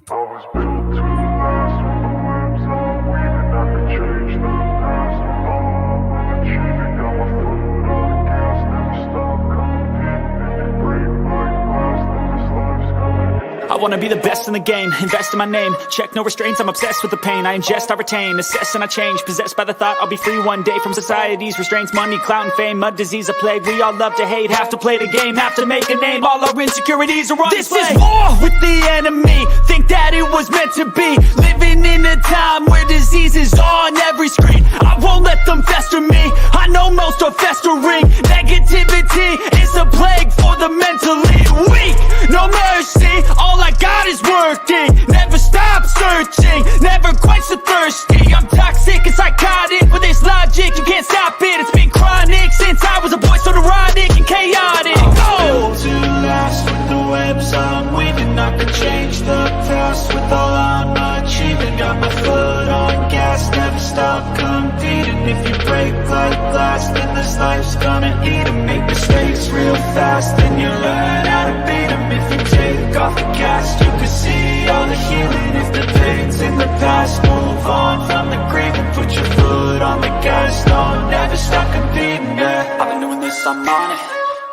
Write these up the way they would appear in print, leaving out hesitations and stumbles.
I was built to last with the webs I'm weaving. I could change the past with all I'm achieving. Got my foot on the gas, never stop competing. If you break like glass, then this life's gonna end. I wanna be the best in the game, invest in my name. Check no restraints, I'm obsessed with the pain. I ingest, I retain, assess and I change. Possessed by the thought I'll be free one day from society's restraints. Money, clout and fame, mud, disease, a plague. We all love to hate, have to play the game, have to make a name. All our insecurities are on display. This is war with the enemy, think that it was meant to be. Living in a time where disease is on every screen. I won't let them fester me, I know most are festering. Negativity is a plague for the mentally weak. No mercy, all I got is working. Never stop searching, never quite so thirsty. I'm toxic and psychotic, with this logic you can't stop it. It's been chronic since I was a boy, so neurotic and chaotic. Built to last with the webs I'm weaving. I could change the past with all I'm achieving. Got my foot on gas, never stop competing. If you break like glass, then this life's gonna eat 'em. Make mistakes real fast, then you learn how to beat 'em. If you take off the cast, you can see all the healing. If the pain's in the past, move on from the grave and put your foot on the gas. No, never stop competing, yeah. I've been doing this, I'm on it.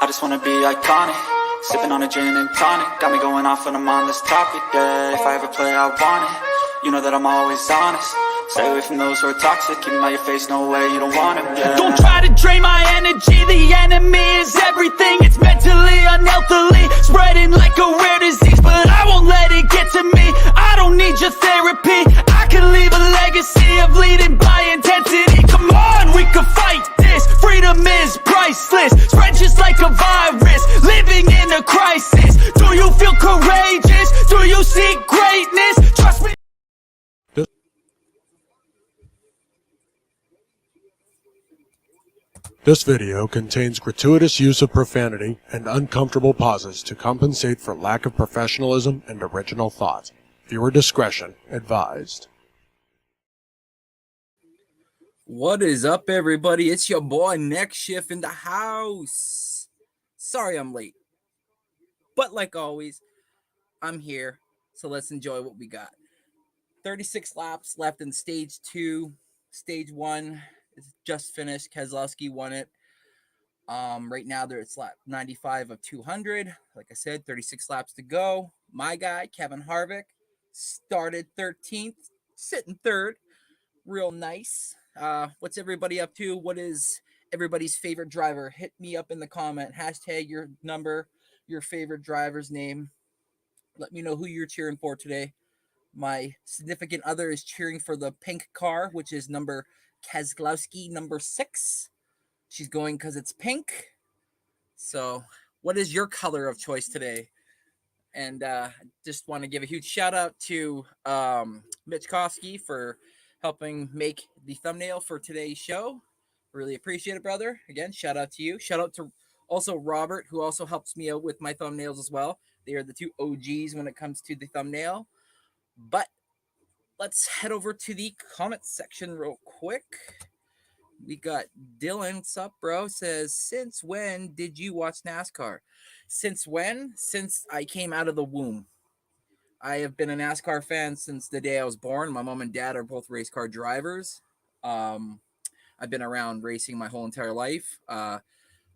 I just wanna be iconic. Sipping on a gin and tonic, got me going off when I'm on this topic, yeah. If I ever play, I want it. You know that I'm always honest. Stay away from those who are toxic. Keep them out your face, no way, you don't want them, yeah. Don't try to drain my energy. The enemy is everything. It's mentally, unhealthily, spreading like a rare disease. But I won't let it get to me. I don't need your therapy. I can leave a legacy of leading by intensity. Come on, we can fight this. Freedom is priceless. Spread just like a virus. Living in a crisis. Do you feel courageous? Do you seek greatness? Trust me. This video contains gratuitous use of profanity and uncomfortable pauses to compensate for lack of professionalism and original thought. Viewer discretion advised. What is up, everybody? It's your boy Next Shift in the house. Sorry I'm late, but like always, I'm here, so let's enjoy what we got. 36 laps left in stage 2. Stage 1 is just finished. Keselowski won it. Right now it's lap 95 of 200. Like I said, 36 laps to go. My guy, Kevin Harvick, started 13th, sitting 3rd. Real nice. What's everybody up to? What is everybody's favorite driver? Hit me up in the comment. Hashtag your number, your favorite driver's name. Let me know who you're cheering for today. My significant other is cheering for the pink car, which is number Keselowski, number 6. She's going because it's pink. So what is your color of choice today? And just want to give a huge shout out to Mitch Kosky for helping make the thumbnail for today's show. Really appreciate it, brother. Again, shout out to you. Shout out to also Robert, who also helps me out with my thumbnails as well. They are the 2 OGs when it comes to the thumbnail. But let's head over to the comment section real quick. We got Dylan. What's up, bro? Says, since when did you watch NASCAR? Since when? Since I came out of the womb. I have been a NASCAR fan since the day I was born. My mom and dad are both race car drivers. I've been around racing my whole entire life.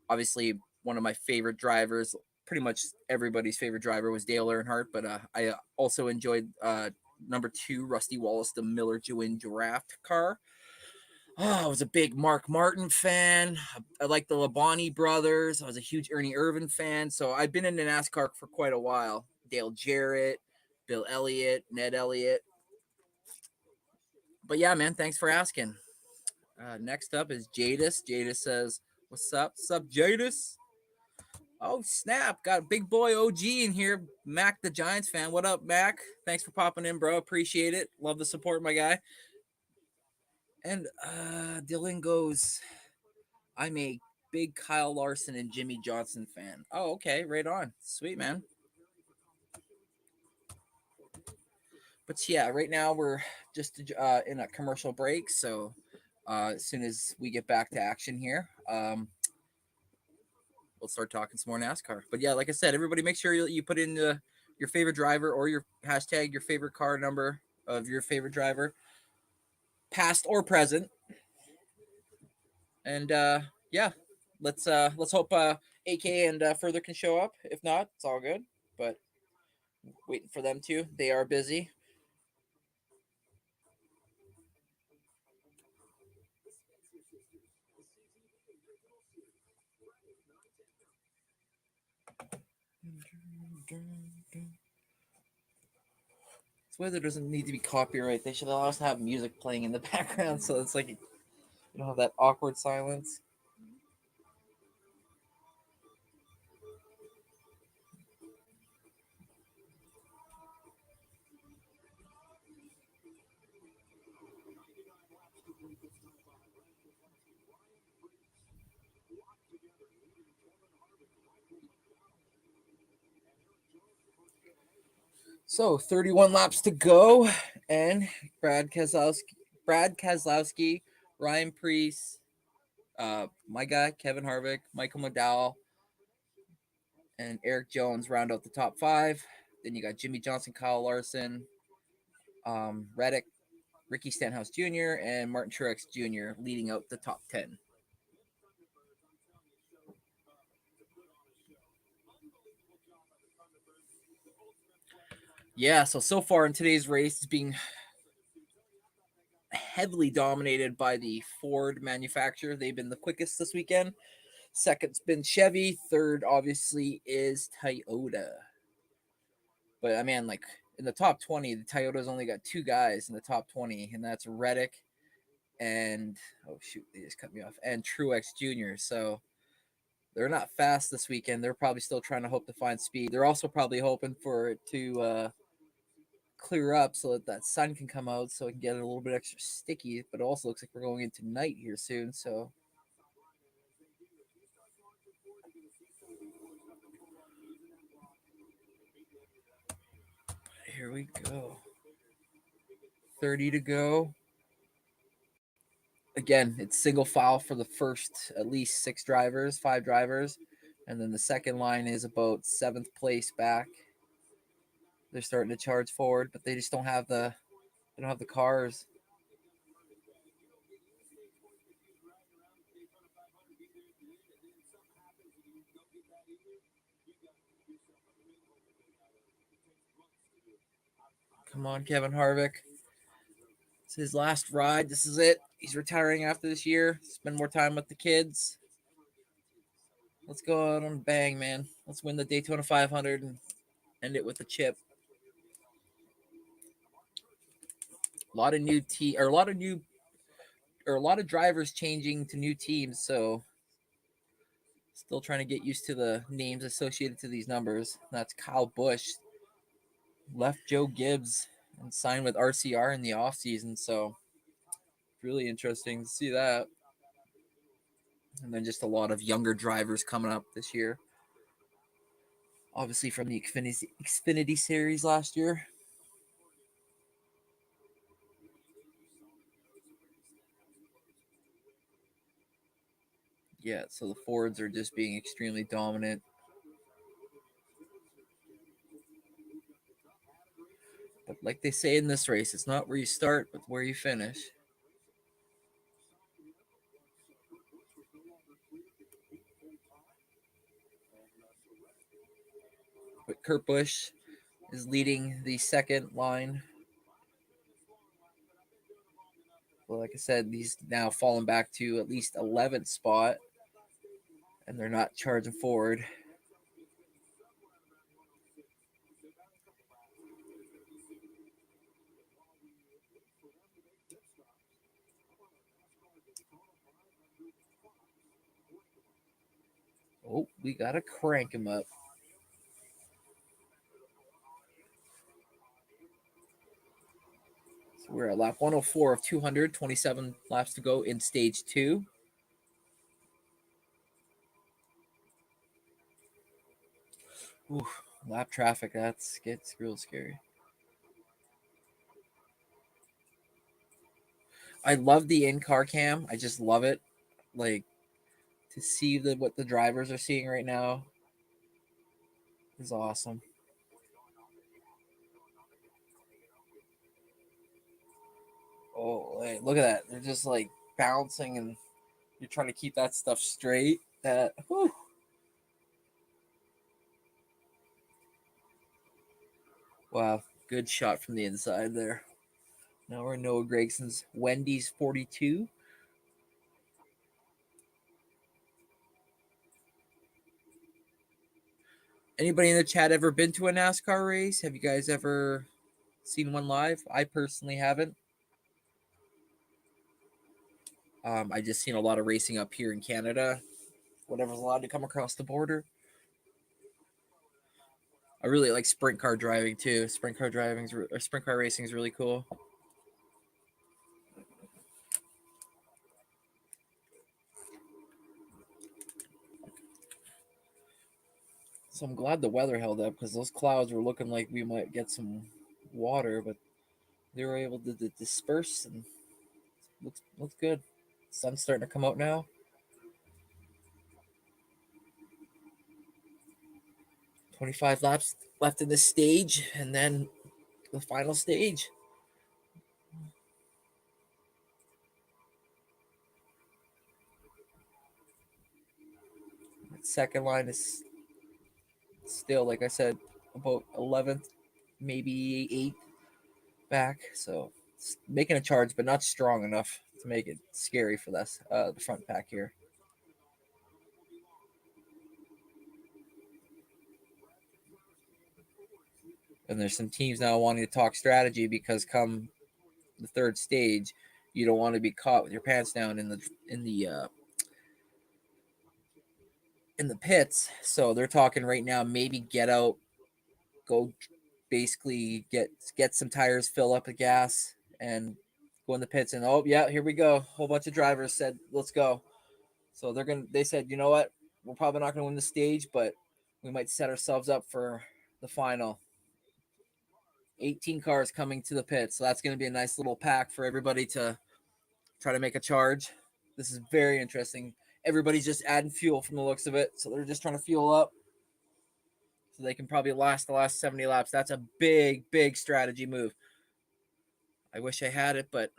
Obviously, one of my favorite drivers, pretty much everybody's favorite driver, was Dale Earnhardt. But I also enjoyed number 2, Rusty Wallace, the Miller Gewin draft car. I was a big Mark Martin fan. I like the Labonte brothers. I was a huge Ernie Irvan fan. So I've been into NASCAR for quite a while. Dale Jarrett, Bill Elliott, Ned Elliott. But yeah, man, thanks for asking. Next up is Jadis. Jadis says, what's up? What's up, Jadis? Oh, snap. Got a big boy OG in here. Mac, the Giants fan. What up, Mac? Thanks for popping in, bro. Appreciate it. Love the support, my guy. And Dylan goes, I'm a big Kyle Larson and Jimmy Johnson fan. Oh, okay, right on. Sweet, man. But yeah, right now we're just in a commercial break. So as soon as we get back to action here, we'll start talking some more NASCAR. But yeah, like I said, everybody make sure you put in your favorite driver or your hashtag, your favorite car number of your favorite driver, past or present. And yeah, let's hope AK and Further can show up. If not, it's all good. But waiting for them to. They are busy. This weather doesn't need to be copyright. They should allow us to have music playing in the background, so it's like you don't have that awkward silence. So 31 laps to go, and Brad Keselowski, Ryan Preece, my guy Kevin Harvick, Michael McDowell, and Eric Jones round out the top 5. Then you got Jimmy Johnson, Kyle Larson, Reddick, Ricky Stenhouse Jr., and Martin Truex Jr. leading out the top 10. Yeah, so far in today's race, it's being heavily dominated by the Ford manufacturer. They've been the quickest this weekend. Second's been Chevy. Third, obviously, is Toyota. But I mean, like in the top 20, the Toyota's only got 2 guys in the top 20, and that's Reddick and oh shoot, they just cut me off, and Truex Jr. So they're not fast this weekend. They're probably still trying to hope to find speed. They're also probably hoping for it to clear up so that sun can come out so it can get it a little bit extra sticky. But it also looks like we're going into night here soon. So here we go. 30 to go. Again, it's single file for the first at least 5 drivers. And then the second line is about 7th place back. They're starting to charge forward, but they just don't have the cars. Come on, Kevin Harvick. It's his last ride. This is it. He's retiring after this year. Spend more time with the kids. Let's go out and bang, man. Let's win the Daytona 500 and end it with a chip. A lot of drivers changing to new teams, so still trying to get used to the names associated to these numbers. That's Kyle Busch. Left Joe Gibbs and signed with RCR in the offseason, so really interesting to see that. And then just a lot of younger drivers coming up this year. Obviously from the Xfinity series last year. Yeah, so the Fords are just being extremely dominant. But like they say in this race, it's not where you start, but where you finish. But Kurt Busch is leading the second line. Well, like I said, he's now fallen back to at least 11th spot, and they're not charging forward. Oh, we got to crank him up. So we're at lap 104 of 200, 27 laps to go in stage 2. Oof, lap traffic, that's gets real scary. I love the in-car cam. I just love it. Like to see what the drivers are seeing right now is awesome. Oh, hey, look at that. They're just like bouncing and you're trying to keep that stuff straight. That whew. Wow, good shot from the inside there. Now we're in Noah Gregson's Wendy's 42. Anybody in the chat ever been to a NASCAR race? Have you guys ever seen one live? I personally haven't. I just seen a lot of racing up here in Canada. Whatever's allowed to come across the border. I really like sprint car driving too. Sprint car racing is really cool. So I'm glad the weather held up because those clouds were looking like we might get some water, but they were able to disperse and looks good. Sun's starting to come out now. 25 laps left in this stage, and then the final stage. Second line is still, like I said, about 11th, maybe 8th back. So it's making a charge, but not strong enough to make it scary for this the front pack here. And there's some teams now wanting to talk strategy because come the third stage, you don't want to be caught with your pants down in the pits. So they're talking right now, maybe get out, go basically get some tires, fill up the gas, and go in the pits. And oh yeah, here we go. A whole bunch of drivers said, let's go. So they said, you know what? We're probably not gonna win the stage, but we might set ourselves up for the final. 18 cars coming to the pit. So that's gonna be a nice little pack for everybody to try to make a charge. This is very interesting. Everybody's just adding fuel from the looks of it. So they're just trying to fuel up so they can probably last the last 70 laps. That's a big, big strategy move. I wish I had it, but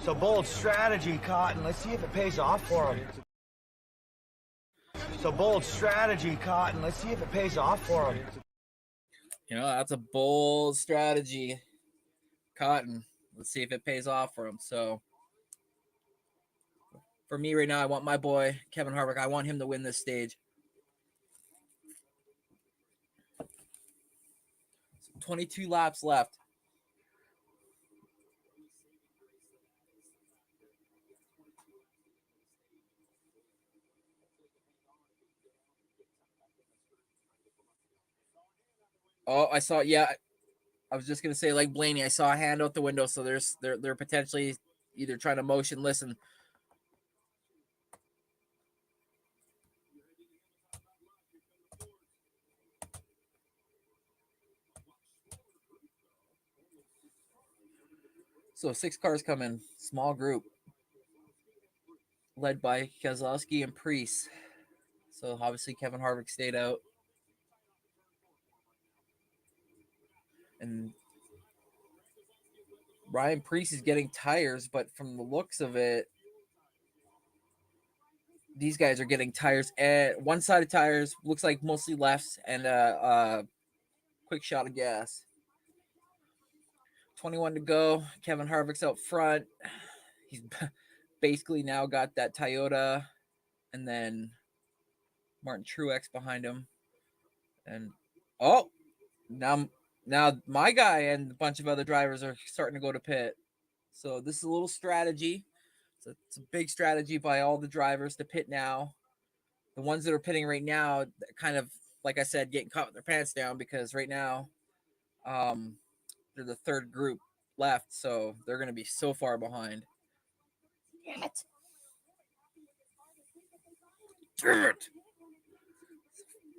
So bold strategy, Cotton. Let's see if it pays off for him. So bold strategy, Cotton. Let's see if it pays off for him. you know, that's a bold strategy, Cotton. Let's see if it pays off for him. So for me right now, I want my boy, Kevin Harvick. I want him to win this stage. 22 laps left. Oh, I saw. Yeah, I was just gonna say, like Blaney, I saw a hand out the window. So they're potentially either trying to motion listen. So 6 cars come in, small group, led by Keselowski and Priest. So obviously Kevin Harvick stayed out. And Ryan Priest is getting tires, but from the looks of it, these guys are getting tires at one side of tires, looks like mostly lefts, and a quick shot of gas. 21 to go. Kevin Harvick's out front. He's basically now got that Toyota, and then Martin Truex behind him. And oh, now my guy and a bunch of other drivers are starting to go to pit. So this is a little strategy. It's a big strategy by all the drivers to pit now. The ones that are pitting right now, kind of like I said, getting caught with their pants down because right now, they're the third group left, so they're gonna be so far behind. Damn it! Damn it!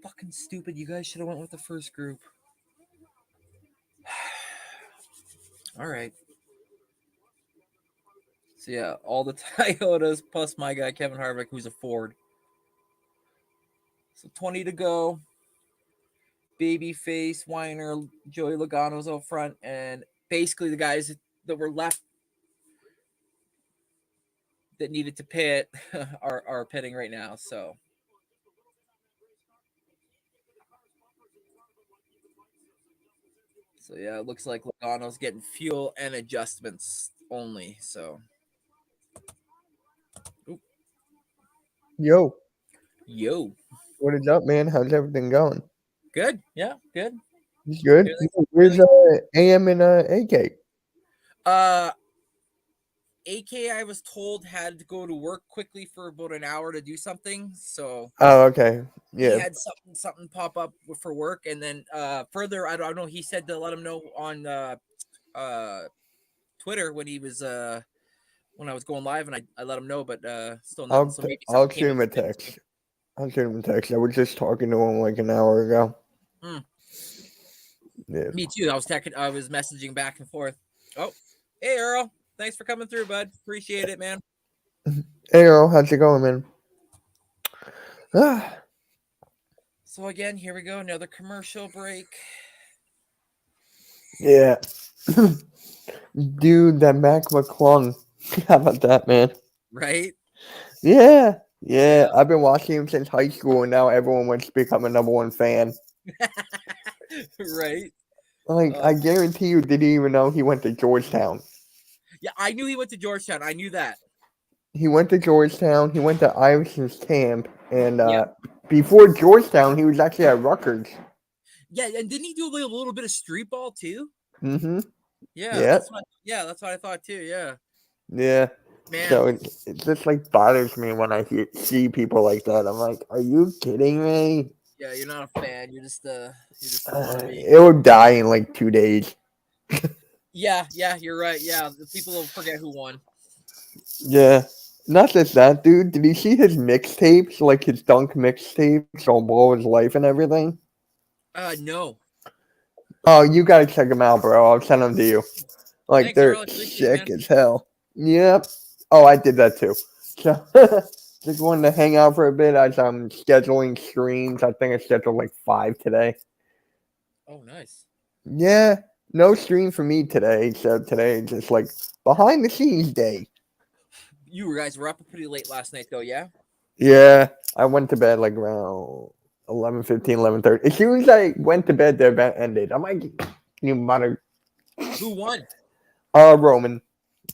Fucking stupid. You guys should have went with the first group. All right. So yeah, all the Toyotas plus my guy Kevin Harvick, who's a Ford. So 20 to go. Babyface, Weiner, Joey Logano's out front, and basically the guys that were left that needed to pit are pitting right now. So yeah, it looks like Logano's getting fuel and adjustments only. So Yo, yo, what is up, man? How's everything going? good, yeah, good. It's good. Everything's- Where's AM and AK? AK, I was told, had to go to work quickly for about an hour to do something. So Oh, okay. he Yeah. had something pop up for work, and then further, I don't know. He said to let him know on Twitter when he was when I was going live, and I let him know, but still nothing. So maybe I'll something came shoot him a in. text. I'll shoot him a text. I was just talking to him like an hour ago. Mm. Yeah. Me too. I was messaging back and forth. Oh, hey Earl, thanks for coming through, bud. Appreciate it, man. Hey, Earl, how's it going, man? Ah, So again, here we go. Another commercial break. yeah. Dude, that Mac McClung. How about that, man? Right? Yeah. Yeah. I've been watching him since high school, and now everyone wants to become a #1 fan. Right. Like, I guarantee you didn't even know he went to Georgetown. Yeah, I knew he went to Georgetown. I knew that. He went to Georgetown. He went to Iverson's camp, and Yep. before Georgetown, he was actually at Rutgers. Yeah, and didn't he do a little bit of street ball too? Mm-hmm. Yeah, Yeah. that's what I thought too. Yeah, Yeah. man. So it just like bothers me when I see people like that. I'm like, are you kidding me? Yeah, you're not a fan. You're just a wannabe. It will die in like 2 days. Yeah, you're right. Yeah, the people will forget who won. Yeah. Not just that, dude. Did you see his mixtapes, like his dunk mixtapes on Blow His Life and everything? No. Oh, you gotta check them out, bro. I'll send them to you. Like, Thanks, they're Earl. I appreciate it, sick man. as hell. Yep. Oh, I did that too. So, just wanted to hang out for a bit as I'm scheduling streams. I think I scheduled like 5 today. Oh, nice. Yeah. No stream for me today. So today is just like behind the scenes day. You guys were up pretty late last night, though, yeah? Yeah. I went to bed like around 11:15, 11:30. As soon as I went to bed, the event ended. I'm like, you mother. Who won? Roman.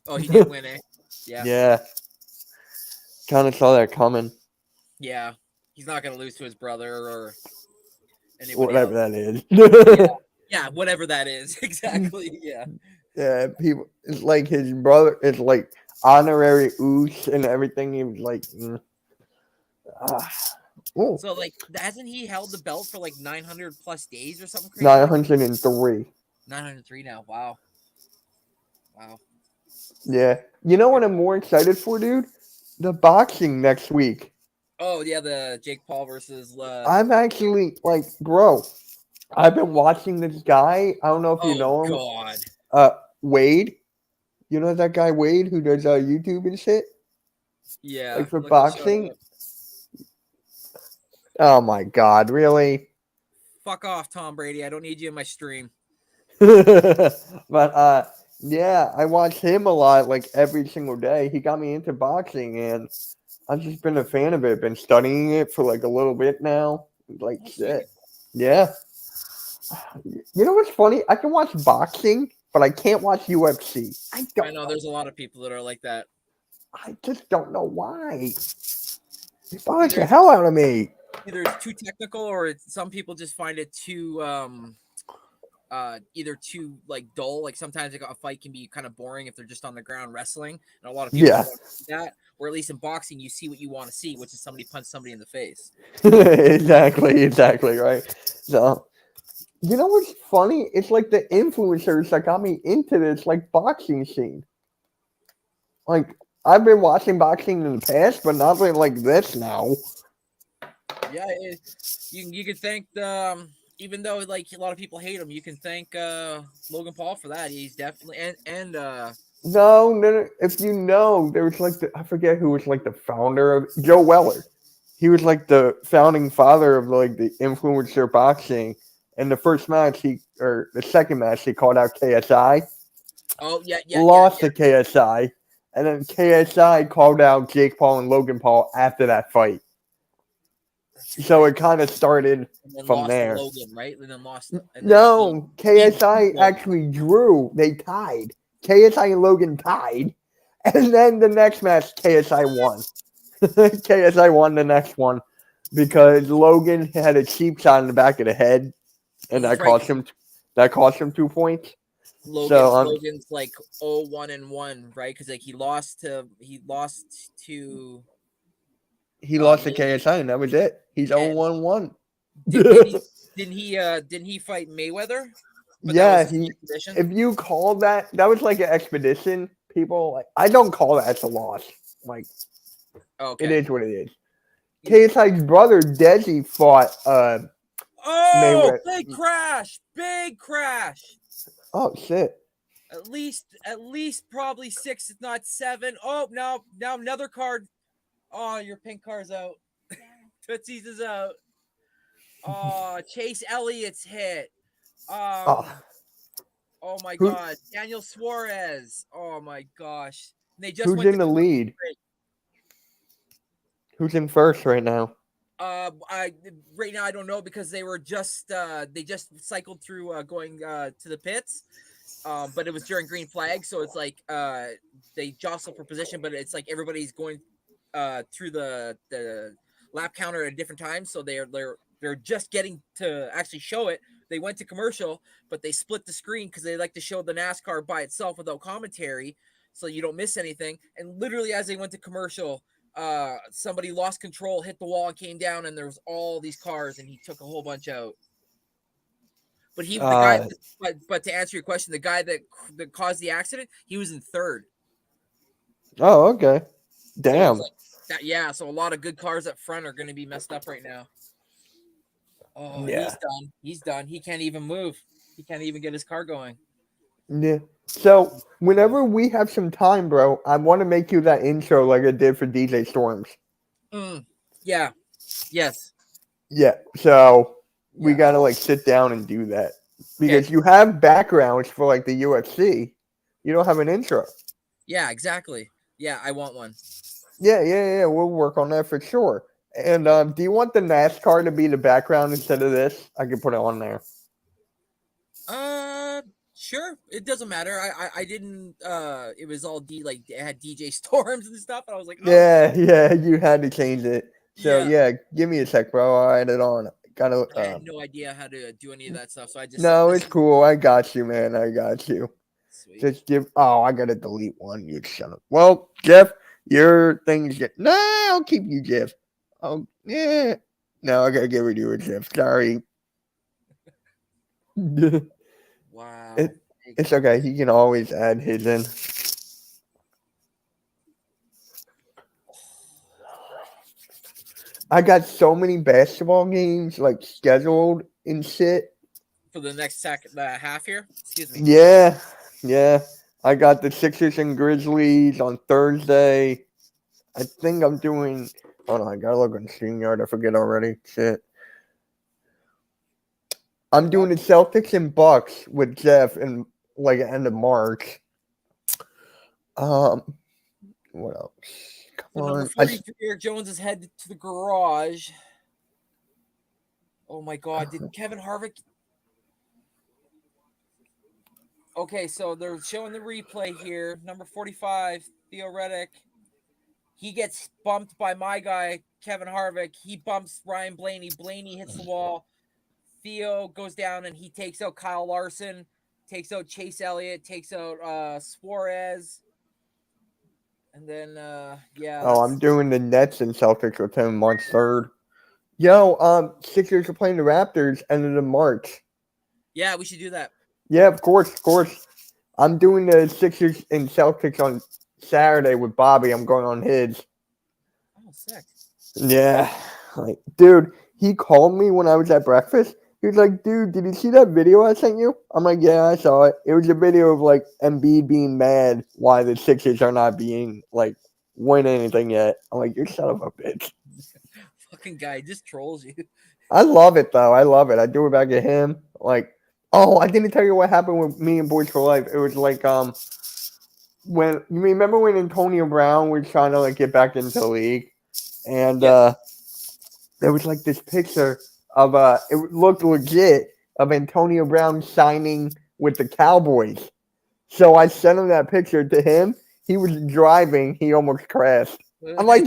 Oh, he did win, eh? Yeah. Yeah. Kind of saw that coming. Yeah. He's not gonna lose to his brother or anybody Whatever else. that is. Yeah, whatever that is. Exactly. Yeah. Yeah, people. It's like his brother is like honorary Oos and everything. He was like, oh, So, like, hasn't he held the belt for like 900 plus days or something crazy? 903. 903 now. Wow. Yeah. You know what I'm more excited for, dude? The boxing next week. Oh yeah, the Jake Paul versus. I'm actually like, bro. I've been watching this guy. I don't know if you know him. God. Wade. You know that guy Wade who does YouTube and shit? Yeah. Like for look at boxing? Oh my god, really? Fuck off, Tom Brady. I don't need you in my stream. But yeah, I watch him a lot, like every single day. He got me into boxing, and I've just been a fan of it. Been studying it for like a little bit now. Like shit. Yeah. You know what's funny? I can watch boxing, but I can't watch UFC. I know there's a lot of people that are like that. I just don't know why. It bothers the hell out of me. Either it's too technical, or some people just find it too either too like dull. Like sometimes like, a fight can be kind of boring if they're just on the ground wrestling, and a lot of people want to see that. Or at least in boxing, you see what you want to see, which is somebody punch somebody in the face. Exactly, right. So You know what's funny? It's like the influencers that got me into this like boxing scene. Like I've been watching boxing in the past, but not like this now. Yeah, you can thank the even though like a lot of people hate him, you can thank Logan Paul for that. He's definitely and No. If you know, there was like I forget who was like the founder of Joe Weller. He was like the founding father of like the influencer boxing. And the first match or the second match he called out KSI, oh lost yeah. to KSI, and then KSI called out Jake Paul and Logan Paul after that fight. That's So right. it kind of started And then from lost to there. Logan, right? And then lost, and then No, he KSI actually drew. They tied. KSI and Logan tied. And then the next match, KSI won. KSI won the next one because Logan had a cheap shot in the back of the head, and he's right. That cost him 2 points. Logan's like 1-1, right? Because like he lost to he lost to Logan. KSI, and that was it. He's And 0-1-1. didn't he fight Mayweather? But that was Yeah, just an expedition. if you call that was like an expedition. People like I don't call that a loss. Like Okay. it is what it is. KSI's brother Desi fought Mayweather. Big crash. Oh shit! At least probably 6, if not 7. Oh, now another card. Oh, your pink car's out. Tootsie's is out. Oh, Chase Elliott's hit. Oh my God, Daniel Suarez. Oh my gosh, they just who's went in the lead? Who's in first right now? Right now I don't know because they just cycled through going to the pits. But it was during green flag, so it's like they jostle for position, but it's like everybody's going through the lap counter at a different time, so they're just getting to actually show it. They went to commercial, but they split the screen because they like to show the NASCAR by itself without commentary, so you don't miss anything. And literally, as they went to commercial, somebody lost control, hit the wall, and came down, and there was all these cars, and he took a whole bunch out. But the guy. But to answer your question, the guy that caused the accident, he was in third. Oh, okay. Damn. So yeah. So a lot of good cars up front are going to be messed up right now. Oh, Yeah. he's done. He's done. He can't even move. He can't even get his car going. Yeah. So whenever we have some time, bro, I want to make you that intro like I did for DJ Storms. Yeah. Yes. Yeah. So we gotta like sit down and do that because you have backgrounds for like the UFC. You don't have an intro. Yeah. Exactly. Yeah. I want one. Yeah. We'll work on that for sure. And do you want the NASCAR to be the background instead of this? I can put it on there. Sure. It doesn't matter. I didn't. It was all it had DJ Storms and stuff. And I was like, oh. Yeah. You had to change it. So yeah, give me a sec, bro. I'll add it on. I had no idea how to do any of that stuff, so I just. No, it's cool. I got you, man. I got you. Sweet. Just give. Oh, I gotta delete one. You son of. Well, Jeff, your thing's get. No, I'll keep you, Jeff. Oh yeah. No, I gotta get rid of you, Jeff. Sorry. Wow. It's okay. He can always add his in. I got so many basketball games like scheduled and shit. For the next half here? Excuse me. Yeah. I got the Sixers and Grizzlies on Thursday. I think I'm doing. Hold on, I gotta look on StreamYard. I forget already. Shit. I'm doing the Celtics and Bucks with Jeff in like end of March. What else? Come on. Number 43, Eric Jones is headed to the garage. Oh my God! Did Kevin Harvick? Okay, so they're showing the replay here. Number 45, Theo Reddick. He gets bumped by my guy, Kevin Harvick. He bumps Ryan Blaney. Blaney hits the wall. Theo goes down and he takes out Kyle Larson, takes out Chase Elliott, takes out Suarez. And then, I'm doing the Nets and Celtics with him March 3rd. Yo, Sixers are playing the Raptors end of March. Yeah, we should do that. Yeah, of course, of course. I'm doing the Sixers and Celtics on Saturday with Bobby. I'm going on his. Oh, sick. Yeah, like, dude, he called me when I was at breakfast. He was like, "Dude, did you see that video I sent you?" I'm like, "Yeah, I saw it. It was a video of like Embiid being mad why the Sixers are not being like win anything yet." I'm like, "You're son of a bitch." Fucking guy just trolls you. I love it though. I love it. I do it back at him. Like, oh, I didn't tell you what happened with me and Boys for Life. It was like when you remember when Antonio Brown was trying to like get back into the league, and Yep. there was like this picture of it looked legit of Antonio Brown signing with the Cowboys. So I sent him that picture to him. He was driving. He almost crashed. I'm like,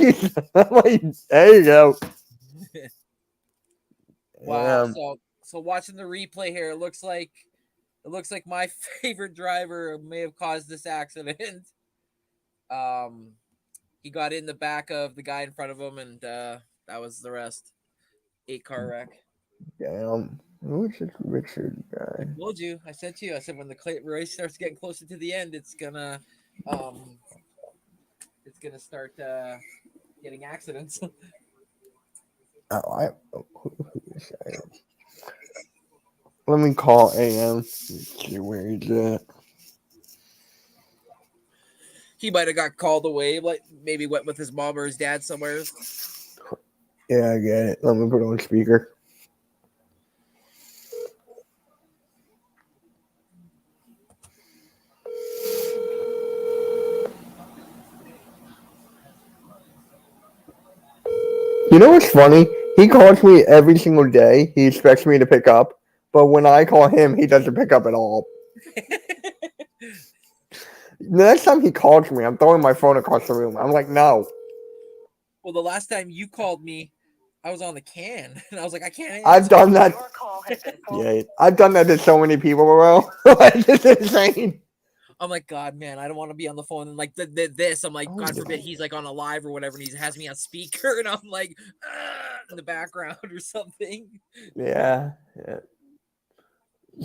I'm like, there you go. Wow. So watching the replay here, it looks like my favorite driver may have caused this accident. He got in the back of the guy in front of him, and that was the rest. 8-car wreck. Damn. Who's this Richard I guy? told you. I said to you. I said when the race starts getting closer to the end, um, it's gonna start getting accidents. Who is that? Let me call AM. Let's see where he's at. He might have got called away, like maybe went with his mom or his dad somewhere. Yeah, I get it. Let me put on speaker. You know what's funny? He calls me every single day. He expects me to pick up, but when I call him, he doesn't pick up at all. The next time he calls me, I'm throwing my phone across the room. I'm like, no. Well, the last time you called me, I was on the can, and I was like, I can't answer. I've done that. Yeah, I've done that to so many people, bro. It's insane. I'm like, God, man, I don't want to be on the phone. And like this, I'm like, Oh, God yeah. forbid he's like on a live or whatever, and he has me on speaker, and I'm like, in the background or something. Yeah.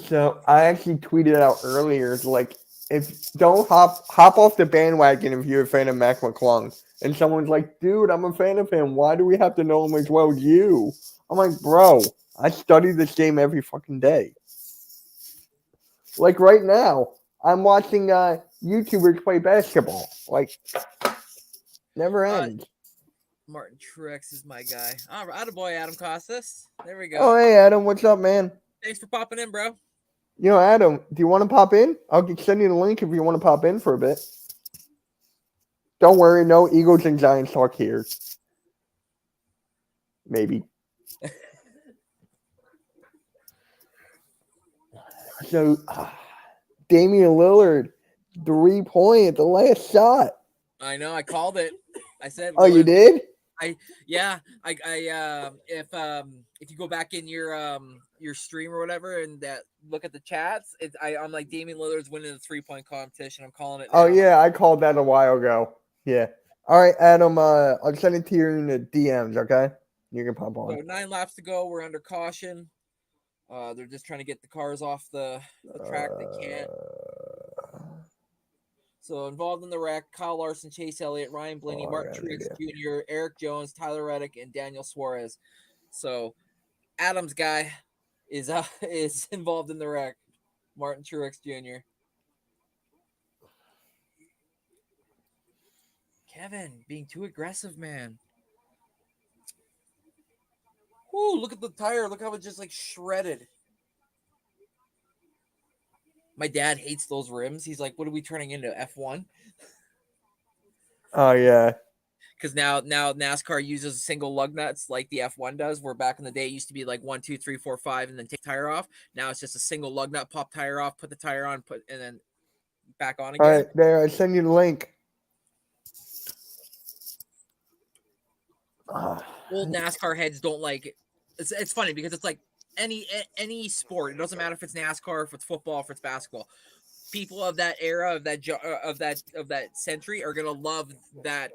So I actually tweeted out earlier, like, if don't hop off the bandwagon if you're a fan of Mac McClung. And someone's like, dude, I'm a fan of him. Why do we have to know him as well as you? I'm like, bro, I study this game every fucking day. Like right now, I'm watching YouTubers play basketball. Like, never ends. Martin Truex is my guy. All right, attaboy, Adam Costas. There we go. Oh, hey, Adam, what's up, man? Thanks for popping in, bro. You know, Adam, do you want to pop in? I'll send you the link if you want to pop in for a bit. Don't worry, no Eagles and Giants talk here. Maybe. So, Damian Lillard, 3-point at the last shot. I know, I called it. I said, Oh, you did? if you go back in your stream or whatever and look at the chats, I'm like Damian Lillard's winning the 3-point competition. I'm calling it now. Oh yeah, I called that a while ago. Yeah. All right, Adam. I'll send it to you in the DMs. Okay, you can pop on. So 9 laps to go. We're under caution. They're just trying to get the cars off the track. They can't. So involved in the wreck: Kyle Larson, Chase Elliott, Ryan Blaney, Martin Truex Jr., Eric Jones, Tyler Reddick, and Daniel Suarez. So Adam's guy is involved in the wreck. Martin Truex Jr. Kevin being too aggressive, man. Ooh, look at the tire. Look how it just like shredded. My dad hates those rims. He's like, what are we turning into, F1? Oh yeah. Because now NASCAR uses single lug nuts like the F1 does, where back in the day it used to be like 1, 2, 3, 4, 5, and then take the tire off. Now it's just a single lug nut, pop tire off, put the tire on, and then back on again. All right, there. I send you the link. Old NASCAR heads don't like it. It's funny because it's like any sport. It doesn't matter if it's NASCAR, if it's football, if it's basketball. People of that era, of that century, are gonna love that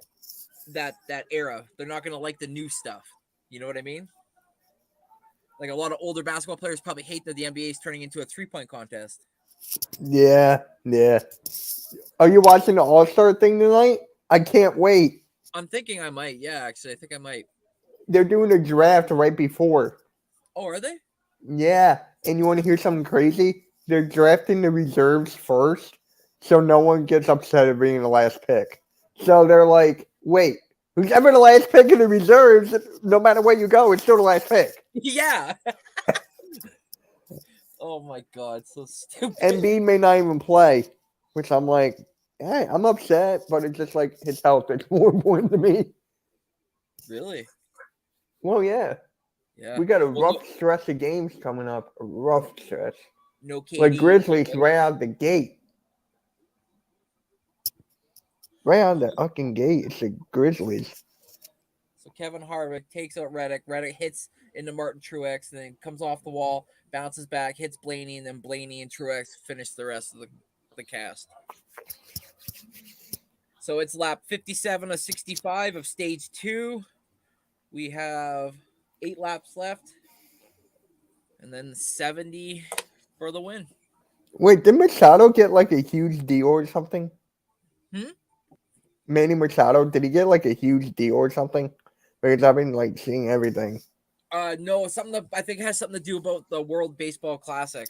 era. They're not gonna like the new stuff. You know what I mean? Like a lot of older basketball players probably hate that the NBA is turning into a 3-point contest. Yeah. Are you watching the All-Star thing tonight? I can't wait. I'm thinking I might. Yeah, actually, I think I might. They're doing a draft right before. Oh, are they? Yeah. And you want to hear something crazy? They're drafting the reserves first, so no one gets upset at being the last pick. So they're like, wait, who's ever the last pick in the reserves, no matter where you go, it's still the last pick. Yeah. Oh my god, so stupid. Embiid may not even play, which I'm like, hey, I'm upset, but it's just like his health is more important to me. Really? Well, yeah. Yeah. We got a Well, rough stretch of games coming up. A rough stretch. no KD. Like Grizzlies right out the gate. Right out the fucking gate, it's the Grizzlies. So Kevin Harvick takes out Reddick. Reddick hits into Martin Truex, and then comes off the wall, bounces back, hits Blaney, and then Blaney and Truex finish the rest of the cast. So it's lap 57 of 65 of stage 2. We have 8 laps left, and then 70 for the win. Wait, did Machado get like a huge deal or something? Hmm? Manny Machado, did he get like a huge deal or something? Because I've been like seeing everything. No, something that I think has something to do about the World Baseball Classic.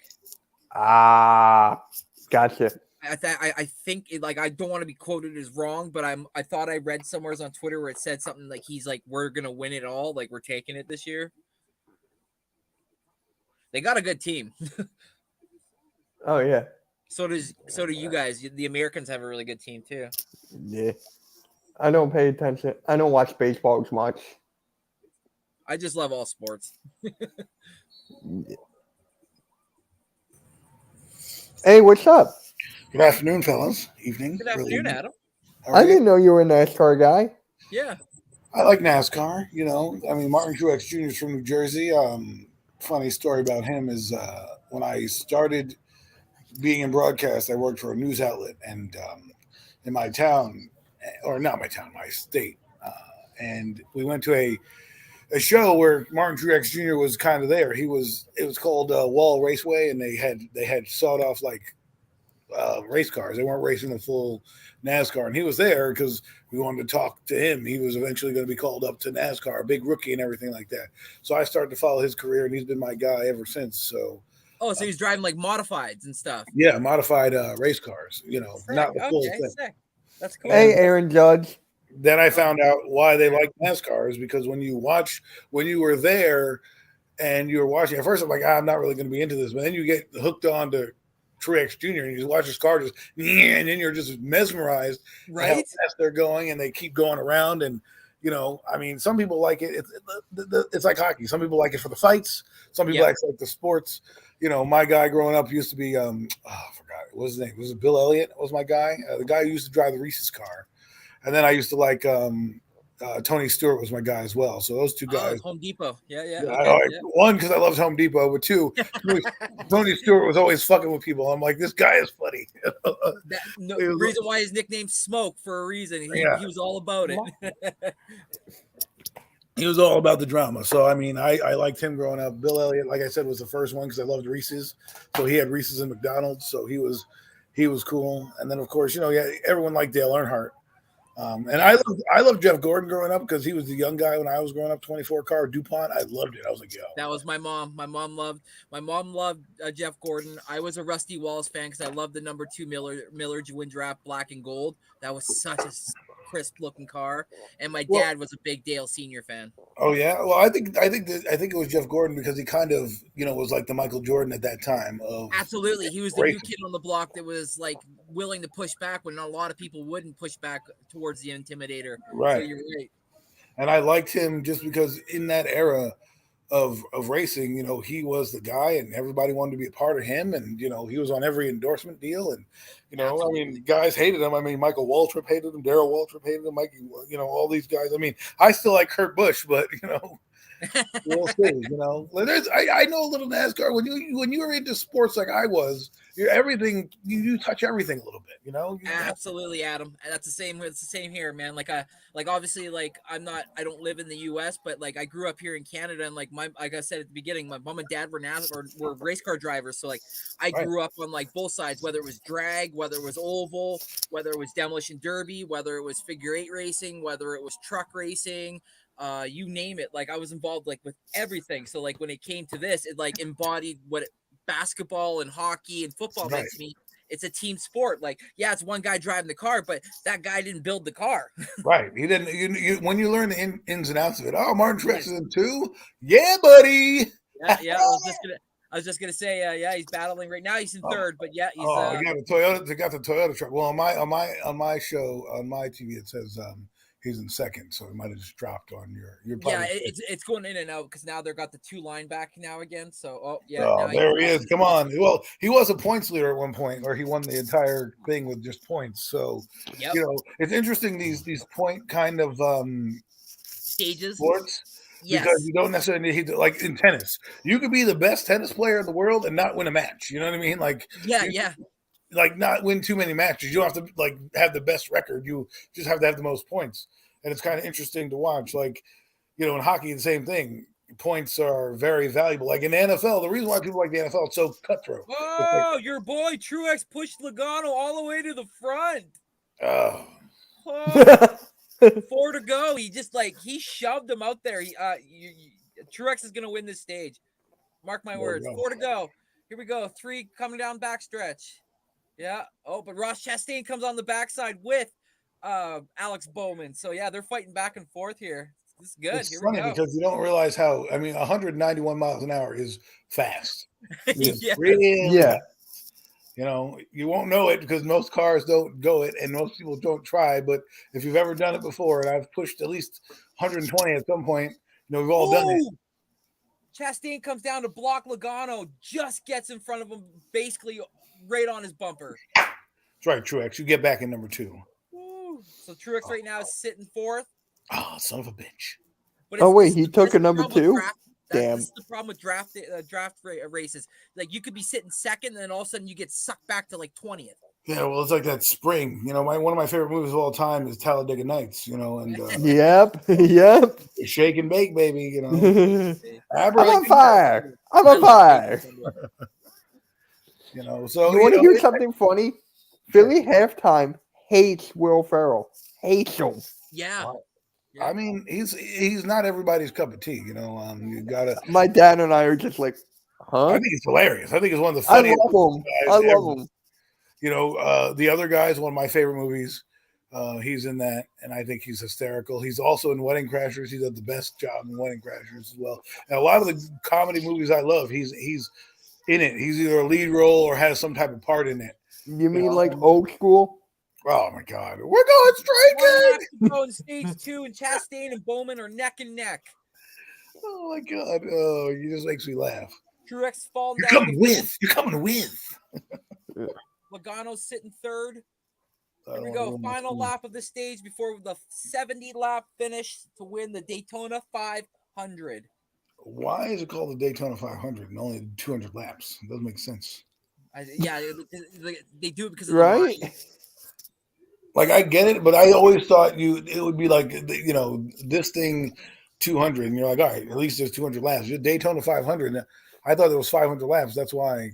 Ah, gotcha. I think it, like, I don't want to be quoted as wrong, but I thought I read somewhere on Twitter where it said something like he's like, we're gonna win it all, like we're taking it this year. They got a good team. Oh yeah, So do you guys. The Americans have a really good team too. yeah. I don't pay attention. I don't watch baseball as much. I just love all sports. Hey, what's up? Good afternoon, fellas. Evening. Good afternoon, evening. Adam. How are I you? didn't know you were a NASCAR guy. Yeah. I like NASCAR. You know, I mean, Martin Truex Jr. is from New Jersey. Funny story about him is when I started being in broadcast, I worked for a news outlet, and in my town, or not my town, my state, and we went to a show where Martin Truex Jr. was kind of there. It was called Wall Raceway, and they had sawed off like race cars. They weren't racing the full NASCAR, and he was there because we wanted to talk to him. He was eventually going to be called up to NASCAR, a big rookie and everything like that. So I started to follow his career, and he's been my guy ever since. So, Oh, so he's driving like modifieds and stuff. yeah, modified race cars. You know, Sick. not the full Okay, thing. sick. That's cool. Hey, Aaron Judge. Then I found out why they like NASCAR is because when you were there and you were watching, at first I'm like, I'm not really going to be into this, but then you get hooked on to Truex Jr. and you watch his car just, and then you're just mesmerized by how Right? fast they're going, and they keep going around. And you know, I mean, some people like it. It's like hockey. Some people like it for the fights. Some people like the sports. You know, my guy growing up used to be I forgot what was his name. Was it Bill Elliott? Was my guy the guy who used to drive the Reese's car, and then I used to like Tony Stewart was my guy as well. So those two guys. Home Depot. Yeah. One, because I loved Home Depot, but two, Tony Stewart was always fucking with people. I'm like, this guy is funny. The reason why his nickname's Smoke for a reason. He was all about it. He was all about the drama. So, I mean, I liked him growing up. Bill Elliott, like I said, was the first one because I loved Reese's. So he had Reese's and McDonald's. So he was cool. And then, of course, you know, everyone liked Dale Earnhardt. And I loved Jeff Gordon growing up because he was the young guy when I was growing up. 24 car DuPont. I loved it. I was like, yo. That was my mom. My mom loved Jeff Gordon. I was a Rusty Wallace fan because I loved the number 2 Miller Twin Draft black and gold. That was such a crisp looking car. And my dad was a big Dale Senior fan. Oh yeah, well I think it was Jeff Gordon because he kind of was like the Michael Jordan at that time. Absolutely, he was the new kid on the block that was like willing to push back when a lot of people wouldn't push back towards the Intimidator. Right. So you're right. And I liked him just because in that era of racing, he was the guy, and everybody wanted to be a part of him, and he was on every endorsement deal, and Absolutely. I mean, guys hated him. I mean, Michael Waltrip hated him, Darrell Waltrip hated him, Mikey, all these guys. I mean, I still like Kurt Busch, but we'll see. I know a little NASCAR when you were into sports like I was. everything. You touch everything a little bit. You know. Absolutely, Adam. That's the same. It's the same here, man. Like obviously, like I don't live in the U.S., but like I grew up here in Canada, and like like I said at the beginning, my mom and dad were race car drivers, so like I Right. grew up on like both sides, whether it was drag, whether it was oval, whether it was demolition derby, whether it was figure eight racing, whether it was truck racing. You name it. Like I was involved like with everything. So like when it came to this, it like embodied what basketball and hockey and football Right. meant to me. It's a team sport. Like, yeah, it's one guy driving the car, but that guy didn't build the car. Right. He didn't. When you learn the ins and outs of it. Oh, Martin Truex is in 2. Yeah, buddy. Yeah. I was just gonna say, yeah, he's battling right now. He's in third, but yeah, he's. He got a Toyota. They got the Toyota truck. Well, on my show on my TV, it says he's in second, so he might have just dropped on your. Yeah, it's going in and out because now they've got the 2 line back now again. So there he is. Come on. Well, he was a points leader at one point, or he won the entire thing with just points. So it's interesting these point kind of stages sports. Yes. Because you don't necessarily need to, like in tennis, you could be the best tennis player in the world and not win a match. You know what I mean? Like like not win too many matches. You don't have to like have the best record. You just have to have the most points. And it's kind of interesting to watch. Like, in hockey, the same thing. Points are very valuable. Like in the NFL, the reason why people like the NFL, it's so cutthroat. Oh, like, your boy Truex pushed Logano all the way to the front. Oh. 4 to go. He just he shoved him out there. Truex is gonna win this stage. Mark my words. 4 to go. Here we go. 3 coming down backstretch. Yeah. Oh, but Ross Chastain comes on the backside with Alex Bowman. So yeah, they're fighting back and forth here. This is good. It's here funny we go. because you don't realize how. I mean, 191 miles an hour is fast. Yeah. Really fast. You won't know it because most cars don't go it and most people don't try. But if you've ever done it before, and I've pushed at least 120 at some point, we've all done it. Chastain comes down to block Logano, just gets in front of him, basically right on his bumper. That's right, Truex. You get back in number 2. Woo. So Truex right now is sitting 4th. Oh, son of a bitch. But wait, he took a number 2? Damn. That's the problem with draft races. Like you could be sitting second, and then all of a sudden you get sucked back to like 20th. Yeah, well, it's like that spring. One of my favorite movies of all time is Talladega Nights. And yep. Shake and bake, baby. I'm on fire. I'm on fire. So you want to hear something funny? Philly halftime hates Will Ferrell. Hates him. Yeah. I mean, he's not everybody's cup of tea, you gotta. My dad and I are just like, huh? I think it's hilarious. I think it's one of the funniest. I love him. The other guy's one of my favorite movies. He's in that, and I think he's hysterical. He's also in Wedding Crashers. He does the best job in Wedding Crashers as well. And a lot of the comedy movies I love, he's in it. He's either a lead role or has some type of part in it. You mean like old school? Oh my God, we're going straight in. Go in stage 2, and Chastain and Bowman are neck and neck. Oh my God, oh, you just makes me laugh. Truex falling down. You're coming with. Logano's sitting 3rd. Here we go. Final lap of the stage before the 70 lap finish to win the Daytona 500. Why is it called the Daytona 500 and only 200 laps? It doesn't make sense. They do it because of the line. Like I get it, but I always thought it would be like this thing 200, and you're like, all right, at least there's 200 laps. Daytona 500. I thought there was 500 laps. That's why.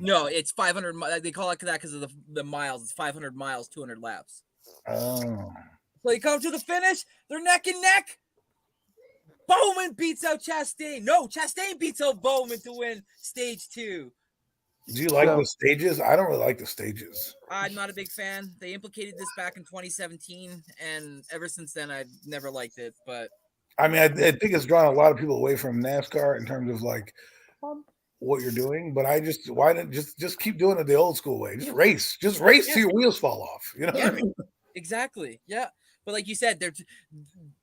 No, it's 500. They call it that because of the miles. It's 500 miles, 200 laps. Oh. So they come to the finish. They're neck and neck. Bowman beats out Chastain. No, Chastain beats out Bowman to win stage 2. Do you like the stages? I don't really like the stages. I'm not a big fan. They implicated this back in 2017, and ever since then, I've never liked it. But I mean, I think it's drawn a lot of people away from NASCAR in terms of like what you're doing. But why don't just keep doing it the old school way? Just race till your wheels fall off. You know what I mean? Exactly. Yeah. But like you said, there's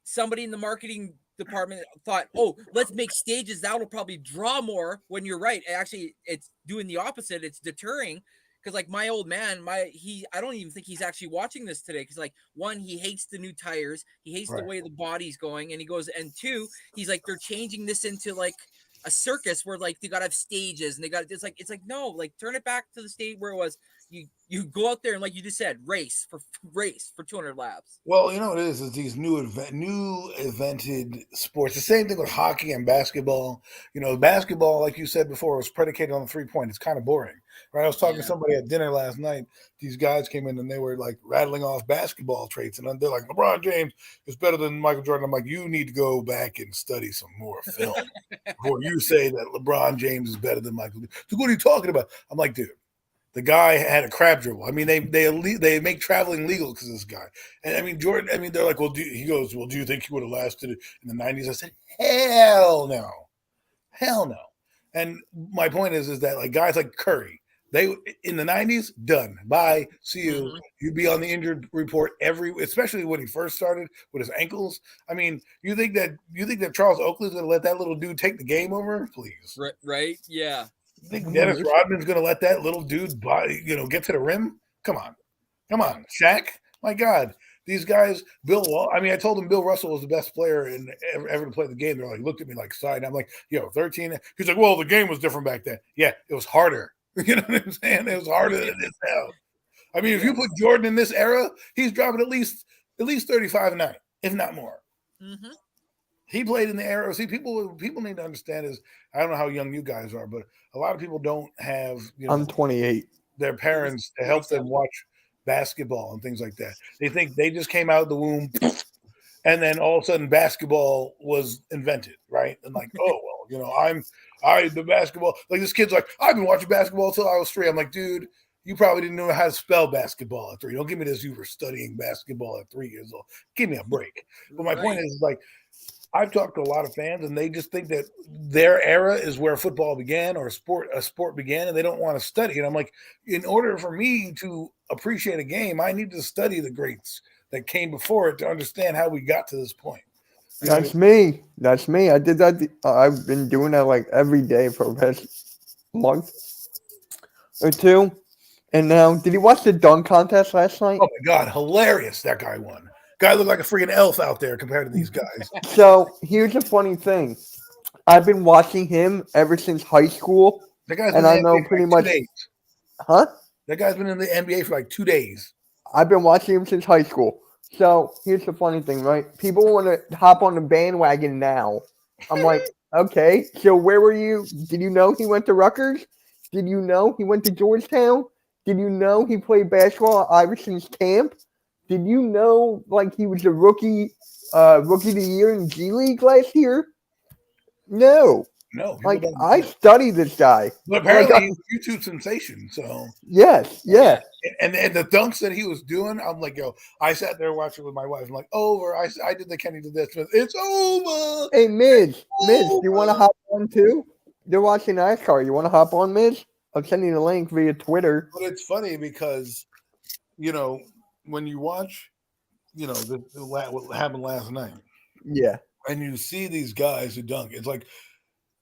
somebody in the marketing department thought, oh, let's make stages that'll probably draw more. When you're right, actually it's doing the opposite. It's deterring, because like my old man, I don't even think he's actually watching this today, because like, one, he hates the new tires, he hates the way the body's going, and he goes, and two, he's like, they're changing this into like a circus where like they gotta have stages and it's like no, like turn it back to the state where it was you go out there and like you just said, race for 200 laps. Well, you know what it is these new invented sports. The same thing with hockey and basketball. You know, basketball, like you said before, was predicated on the 3 point. It's kind of boring, right? I was talking to somebody at dinner last night. These guys came in and they were like rattling off basketball traits, and they're like, LeBron James is better than Michael Jordan. I'm like, you need to go back and study some more film before you say that LeBron James is better than Michael. So what are you talking about? I'm like, dude. The guy had a crab dribble. I mean, they make traveling legal because of this guy. And I mean, Jordan. I mean, they're like, well, he goes, well, do you think he would have lasted in the '90s? I said, hell no, hell no. And my point is that like guys like Curry, they in the '90s, done. Bye, see you. Mhm. You'd be on the injured report especially when he first started with his ankles. I mean, you think that Charles Oakley's going to let that little dude take the game over? Please. Right? Yeah. You think Dennis Rodman's going to let that little dude get to the rim? Come on. Shaq. My God, these guys. Bill Wall. I mean, I told him Bill Russell was the best player ever to play the game. They're like, looked at me like side. I'm like, 13. He's like, well, the game was different back then. Yeah, it was harder. You know what I'm saying? It was harder than it is now. I mean, if you put Jordan in this era, he's dropping at least 35 a night, if not more. Mm-hmm. He played in the era. See, people need to understand is I don't know how young you guys are, but a lot of people don't have I'm 28. Their parents to help them watch basketball and things like that. They think they just came out of the womb, and then all of a sudden basketball was invented, right? And like, oh well, the basketball. Like this kid's like, I've been watching basketball until I was 3. I'm like, dude, you probably didn't know how to spell basketball at 3. Don't give me this. You were studying basketball at 3 years old. Give me a break. But my point is like. I've talked to a lot of fans, and they just think that their era is where football began or a sport began, and they don't want to study. And I'm like, in order for me to appreciate a game, I need to study the greats that came before it to understand how we got to this point. That's me. I did that. I've been doing that like every day for the past month or 2. And now, did you watch the dunk contest last night? Oh my God, hilarious! That guy won. Guy looked like a freaking elf out there compared to these guys. So here's the funny thing. I've been watching him ever since high school. That guy's and I know pretty much. Huh? That guy's been in the NBA for like 2 days. I've been watching him since high school. So here's the funny thing, right? People want to hop on the bandwagon now. I'm like, okay, so where were you? Did you know he went to Rutgers? Did you know he went to Georgetown? Did you know he played basketball at Iverson's camp? Did you know, like, he was a rookie of the year in G League last year? No. Like, I studied this guy. But apparently he's a YouTube sensation, so. Yes. And the dunks that he was doing, I'm like, I sat there watching with my wife. I'm like, over. I did the Kenny did this. It's over. Hey, Midge, do you want to hop on too? They're watching NASCAR. You want to hop on, Midge? I'm sending you the link via Twitter. But it's funny because, when you watch, what happened last night. Yeah. And you see these guys who dunk. It's like,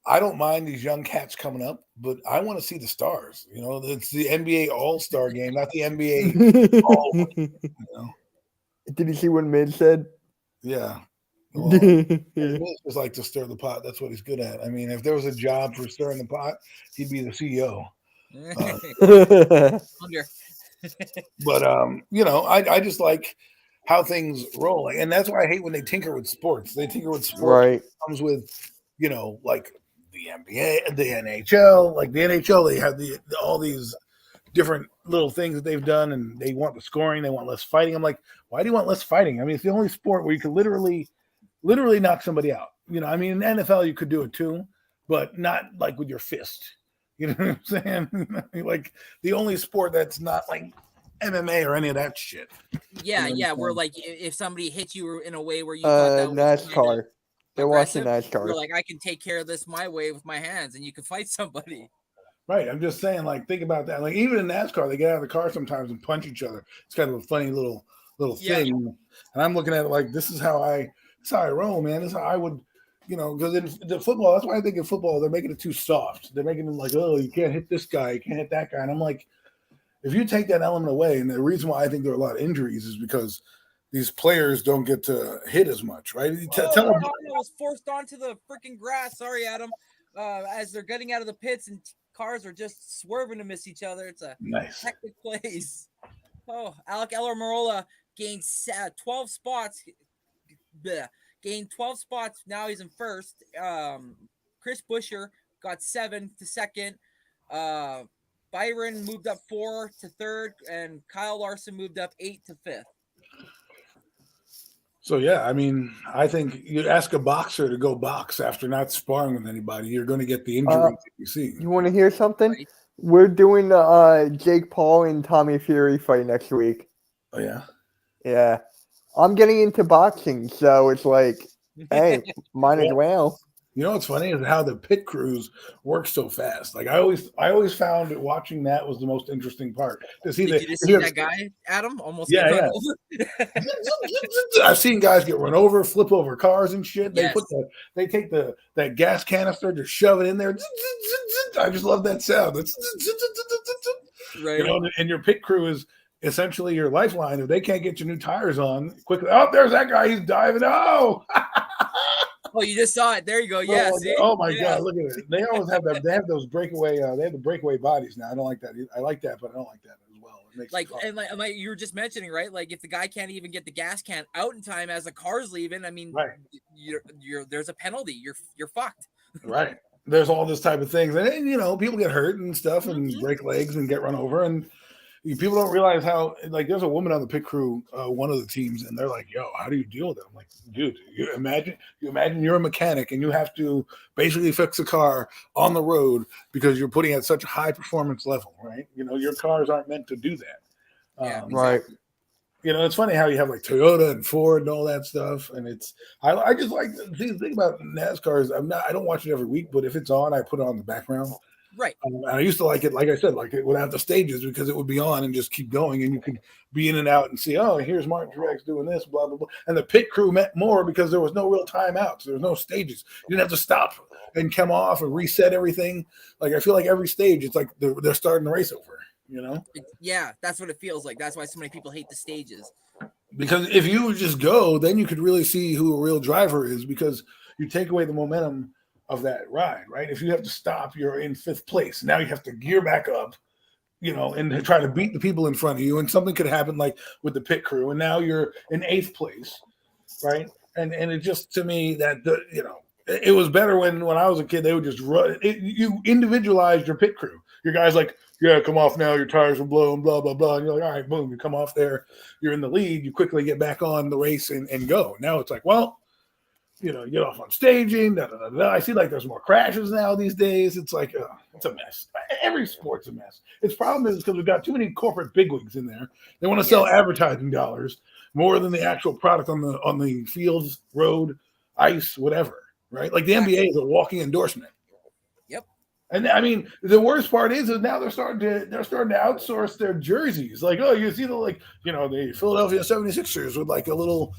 I don't mind these young cats coming up, but I want to see the stars. It's the NBA All-Star game, not the NBA All. Did you see what Midge said? Yeah. Well, Midge just like to stir the pot. That's what he's good at. I mean, if there was a job for stirring the pot, he'd be the CEO. But I just like how things roll, and that's why I hate when they tinker with sports. They tinker with sports. Right. Comes with, like the NBA, the NHL. Like the NHL, they have all these different little things that they've done, and they want the scoring. They want less fighting. I'm like, why do you want less fighting? I mean, it's the only sport where you can literally knock somebody out. I mean, in the NFL you could do it too, but not like with your fist. You know what I'm saying? Like the only sport that's not like MMA or any of that shit. Yeah. Where like if somebody hits you in a way where you NASCAR. They're watching NASCAR. You're like, I can take care of this my way with my hands, and you can fight somebody. Right. I'm just saying, like, think about that. Like even in NASCAR, they get out of the car sometimes and punch each other. It's kind of a funny little thing. And I'm looking at it like this is how I roll, man. This is how I would. Because in the football, that's why I think in football they're making it too soft. They're making it like, oh, you can't hit this guy, you can't hit that guy. And I'm like, if you take that element away, and the reason why I think there are a lot of injuries is because these players don't get to hit as much, right? Tell them I was forced onto the freaking grass. Sorry, Adam. as they're getting out of the pits and cars are just swerving to miss each other. It's a Nice. hectic place. Oh, Alec Marola gained 12 spots. Bleh, gained 12 spots. Now he's in first. Chris Buescher got 7 to second. Byron moved up 4 to third, and Kyle Larson moved up 8 to fifth. So yeah, I mean, I think you ask a boxer to go box after not sparring with anybody, you're going to get the injuries that you see. You want to hear something? Right. We're doing the Jake Paul and Tommy Fury fight next week. Oh yeah. Yeah. I'm getting into boxing, so it's like, hey, might as well. You know what's funny is how the pit crews work so fast. Like I always found that watching that was the most interesting part. To see Did you see that guy, Adam? Almost Yeah, get run yeah. over? I've seen guys get run over, flip over cars and shit. They Yes. they take that gas canister, just shove it in there. I just love that sound. Right. You know, and your pit crew is essentially your lifeline. If they can't get your new tires on quickly, oh, there's that guy. He's diving. Oh. Oh, you just saw it. There you go. Yeah. See? Oh my Yeah. God! Look at it. They always have that. They have those breakaway. They have the breakaway bodies now. I don't like that. I like that, but I don't like that as well. It makes Like it fun. and like you were just mentioning, right? Like if the guy can't even get the gas can out in time as the car's leaving, I mean, Right. you're there's a penalty. You're fucked. Right. There's all this type of things, and you know, people get hurt and stuff, and break legs and get run over, and people don't realize how. Like, there's a woman on the pit crew, one of the teams, and they're like, "Yo, how do you deal with it?" I'm like, "Dude, you imagine you're a mechanic and you have to basically fix a car on the road because you're putting at such a high performance level, right? You know, your cars aren't meant to do that." Yeah, Right. You know, it's funny how you have like Toyota and Ford and all that stuff, and it's I just like see, the thing about NASCAR is I don't watch it every week, but if it's on, I put it on the background. Right. And I used to like it, like I said, like it would have the stages because it would be on and just keep going, and you could be in and out and see, oh, here's Martin Truex doing this, blah blah blah. And the pit crew meant more because there was no real timeouts, there was no stages. You didn't have to stop and come off and reset everything. Like I feel like every stage, it's like they're starting the race over. You know? Yeah, that's what it feels like. That's why so many people hate the stages. Because if you would just go, then you could really see who a real driver is because you take away the momentum of that ride, right? If you have to stop, you're in fifth place. Now you have to gear back up, you know, and try to beat the people in front of you. And something could happen like with the pit crew. And now you're in eighth place, right? And it just, to me, that, you know, it was better when I was a kid, they would just run. You individualized your pit crew. Your guys like, yeah, come off now. Your tires are blown, blah, blah, blah. And you're like, all right, boom. You come off there. You're in the lead. You quickly get back on the race and go. Now it's like, well, you know, you get off on staging. Da, da, da, da. I see like there's more crashes now these days. It's like, it's a mess. Every sport's a mess. Its problem is because we've got too many corporate bigwigs in there. They want to sell advertising dollars more than the actual product on the fields, road, ice, whatever, right? Like the NBA is a walking endorsement. And I mean, the worst part is now they're starting to outsource their jerseys. Like, oh, you see the Philadelphia 76ers with like a little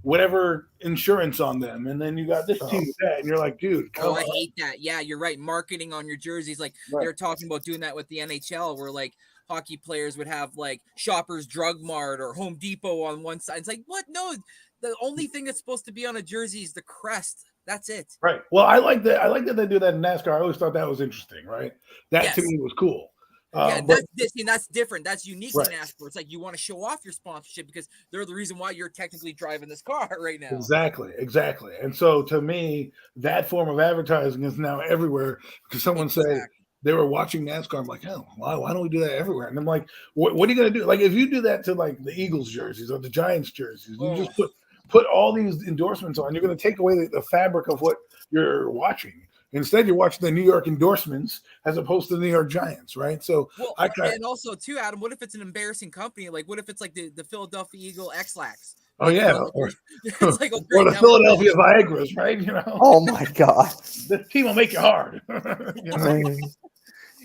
whatever insurance on them, and then you got this team with that, and you're like, dude, come on. I hate that. Yeah, you're right. Marketing on your jerseys, like they're talking about doing that with the NHL, where like hockey players would have like Shoppers Drug Mart or Home Depot on one side. It's like, what? No, the only thing that's supposed to be on a jersey is the crest. That's it. Right. Well, I like that. I like that they do that in NASCAR. I always thought that was interesting. Right. That to me was cool. That's different. That's unique Right. to NASCAR. It's like you want to show off your sponsorship because they're the reason why you're technically driving this car right now. Exactly. And so to me, that form of advertising is now everywhere because someone said they were watching NASCAR. I'm like, oh, why don't we do that everywhere? And I'm like, what are you going to do? Like, if you do that to like the Eagles jerseys or the Giants jerseys, you just put all these endorsements on, you're going to take away the fabric of what you're watching. Instead, you're watching the New York endorsements as opposed to the New York Giants, right? So, and also too, Adam, what if it's an embarrassing company? Like, what if it's like the Philadelphia Eagle X-Lax? Oh yeah, or the Philadelphia Viagra's, right? You know. Oh my God, this team will make you hard. You know?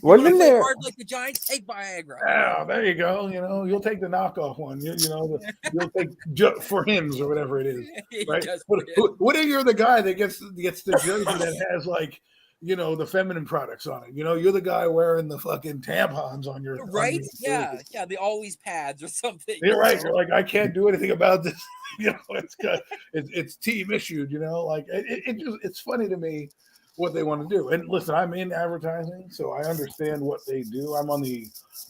Wasn't there hard like the Giants? Take Viagra. Oh, there you go. You know, you'll take the knockoff one. You know, you'll take for hims or whatever it is, right? What if you're the guy that gets the jersey that has like, you know, the feminine products on it? You know, you're the guy wearing the fucking tampons on your right. On your The always pads or something. You're right. You're like, I can't do anything about this. You know, it's team issued. You know, like it's funny to me what they want to do. And listen, I'm in advertising, so I understand what they do. I'm on the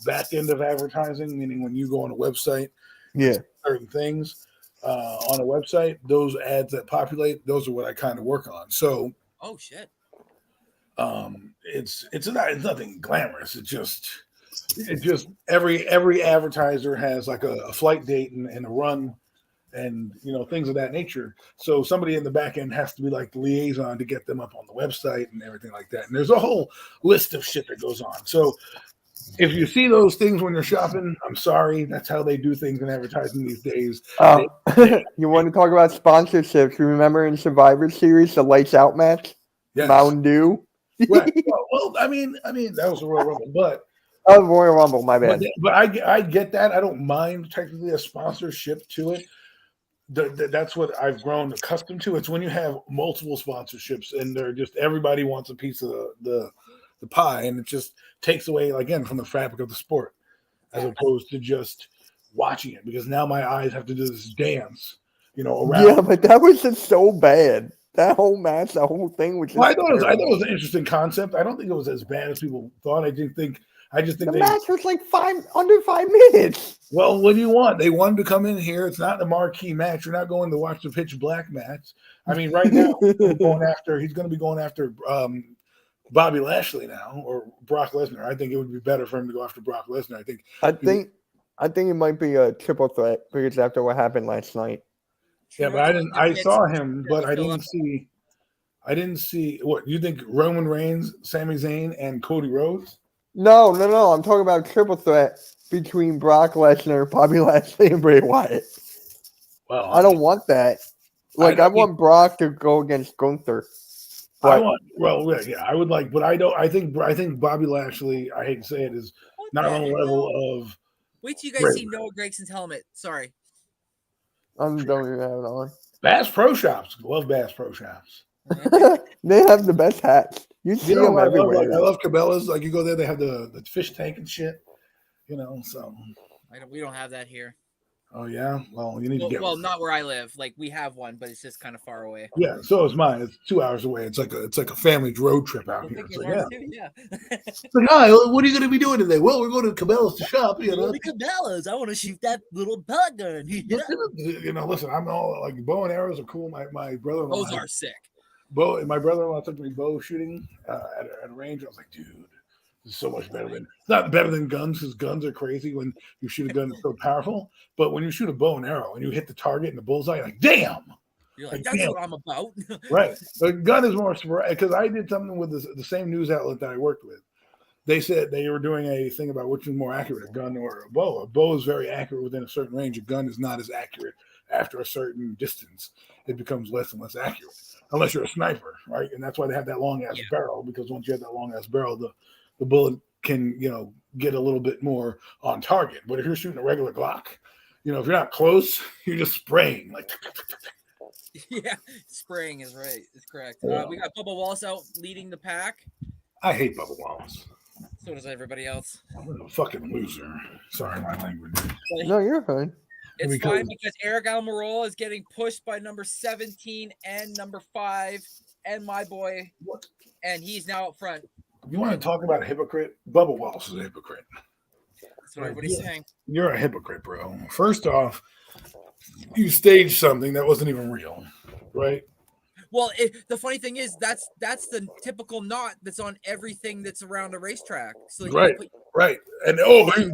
back end of advertising, meaning when you go on a website, Yeah. certain things on a website, those ads that populate, those are what I kind of work on. So Oh shit. it's nothing glamorous. It's just every advertiser has like a flight date and a run and things of that nature. So somebody in the back end has to be like the liaison to get them up on the website and everything like that. And there's a whole list of shit that goes on. So if you see those things when you're shopping, I'm sorry. That's how they do things in advertising these days. You want to talk about sponsorships? You remember in Survivor Series, the Lights Out match? Yes. Mountain Dew? Right. Well, I mean, that was a Royal Rumble, but Oh, Royal Rumble, my bad. but I get that. I don't mind technically a sponsorship to it. That's what I've grown accustomed to. It's when you have multiple sponsorships and they're just everybody wants a piece of the pie, and it just takes away again from the fabric of the sport, as opposed to just watching it. Because now my eyes have to do this dance, around. Yeah, but that was just so bad. That whole match, the whole thing was just Well, I thought it terrible. was an interesting concept. I don't think it was as bad as people thought. I just think The match was like under 5 minutes. Well, what do you want? They wanted to come in here. It's not a marquee match. You're not going to watch the pitch black match. I mean, right now he's going to be going after Bobby Lashley now or Brock Lesnar. I think it would be better for him to go after Brock Lesnar. I think it might be a triple threat because after what happened last night. Yeah, but I saw him, but I didn't see what you think. Roman Reigns, Sami Zayn, and Cody Rhodes. No. I'm talking about triple threat between Brock Lesnar, Bobby Lashley, and Bray Wyatt. Well, I don't want that. I want Brock to go against Gunther. I would like, but I don't. I think Bobby Lashley, I hate to say it, is not on the level of. Wait till you guys see Noah Gregson's helmet. Sorry. I don't even have it on. Bass Pro Shops. Love Bass Pro Shops. They have the best hats. You see them everywhere. I love Cabela's. Like you go there, they have the fish tank and shit. So we don't have that here. Oh yeah, well you need to get. Well, not where I live. Like we have one, but it's just kind of far away. Yeah, so is mine. It's 2 hours away. It's like a family road trip out here. It's what are you going to be doing today? Well, we're going to Cabela's to shop. Cabela's. I want to shoot that little bug gun. Listen, I'm all like bow and arrows are cool. My brother-in-law. Those are sick. My brother-in-law took me bow shooting at a range. I was like, dude. It's so much better than not better than guns because guns are crazy when you shoot a gun that's so powerful. But when you shoot a bow and arrow and you hit the target and the bullseye, you're like, damn. You're like, that's damn. What I'm about. Right. The gun is more because I did something with the same news outlet that I worked with. They said they were doing a thing about which is more accurate, a gun or a bow. A bow is very accurate within a certain range. A gun is not as accurate after a certain distance. It becomes less and less accurate unless you're a sniper, right? And that's why they have that long ass barrel because once you have that long ass barrel, the bullet can, get a little bit more on target. But if you're shooting a regular Glock, if you're not close, you're just spraying. Like, yeah, spraying is right. It's correct. Yeah. We got Bubba Wallace out leading the pack. I hate Bubba Wallace. So does everybody else. I'm a fucking loser. Sorry, my language. No, you're fine. It's fine because Eric Almirola is getting pushed by number 17 and number 5 and my boy. And he's now up front. You want to talk about a hypocrite? Bubba Wallace is a hypocrite. That's what everybody's saying. You're a hypocrite, bro. First off, you staged something that wasn't even real, right? Well, the funny thing is that's the typical knot that's on everything that's around a racetrack. So right. And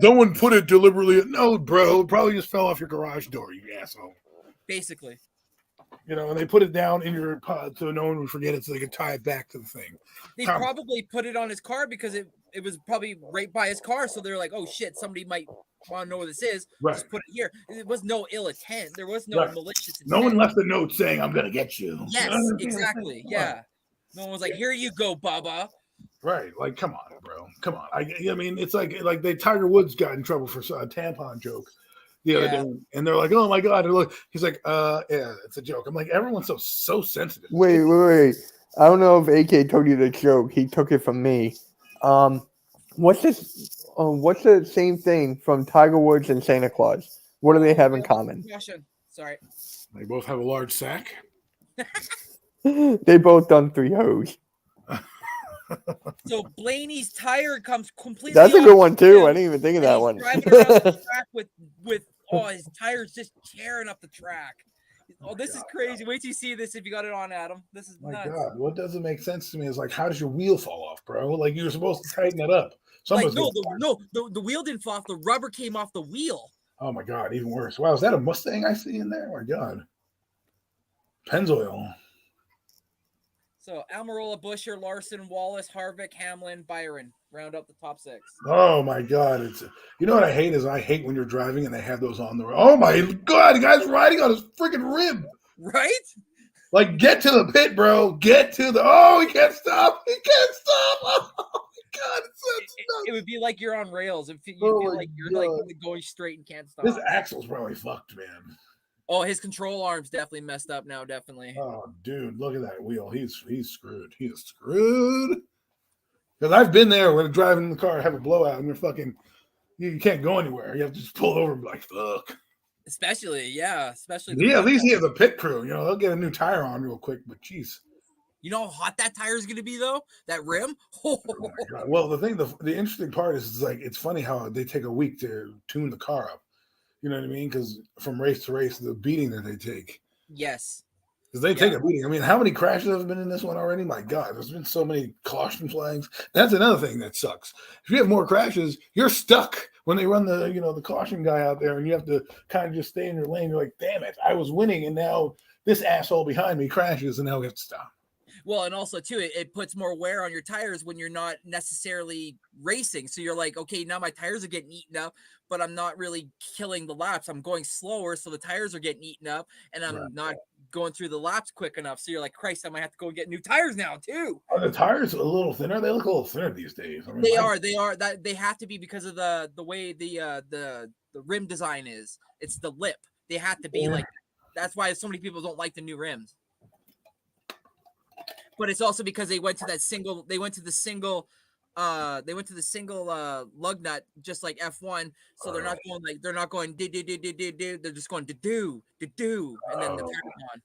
no one put it deliberately. No, bro, it probably just fell off your garage door, you asshole. Basically. And they put it down in your pod so no one would forget it so they could tie it back to the thing. They probably put it on his car because it was probably right by his car. So they're like, oh, shit, somebody might want to know where this is. Right. Just put it here. It was no ill intent. There was no malicious intent. No one left a note saying, I'm going to get you. Yes, exactly. Yeah. No one was like, here you go, Bubba. Right. Like, come on, bro. Come on. I mean, it's like Tiger Woods got in trouble for a tampon joke the other day, and they're like, "Oh my god!" He's like, "Yeah, it's a joke." I'm like, everyone's so sensitive. Wait. I don't know if AK told you the joke. He took it from me. What's this? What's the same thing from Tiger Woods and Santa Claus? What do they have in common? Sorry. They both have a large sack. They both done 3 hoes. So Blaney's tire comes completely. That's a off good one the too. rim, I didn't even think of and that he's one. driving around the track with his tires just tearing up the track. Oh, this is crazy. Wait till you see this if you got it on, Adam. This is My nuts. God, what doesn't make sense to me is like, how does your wheel fall off, bro? Like you're supposed to tighten it up. Like Someone's the wheel didn't fall off. The rubber came off the wheel. Oh my God, even worse. Wow, is that a Mustang I see in there? Oh my God. Pennzoil. So Almirola, Busher, Larson, Wallace, Harvick, Hamlin, Byron round up the top 6. Oh my God. You know what I hate is I hate when you're driving and they have those on the road. Oh my God, the guy's riding on his freaking rib. Right? Like, get to the pit, bro. Get to the he can't stop. He can't stop. Oh my God, It would be like you're on rails. You Oh feel my like you're God. like going straight and can't stop. This axle's probably fucked, man. Oh, his control arm's definitely messed up now, definitely. Oh, dude, look at that wheel. He's screwed. He is screwed. Because I've been there when driving in the car, have a blowout, and you can't go anywhere. You have to just pull over and be like, fuck. Especially At least he has a pit crew. You know, they'll get a new tire on real quick, but jeez. You know how hot that tire is going to be, though? That rim? Oh my God. Well, the interesting part is like, it's funny how they take a week to tune the car up. You know what I mean? Because from race to race, the beating that they take. Yes. Because they take a beating. I mean, how many crashes have been in this one already? My God, there's been so many caution flags. That's another thing that sucks. If you have more crashes, you're stuck when they run the caution guy out there, and you have to kind of just stay in your lane. You're like, damn it, I was winning, and now this asshole behind me crashes, and now we have to stop. Well, and also too, it puts more wear on your tires when you're not necessarily racing. So you're like, okay, now my tires are getting eaten up, but I'm not really killing the laps. I'm going slower, so the tires are getting eaten up, and I'm not going through the laps quick enough. So you're like, Christ, I might have to go get new tires now too. Are the tires a little thinner? They look a little thinner these days. I mean, They are. That they have to be because of the way the rim design is. It's the lip. They have to be like. That's why so many people don't like the new rims. But it's also because they went to the single lug nut, just like F1. So they're not going do. They're just going do, and then the tire on.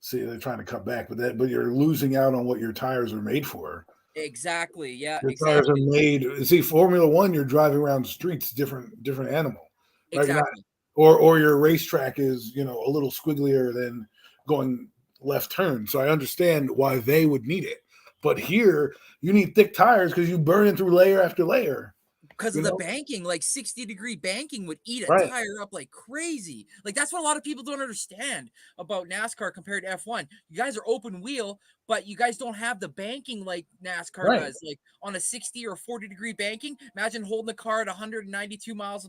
See, they're trying to cut back, but you're losing out on what your tires are made for. Exactly. Yeah. Your tires are made. See, Formula One, you're driving around the streets, different animal. Right? Exactly. Or your racetrack is a little squigglier than going left turn. So I understand why they would need it. But here you need thick tires because you burn it through layer after layer. Because of the banking, like 60-degree banking would eat a tire up like crazy. Like that's what a lot of people don't understand about NASCAR compared to F1. You guys are open wheel, but you guys don't have the banking like NASCAR does. Like on a 60 or 40-degree banking, imagine holding the car at 192 miles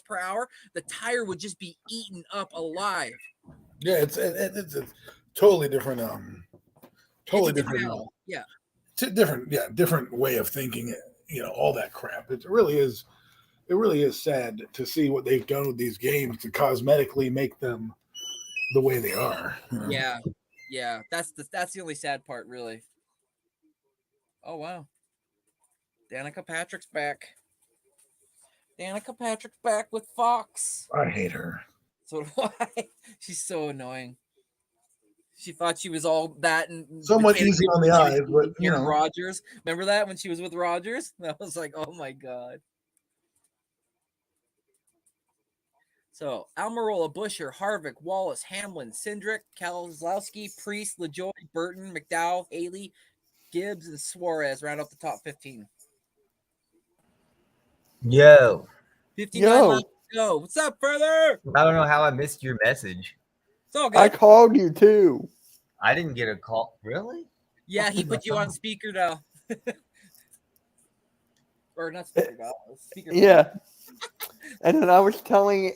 per hour. The tire would just be eaten up alive. Yeah, it's a totally different animal. Yeah. It's a different way of thinking, all that crap. It really is sad to see what they've done with these games to cosmetically make them the way they are. Yeah. That's the only sad part, really. Oh wow. Danica Patrick's back. Danica Patrick's back with Fox. I hate her. So do I. She's so annoying. She thought she was all that and somewhat easy on the eyes, but Rogers. Remember that when she was with Rogers? I was like, oh my God. So Almirola, Busher, Harvick, Wallace, Hamlin, Cindric, Keselowski, Priest, LaJoy, Burton, McDowell, Haley, Gibbs, and Suarez round up the top 15. Yo. 59 laps to go. What's up, brother? I don't know how I missed your message. It's all good. I called you too. I didn't get a call. Really? Yeah, he put you on speaker now. Or not speaker, speaker. Yeah. And then I was telling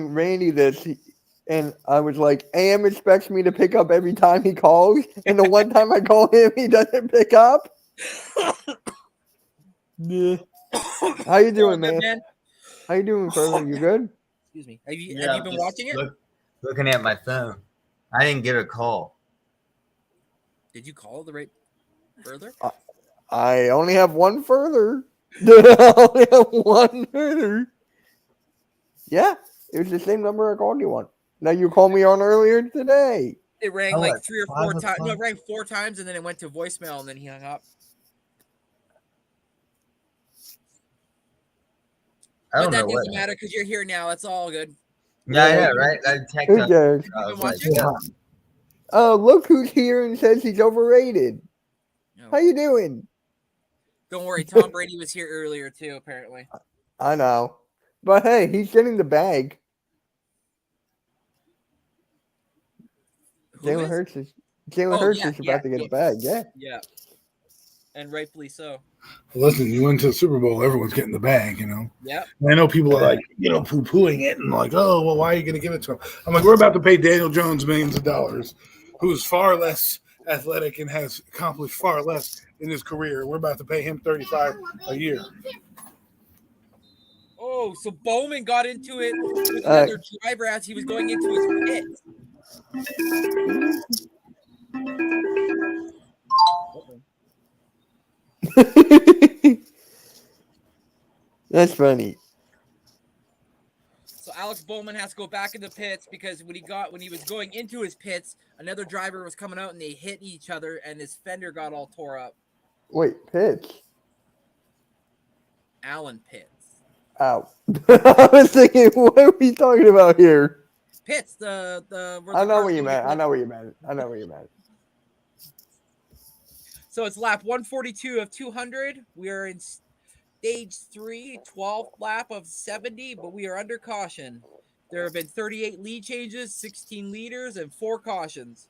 Randy this, and I was like, AM expects me to pick up every time he calls, and the one time I call him, he doesn't pick up. Yeah. How you doing, man? How you doing, further? You good? Excuse me. Have you been watching it? Looking at my phone. I didn't get a call. Did you call the right further? I only have one further. I only have one further. Yeah, it was the same number I called you on. Now you called me on earlier today. It rang Oh, like what, 3 or 4 5 times. No, it o'clock? rang 4 times and then it went to voicemail and then he hung up. I But don't know that what. doesn't matter because you're here now. It's all good. Yeah, I Yeah, know, right? I text who up. cares? You I been was like, watching? yeah. Oh, look who's here and says he's overrated. No. How you doing? Don't worry. Tom Brady was here earlier too, apparently. I know. But hey, he's getting the bag. Who Jalen is? Hurts is Jalen Oh, Hurts yeah, is about to get a bag, yeah. Yeah. And rightfully so. Listen, you went to the Super Bowl, everyone's getting the bag, you know. Yep. And I know people are like, poo-pooing it and like, oh, well, why are you going to give it to him? I'm like, we're about to pay Daniel Jones millions of dollars, who's far less athletic and has accomplished far less in his career. We're about to pay him $35 a year. Oh, so Bowman got into it with another driver as he was going into his pit. That's funny. So Alex Bowman has to go back in the pits because when he was going into his pits, another driver was coming out and they hit each other and his fender got all tore up. Wait, pitch? Allen Pitts. Ow. I was thinking, what are we talking about here? Pitts, where I the know cars what you go meant. to I pit. know what you meant. I know what you meant. So it's lap 142 of 200. We are in stage 3, 12th lap of 70, but we are under caution. There have been 38 lead changes, 16 leaders, and 4 cautions.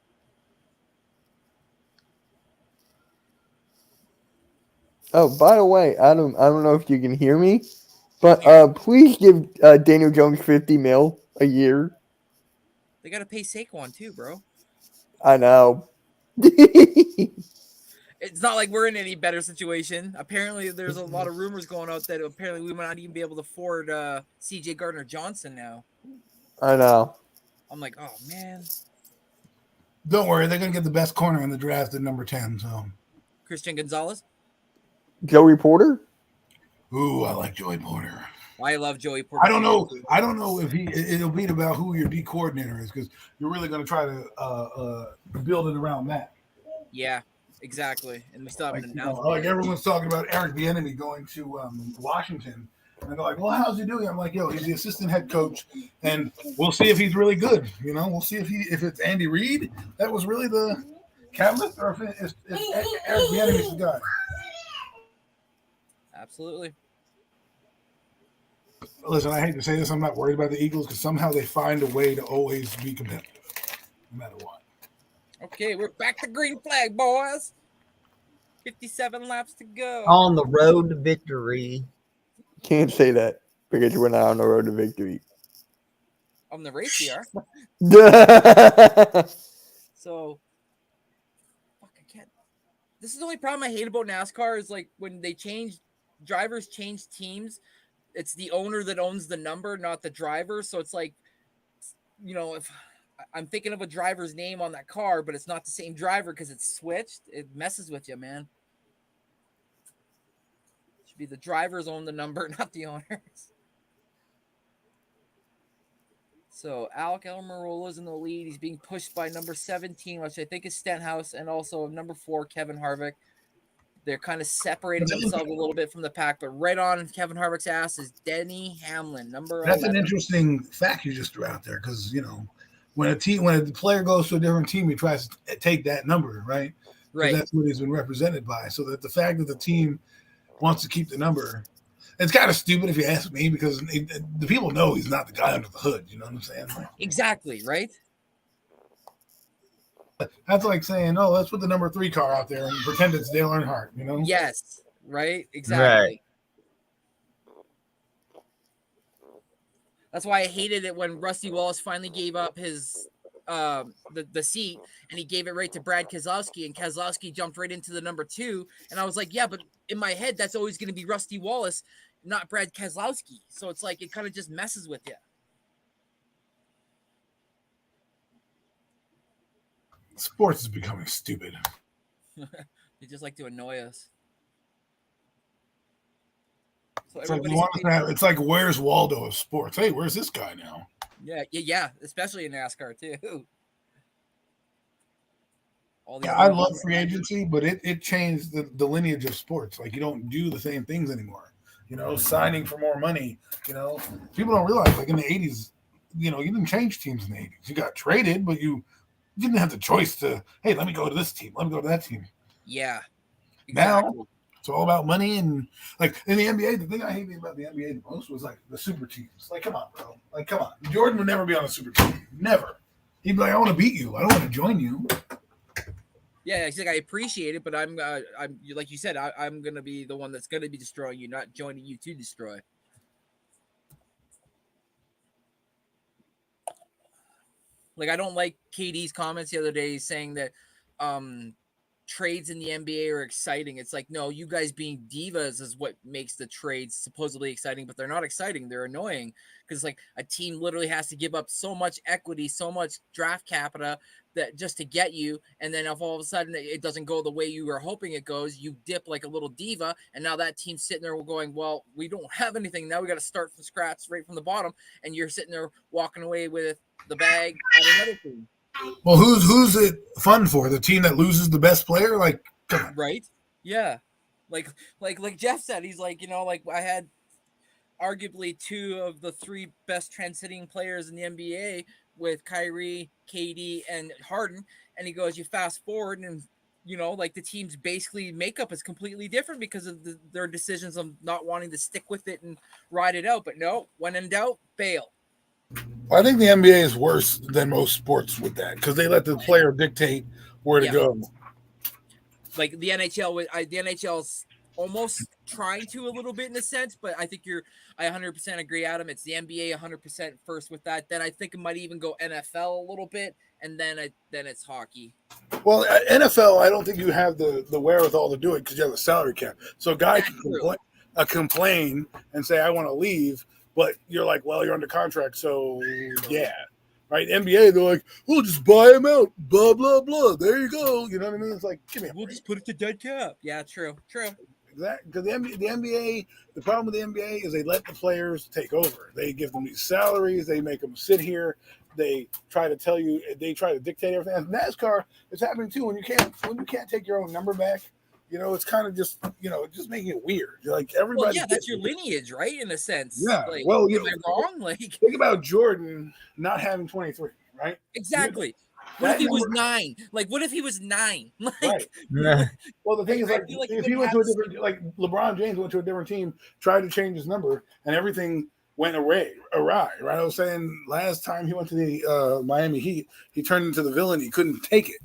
Oh, by the way, I don't know if you can hear me, but please give Daniel Jones $50 million a year. They got to pay Saquon too, bro. I know. It's not like we're in any better situation. Apparently, there's a lot of rumors going out that apparently we might not even be able to afford C.J. Gardner-Johnson now. I know. I'm like, oh, man. Don't worry, they're going to get the best corner in the draft at number 10. So, Christian Gonzalez? Joey Porter? ooh, I like Joey Porter. I love Joey Porter. I don't know if it'll be about who your D coordinator is because you're really going to try to build it around that. Yeah, exactly. And we still haven't announced it. Like everyone's talking about Eric Bieniemy going to Washington. And they're like, well, how's he doing? I'm like, yo, he's the assistant head coach, and we'll see if he's really good. You know, we'll see if it's Andy Reid that was really the catalyst, or if Eric Bieniemy's the guy. Absolutely. Listen, I hate to say this, I'm not worried about the Eagles because somehow they find a way to always be competitive, no matter what. Okay, we're back to green flag, boys. 57 laps to go. On the road to victory. Can't say that because we're not on the road to victory. On the race, we are. So, fuck, I can't. This is the only problem I hate about NASCAR is like when drivers change teams, it's the owner that owns the number, not the driver. So it's like, you know, if I'm thinking of a driver's name on that car, but it's not the same driver because it's switched, it messes with you, man. It should be the drivers own the number, not the owners. So Alec Almirola is in the lead. He's being pushed by number 17, which I think is Stenhouse, and also number 4, Kevin Harvick. They're kind of separating themselves a little bit from the pack, but right on Kevin Harvick's ass is Denny Hamlin, number 11. That's an interesting fact you just threw out there because, you know, when a player goes to a different team, he tries to take that number, right? Right. That's what he's been represented by. So that the fact that the team wants to keep the number, it's kind of stupid if you ask me because the people know he's not the guy under the hood. You know what I'm saying? Exactly, right? That's like saying, oh, let's put the number 3 car out there and pretend it's Dale Earnhardt, you know? Yes, right? Exactly. Right. That's why I hated it when Rusty Wallace finally gave up his the seat and he gave it right to Brad Keselowski, and Keselowski jumped right into the number 2. And I was like, yeah, but in my head, that's always going to be Rusty Wallace, not Brad Keselowski. So it's like it kind of just messes with you. Sports is becoming stupid. They just like to annoy us. So it's like where's Waldo of sports? Hey, where's this guy now? Yeah, especially in NASCAR too. all these Yeah, I other love different free factors. agency, but it changed the lineage of sports. Like you don't do the same things anymore. Signing for more money. People don't realize like in the '80s, you didn't change teams in the '80s. You got traded, but you didn't have the choice to. Hey, let me go to this team. Let me go to that team. Yeah, Now exactly. it's all about money and like in the NBA. The thing I hated about the NBA the most was like the super teams. Like, come on, bro. Like, come on. Jordan would never be on a super team. Never. He'd be like, I want to beat you. I don't want to join you. Yeah, he's like, I appreciate it, but I'm like you said, I'm gonna be the one that's gonna be destroying you, not joining you to destroy. Like, I don't like KD's comments the other day saying that trades in the NBA are exciting. It's like, no, you guys being divas is what makes the trades supposedly exciting, but they're not exciting. They're annoying because like a team literally has to give up so much equity, so much draft capita that just to get you, and then if all of a sudden it doesn't go the way you were hoping it goes, you dip like a little diva, and now that team's sitting there going, well, we don't have anything now. We got to start from scratch right from the bottom, and you're sitting there walking away with the bag at another team. Well, who's it fun for? The team that loses the best player? Like, come on. Right? Yeah. Like Jeff said, he's like, like I had arguably two of the three best trend-setting players in the NBA with Kyrie, KD, and Harden, and he goes, you fast forward and like the team's basically makeup is completely different because of their decisions of not wanting to stick with it and ride it out. But no, when in doubt, bail. I think the NBA is worse than most sports with that because they let the player dictate where to Yeah. go. Like the NHL's almost trying to a little bit in a sense, but I think I 100% agree, Adam. It's the NBA 100% first with that. Then I think it might even go NFL a little bit, and then it's hockey. Well, at NFL, I don't think you have the wherewithal to do it because you have a salary cap. So a guy That's can true. complain and say, I want to leave, but you're like, well, you're under contract, so yeah. Right? NBA, they're like, we'll just buy him out, blah, blah, blah. There you go. You know what I mean? It's like, give me a We'll break. just put it to dead cap. Yeah, true. Exactly. Because the NBA, the problem with the NBA is they let the players take over. They give them these salaries. They make them sit here. They try to tell you. They try to dictate everything. And NASCAR, it's happening too. When you can't take your own number back, it's kind of just just making it weird. Like Well, everybody. yeah, that's your lineage, right? In a sense. Yeah. Like, Well, am I wrong? Like, think about Jordan not having 23, right? exactly. What if That he was number, 9? Like, what if he was 9? right? Like, Well, the thing is, I like, feel like he if he wouldn't went have to a the different, like LeBron James went to a different team, tried to change his number, and everything went awry. Right? I was saying last time he went to the Miami Heat, he turned into the villain. He couldn't take it.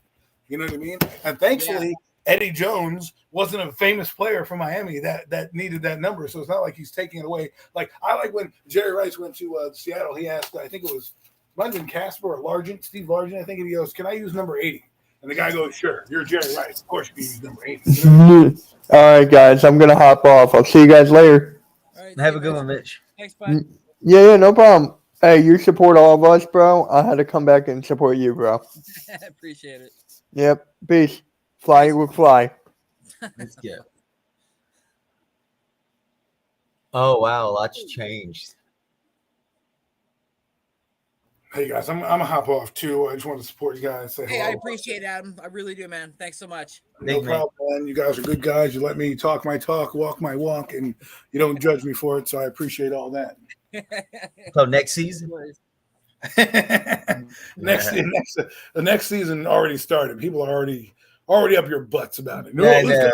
You know what I mean? And thankfully, Eddie Jones wasn't a famous player from Miami that needed that number, so it's not like he's taking it away. Like I like when Jerry Rice went to Seattle. He asked, I think it was might have been Casper or Largent, Steve Largent. I think, and he goes, "Can I use number 80?" And the guy goes, "Sure, you're Jerry Rice. Of course you can use number 80." You know? All right, guys, I'm gonna hop off. I'll see you guys later. All right, Have a good one, Mitch. Thanks, bud. Yeah, no problem. Hey, you support all of us, bro. I had to come back and support you, bro. Appreciate it. Yep. Peace. Fly will fly. Let's go. Oh wow, a lot's changed. Hey guys, I'm gonna hop off too. I just want to support you guys. Say Hey, hello. I appreciate it, Adam. I really do, man. Thanks so much. No problem, man. You guys are good guys. You let me talk my talk, walk my walk, and you don't judge me for it. So I appreciate all that. So next season, the next season already started. People are already up your butts about it. No, I know.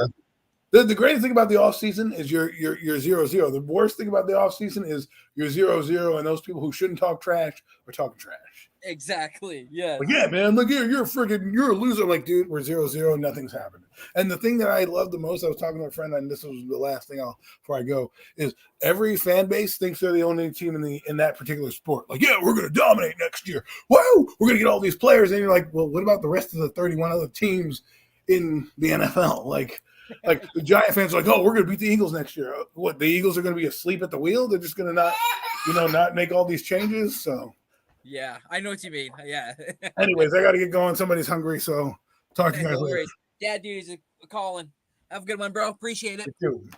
The greatest thing about the off season is you're 0-0. The worst thing about the off season is you're 0-0, and those people who shouldn't talk trash are talking trash. Exactly. Yeah. Like, yeah, man, look here, you're a loser. I'm like, dude, we're 0-0, nothing's happened. And the thing that I love the most, I was talking to a friend, and this was the last thing before I go, is every fan base thinks they're the only team in that particular sport. Like, yeah, we're gonna dominate next year. Woo! We're gonna get all these players, and you're like, well, what about the rest of the 31 other teams in the NFL? Like the Giant fans are like, oh, we're gonna beat the Eagles next year. What, the Eagles are gonna be asleep at the wheel? They're just gonna not make all these changes. So Yeah, I know what you mean. Yeah. anyways, I gotta get going. Somebody's hungry, so talk to you guys No later. worries. Dad duties are calling. Have a good one, bro. Appreciate it. You too.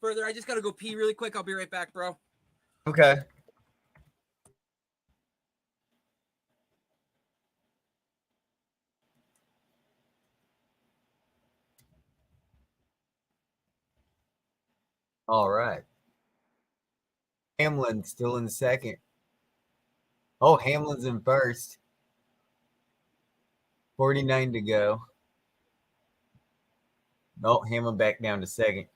Further, I just gotta go pee really quick. I'll be right back, bro. Okay. All right. Hamlin still in second. Oh, Hamlin's in first. 49 to go. Oh, Hamlin back down to second.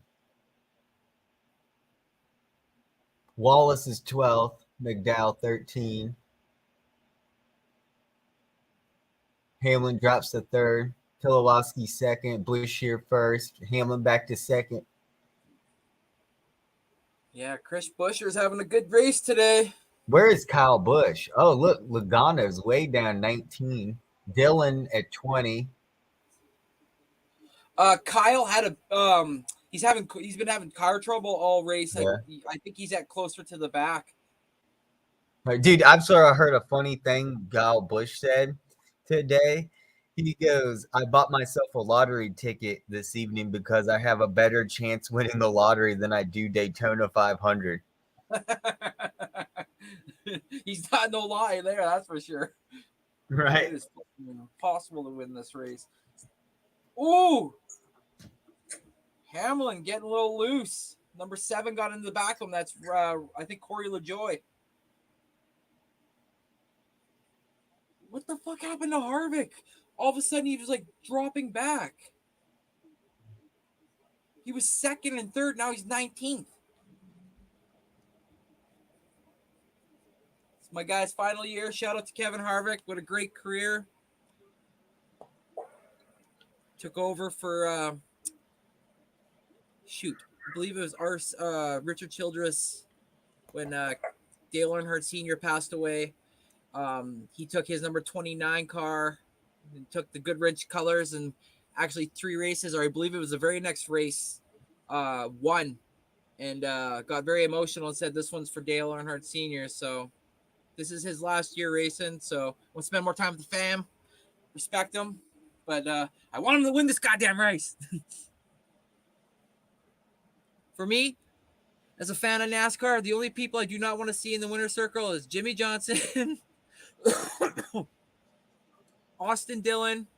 Wallace is 12th. McDowell 13. Hamlin drops to third. Pilowski second. Bushier first. Hamlin back to second. Yeah, Chris Buescher's having a good race today. Where is Kyle Busch? Oh, look, Logano's way down 19. Dillon at 20. Kyle had a he's been having car trouble all race. Yeah. I think he's at closer to the back. Dude, I'm sorry, I heard a funny thing Kyle Busch said today. He goes, I bought myself a lottery ticket this evening because I have a better chance winning the lottery than I do Daytona 500. He's not no lie there, that's for sure. Right. It is possible to win this race. Ooh! Hamlin getting a little loose. Number 7 got into the back of him. That's, I think, Corey LaJoy. What the fuck happened to Harvick? All of a sudden, he was like dropping back. He was second and third. Now he's 19th. It's my guy's final year. Shout out to Kevin Harvick. What a great career. Took over for, I believe it was Richard Childress when Dale Earnhardt Sr. passed away. He took his number 29 car and took the Goodrich colors, and actually 3 races, or I believe it was the very next race, won, and got very emotional and said this one's for Dale Earnhardt Sr. So this is his last year racing, so we'll spend more time with the fam, respect him, but I want him to win this goddamn race. For me, as a fan of NASCAR, the only people I do not want to see in the winner's circle is Jimmy Johnson, Austin Dillon,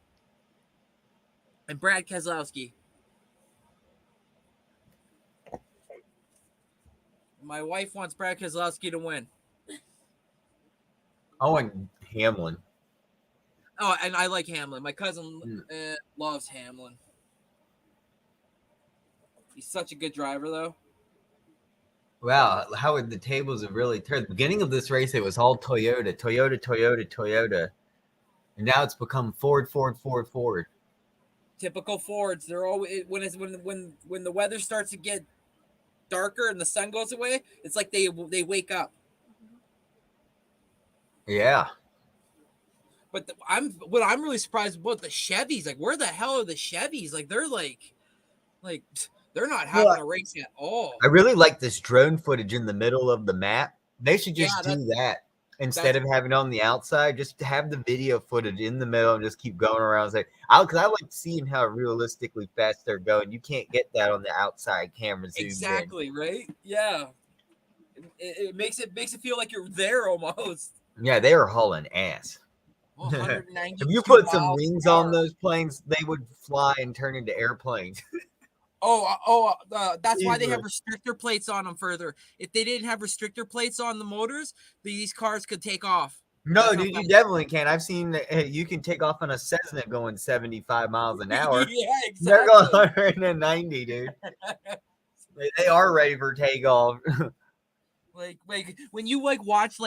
and Brad Keselowski. My wife wants Brad Keselowski to win. Oh, and Hamlin. Oh, and I like Hamlin. My cousin loves Hamlin. He's such a good driver, though. Wow, how the tables have really turned. The beginning of this race, it was all Toyota. And now it's become Ford. Typical Fords. They're always when the weather starts to get darker and the sun goes away, it's like they wake up. Yeah. But what I'm really surprised about the Chevys. Like, where the hell are the Chevys? Like, they're like they're not having a race at all. I really like this drone footage in the middle of the map. They should just do that instead of having it on the outside. Just have the video footage in the middle and just keep going around. Because I like seeing how realistically fast they're going. You can't get that on the outside camera. Exactly, right? Yeah. It makes it feel like you're there almost. Yeah, they are hauling ass. If you put some wings on those planes, they would fly and turn into airplanes. That's why they have restrictor plates on them further. If they didn't have restrictor plates on the motors, these cars could take off. No, dude, you definitely can. I've seen you can take off on a Cessna going 75 miles an hour. Yeah, exactly. They're going 190, dude. They are ready for takeoff. Like when you watch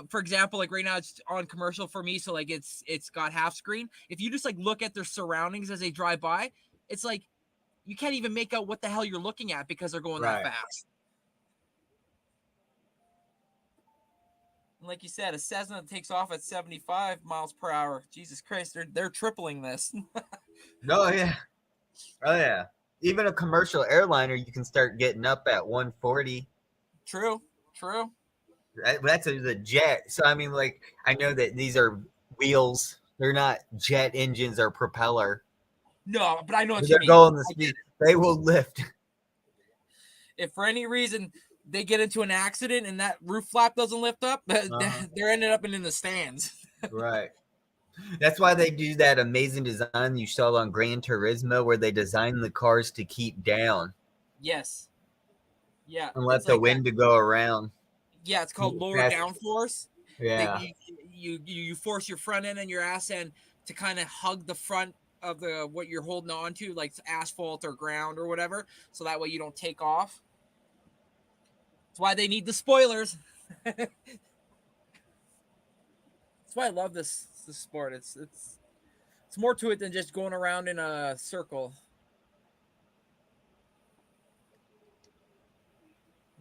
for example, like right now it's on commercial for me, so like it's got half screen. If you just look at their surroundings as they drive by, it's like you can't even make out what the hell you're looking at because they're going that fast. And like you said, a Cessna takes off at 75 miles per hour. Jesus Christ, they're tripling this. Oh yeah. Even a commercial airliner, you can start getting up at 140. True. That's a jet. So I mean, I know that these are wheels. They're not jet engines or propeller. No, but I know what they're going the speed. They will lift. If for any reason they get into an accident and that roof flap doesn't lift up, they're ended up in the stands. Right. That's why they do that amazing design you saw on Gran Turismo, where they design the cars to keep down. Yes. Yeah, and let it's the like that. wind to go around. Yeah, it's called lower Fast- downforce. That Yeah. you force your front end and your ass end to kind of hug the front of the what you're holding on to, like asphalt or ground or whatever, so that way you don't take off. That's why they need the spoilers. That's why I love this sport. It's more to it than just going around in a circle.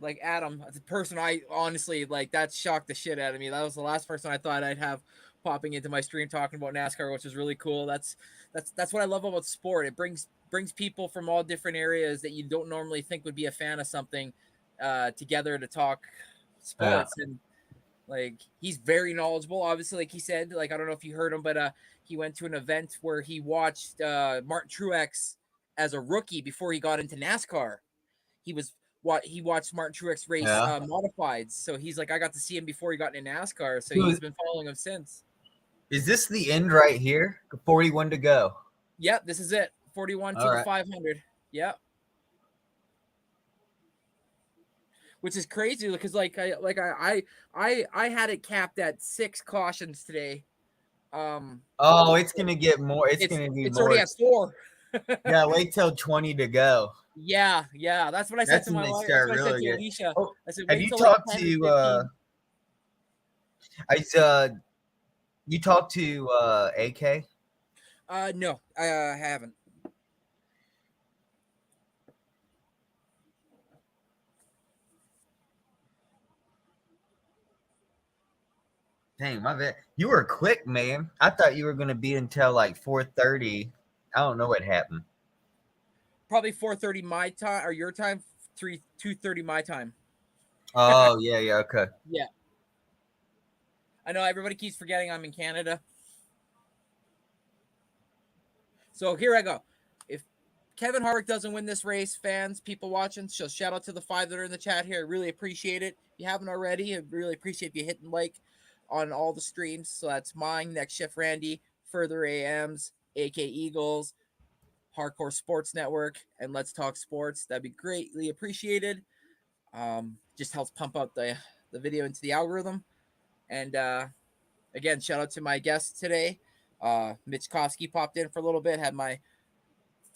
Like Adam, the person I honestly like, that shocked the shit out of me. That was the last person I thought I'd have popping into my stream talking about NASCAR, which is really cool. That's what I love about sport. It brings people from all different areas that you don't normally think would be a fan of something together to talk sports. And like, he's very knowledgeable. Obviously, like he said, like, I don't know if you heard him, but he went to an event where he watched Martin Truex as a rookie before he got into NASCAR. He watched Martin Truex race Yeah. modifieds, so he's like, I got to see him before he got into NASCAR, so Who he's is, been following him since. is this the end right here? 41 to go. Yep, this is it. 41 All to the right. 500. Yep. Which is crazy because I had it capped at 6 cautions today. Oh, it's gonna get more. It's gonna be it's more. already at 4. Yeah, wait till 20 to go. Yeah. That's what I said That's to when my they wife. That's start what I said really to good. Alicia. Oh, I said, have wait you till like talked 10 or to 15. you talked to AK? No, I haven't. Dang, my bad. You were quick, man. I thought you were gonna be until like 4:30. I don't know what happened. Probably 4:30 my time or your time, 2:30 my time. Oh yeah, okay. Yeah. I know everybody keeps forgetting I'm in Canada. So here I go. If Kevin Harvick doesn't win this race, fans, people watching, so shout out to the 5 that are in the chat here. I really appreciate it. If you haven't already, I really appreciate if you hitting like on all the streams. So that's mine, Next Shift Randy, Further AMs, AK Eagles, Hardcore Sports Network, and Let's Talk Sports. That'd be greatly appreciated. Just helps pump out the video into the algorithm. And again, shout out to my guests today. Mitch Kofsky popped in for a little bit, had my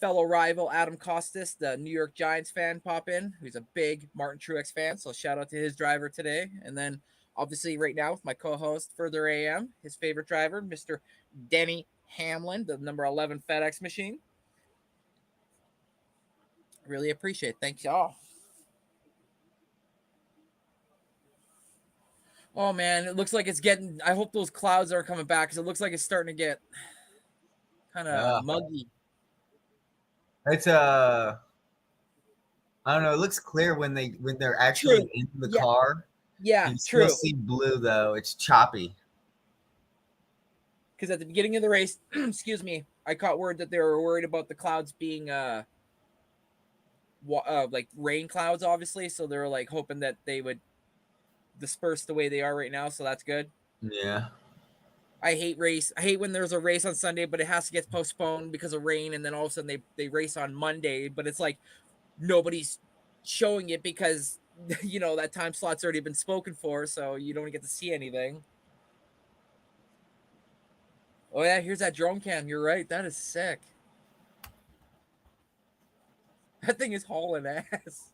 fellow rival Adam Costas, the New York Giants fan, pop in, who's a big Martin Truex fan. So shout out to his driver today. And then obviously right now with my co-host Further AM, his favorite driver, Mr. Denny Hamlin, the number 11 FedEx machine. Really appreciate it. Thank you all. Oh man, it looks like it's getting. I hope those clouds are coming back because it looks like it's starting to get kind of muggy. It's I don't know. It looks clear when they're actually in the car. Yeah, you true. still see blue though. It's choppy. Because at the beginning of the race, excuse me, I caught word that they were worried about the clouds being like rain clouds, obviously. So they were like hoping that they would disperse the way they are right now. So that's good. Yeah. I hate when there's a race on Sunday, but it has to get postponed because of rain, and then all of a sudden they race on Monday, but it's like nobody's showing it because that time slot's already been spoken for, so you don't get to see anything. Oh yeah, here's that drone cam. You're right. That is sick. That thing is hauling ass.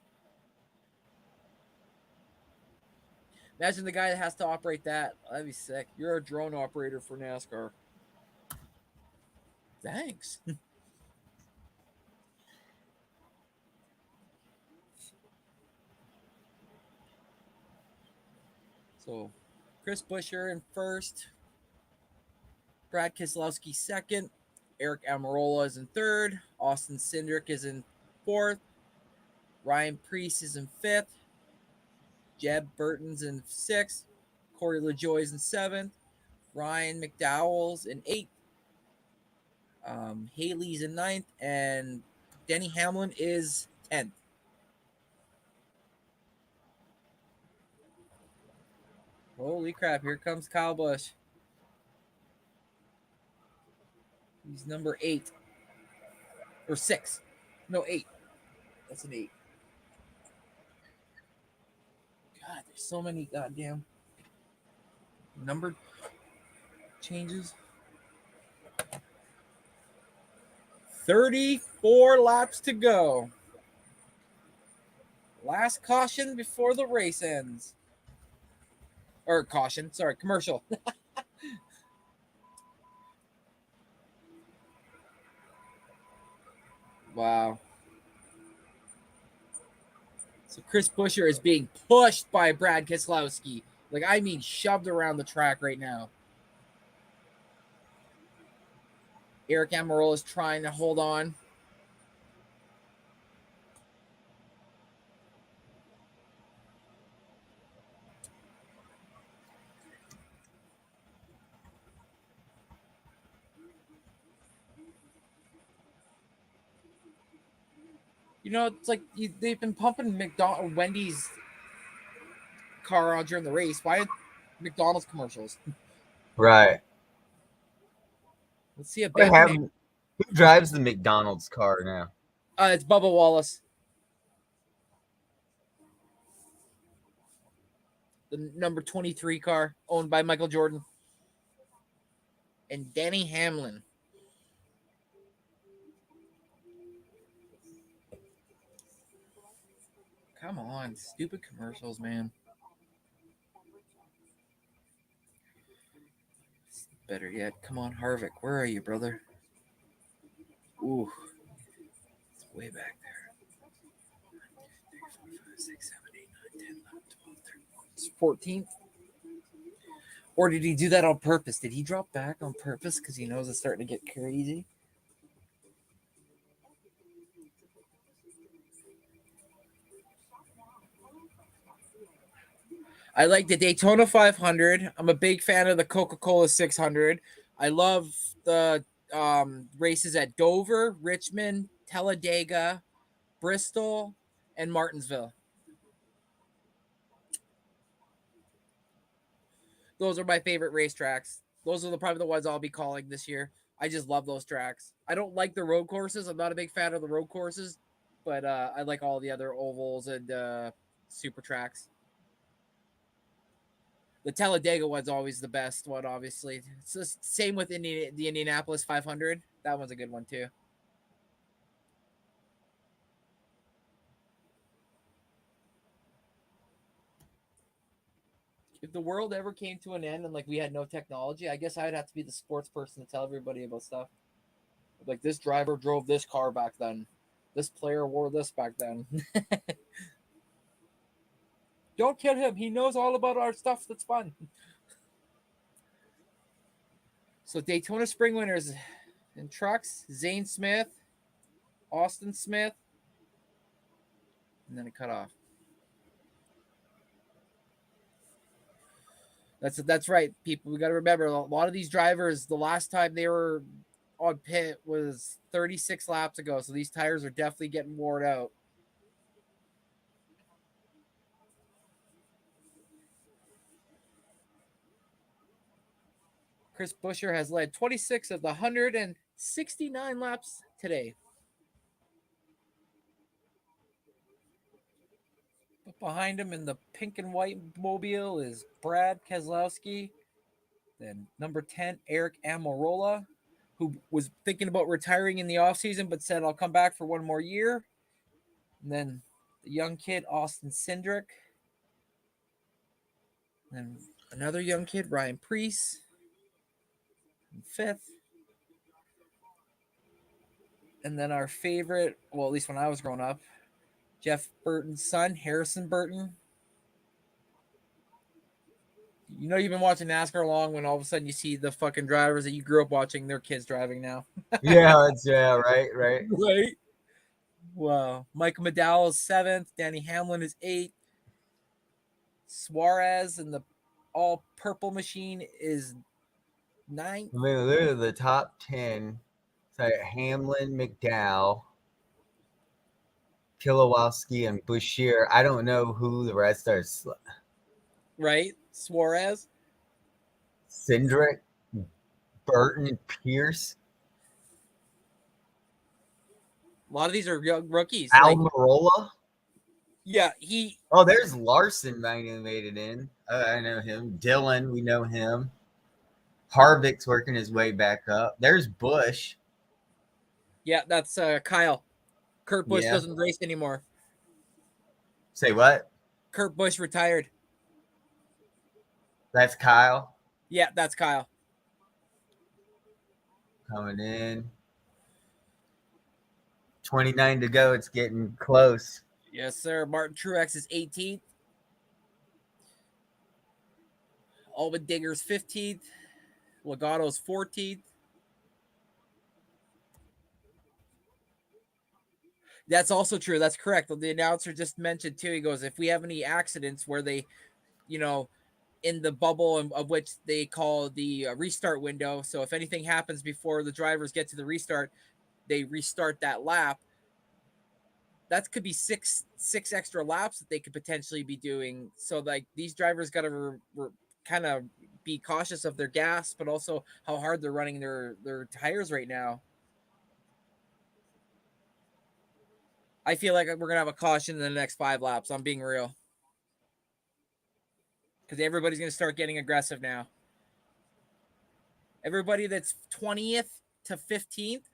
Imagine the guy that has to operate that. That'd be sick. You're a drone operator for NASCAR. Thanks. So, Chris Buescher in first. Brad Keselowski second. Eric Almirola is in third. Austin Cindric is in fourth. Ryan Preece is in fifth. Jeb Burton's in sixth. Corey LaJoie is in seventh. Ryan McDowell's in eighth. Haley's in ninth. And Denny Hamlin is 10th. Holy crap, here comes Kyle Busch. He's number 8. Or 6. No, 8. That's an 8. So many goddamn number changes. 34 laps to go. Last caution before the race ends. Or caution, sorry, commercial. Wow. So Chris Buescher is being pushed by Brad Keselowski. Like, I mean, shoved around the track right now. Eric Almirola is trying to hold on. You know, it's like they've been pumping Wendy's car on during the race. Why McDonald's commercials? Right. Let's see a What Baconade. happened? Who drives the McDonald's car now? It's Bubba Wallace. The number 23 car owned by Michael Jordan. And Danny Hamlin. Come on, stupid commercials, man. Better yet, come on, Harvick. Where are you, brother? Ooh. It's way back there. 3, 4, 5, 6, 7, 8, 9, 10, 11, 12, 13, 14th. Or did he do that on purpose? Did he drop back on purpose because he knows it's starting to get crazy? I like the Daytona 500. I'm a big fan of the Coca-Cola 600. I love the races at Dover, Richmond, Talladega, Bristol, and Martinsville. Those are my favorite racetracks. Those are probably the ones I'll be calling this year. I just love those tracks. I don't like the road courses. I'm not a big fan of the road courses, but I like all the other ovals and super tracks. The Talladega one's always the best one, obviously. It's the same with the Indianapolis 500. That one's a good one, too. If the world ever came to an end and like we had no technology, I guess I'd have to be the sports person to tell everybody about stuff. Like, this driver drove this car back then. This player wore this back then. Don't kill him. He knows all about our stuff that's fun. So Daytona Spring winners in trucks, Zane Smith, Austin Smith, and then it cut off. That's right, people. We got to remember, a lot of these drivers, the last time they were on pit was 36 laps ago, so these tires are definitely getting worn out. Chris Buescher has led 26 of the 169 laps today. But behind him in the pink and white mobile is Brad Keselowski. Then number 10, Eric Almirola, who was thinking about retiring in the offseason but said, I'll come back for one more year. And then the young kid, Austin Cindric. And another young kid, Ryan Preece. In fifth. And then our favorite, well, at least when I was growing up, Jeff Burton's son, Harrison Burton. You know, you've been watching NASCAR long when all of a sudden you see the fucking drivers that you grew up watching, their kids driving now. Right. Right. Wow. Michael McDowell is 7th. Danny Hamlin is 8th. Suarez and the all purple machine is 9th. I mean, they're the top 10. So Hamlin, McDowell, Keselowski, and Buescher. I don't know who the rest are. Right? Suarez. Cindric, Burton, Pierce. A lot of these are young rookies. Almirola. Yeah, he. Oh, there's Larson. I know made it in. I know him. Dylan, we know him. Harvick's working his way back up. There's Bush. Yeah, that's Kyle. Kurt Busch Yeah. doesn't race anymore. Say what? Kurt Busch retired. That's Kyle Yeah, that's Kyle. coming in. 29 to go. It's getting close. Yes, sir. Martin Truex is 18th. Alvin Digger's 15th. Legato's 14th. That's also true. That's correct. The announcer just mentioned too. He goes, if we have any accidents where they, you know, in the bubble of which they call the restart window. So if anything happens before the drivers get to the restart, they restart that lap. That could be six extra laps that they could potentially be doing. So like these drivers got to kind of be cautious of their gas, but also how hard they're running their tires right now. I feel like we're gonna have a caution in the next 5 laps. I'm being real, because everybody's gonna start getting aggressive now. Everybody that's 20th to 15th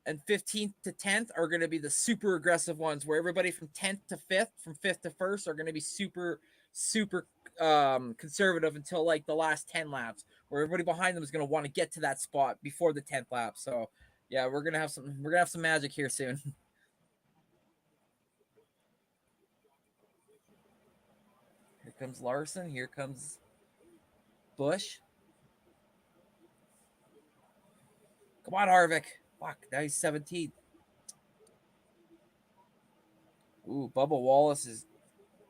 and 15th to 10th are going to be the super aggressive ones, where everybody from 10th to 5th, from 5th to 1st are going to be super conservative until like the last 10 laps, where everybody behind them is going to want to get to that spot before the 10th lap. So yeah, we're going to have some magic here soon. Here comes Larson. Here comes Bush. Come on, Harvick. Fuck, now he's 17th. Ooh, Bubba Wallace is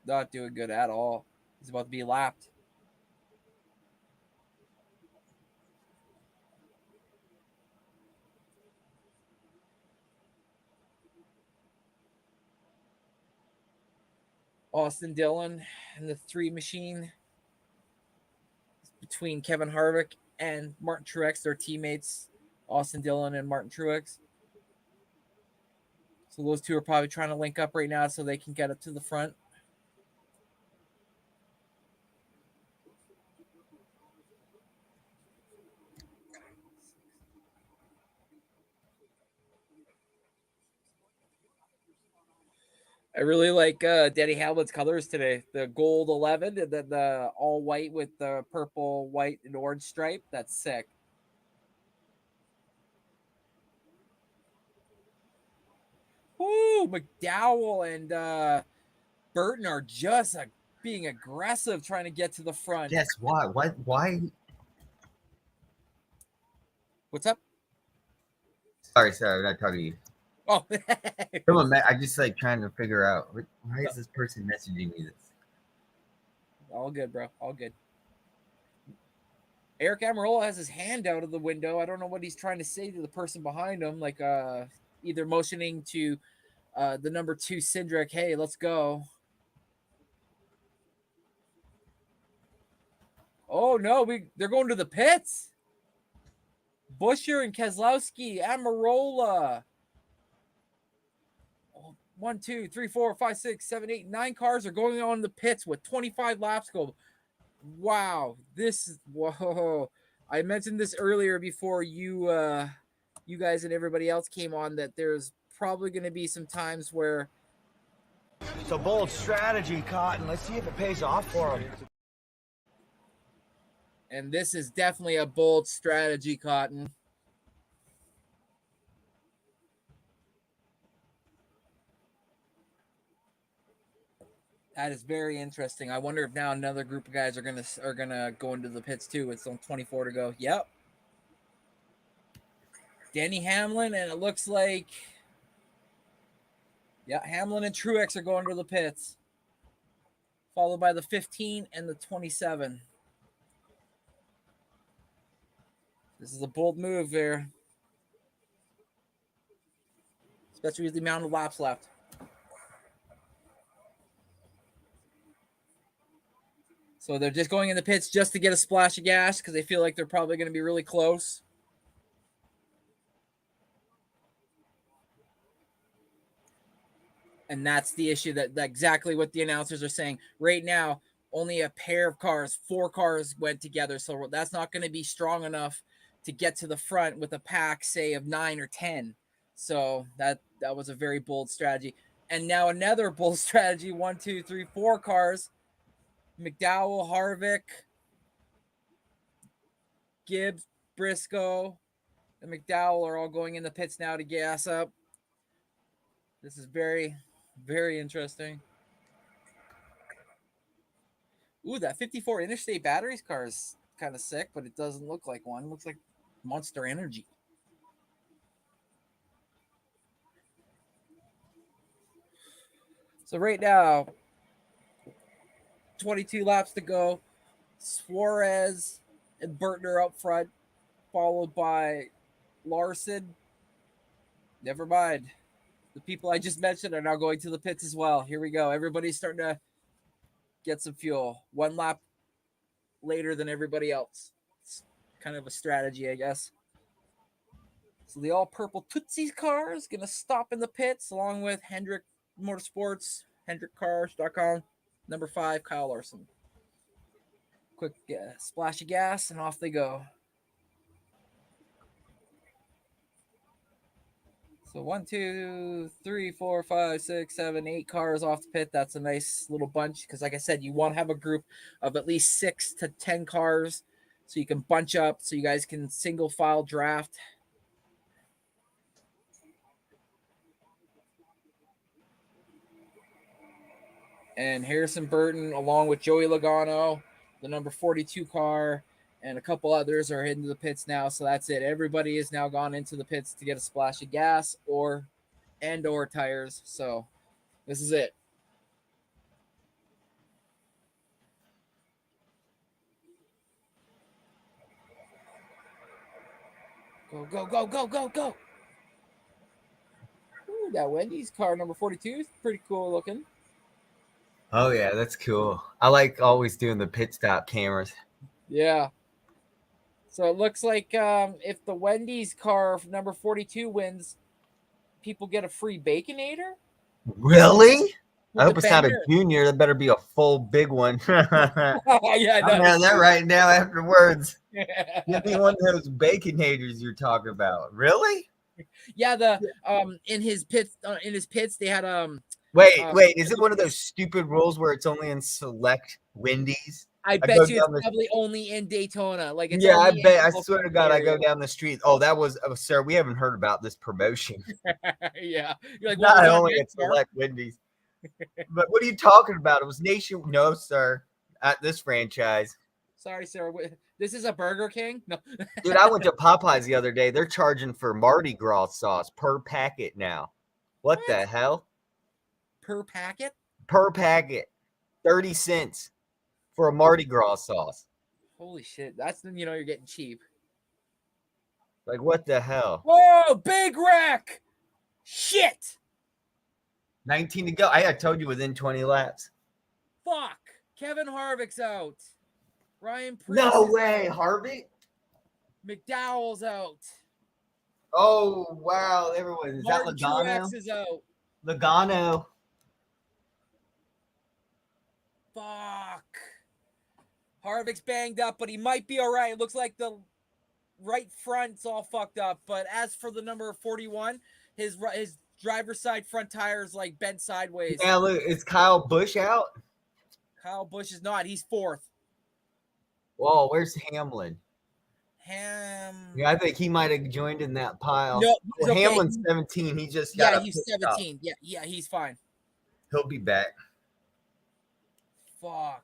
not doing good at all. He's about to be lapped. Austin Dillon and the 3 machine between Kevin Harvick and Martin Truex, their teammates, Austin Dillon and Martin Truex. So those two are probably trying to link up right now so they can get up to the front. I really like Denny Hamlin's colors today. The gold 11 and then the all white with the purple, white, and orange stripe. That's sick. Woo! McDowell and Burton are just being aggressive trying to get to the front. Yes, why? Why? What's up? Sorry, I'm not talking to you. Oh, I'm just like trying to figure out why is this person messaging me this? All good, bro. All good. Eric Amarola has his hand out of the window. I don't know what he's trying to say to the person behind him, like either motioning to the number 2 Cindric, hey, let's go. Oh no, they're going to the pits. Busher and Keselowski, Amarola. 1, 2, 3, 4, 5, 6, 7, 8, 9 cars are going on the pits with 25 laps go. Wow, whoa. I mentioned this earlier before you guys and everybody else came on, that there's probably going to be some times where It's a bold strategy, Cotton. Let's see if it pays off for him. and this is definitely a bold strategy, Cotton. That is very interesting. I wonder if now another group of guys are gonna go into the pits too. It's on 24 to go. Yep. Denny Hamlin, and it looks like Hamlin and Truex are going to the pits, followed by the 15 and the 27. This is a bold move there, especially with the amount of laps left. So they're just going in the pits just to get a splash of gas because they feel like they're probably going to be really close. And that's the issue that exactly what the announcers are saying right now. Only a pair of cars, 4 cars went together, so that's not going to be strong enough to get to the front with a pack, say, of 9 or 10. So that was a very bold strategy. And now another bold strategy: 1, 2, 3, 4 cars. McDowell, Harvick, Gibbs, Briscoe, and McDowell are all going in the pits now to gas up. This is very, very interesting. Ooh, that 54 Interstate Batteries car is kind of sick, but it doesn't look like one. It looks like Monster Energy. So right now, 22 laps to go. Suarez and Burtner up front, followed by Larson. Never mind. The people I just mentioned are now going to the pits as well. Here we go. Everybody's starting to get some fuel. 1 lap later than everybody else. It's kind of a strategy, I guess. So the all-purple Tootsie's car is going to stop in the pits along with Hendrick Motorsports, HendrickCars.com, number 5, Kyle Larson. Quick splash of gas, and off they go. So 1, 2, 3, 4, 5, 6, 7, 8 cars off the pit. That's a nice little bunch because, like I said, you want to have a group of at least 6 to 10 cars so you can bunch up so you guys can single file draft. And Harrison Burton, along with Joey Logano, the number 42 car, and a couple others are heading to the pits now. So that's it. Everybody is now gone into the pits to get a splash of gas or tires. So this is it. Go, go, go, go, go, go. Ooh, that Wendy's car, number 42, is pretty cool looking. Oh yeah, that's cool. I like always doing the pit stop cameras. Yeah. So it looks like if the Wendy's car, number 42, wins, people get a free Baconator. Really? With I hope the it's not a bender. junior. That better be a full big one. Yeah, I'm having that right now afterwards. Yeah. Give me one of those baconators you're talking about. Really? Yeah, the in his pits they had Wait, is it one of those stupid rules where it's only in select Wendy's? I bet you it's probably only in Daytona. Like it's I only bet. in I the swear to God, I go area. down the street. Oh, that was, sir, we haven't heard about this promotion. Yeah, you're like, Not well, only at select Wendy's. But what are you talking about? It was nation. No, sir, at this franchise. Sorry, sir. This is a Burger King? No. Dude, I went to Popeyes the other day. They're charging for Mardi Gras sauce per packet now. What the hell? Per packet? Per packet. 30 cents for a Mardi Gras sauce. Holy shit. That's when you're getting cheap. Like, what the hell? Whoa, big wreck! Shit! 19 to go. I told you within 20 laps. Fuck! Kevin Harvick's out. Ryan Preece. No way, Harvick? McDowell's out. Oh, wow. Everyone. Is Martin that Logano? Truex is out. Logano. Fuck. Harvick's banged up, but he might be all right. It looks like the right front's all fucked up. But as for the number 41, his driver's side front tire is like bent sideways. Yeah, look, is Kyle Busch out? Kyle Busch is not. He's 4th. Whoa, where's Hamlin? Yeah, I think he might have joined in that pile. No, well, okay. Hamlin's 17. He just got he's 17. Yeah, he's fine. He'll be back. Fuck.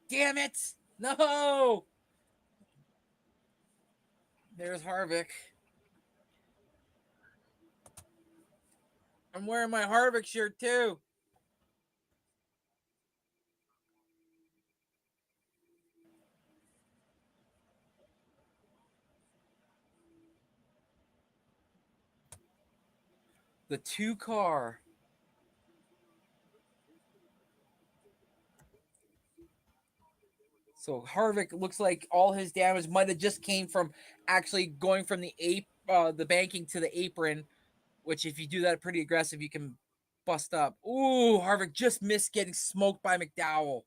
Damn it. No. There's Harvick. I'm wearing my Harvick shirt too. The 2 car. So Harvick looks like all his damage might have just came from actually going from the the banking to the apron, which if you do that pretty aggressive, you can bust up. Ooh, Harvick just missed getting smoked by McDowell.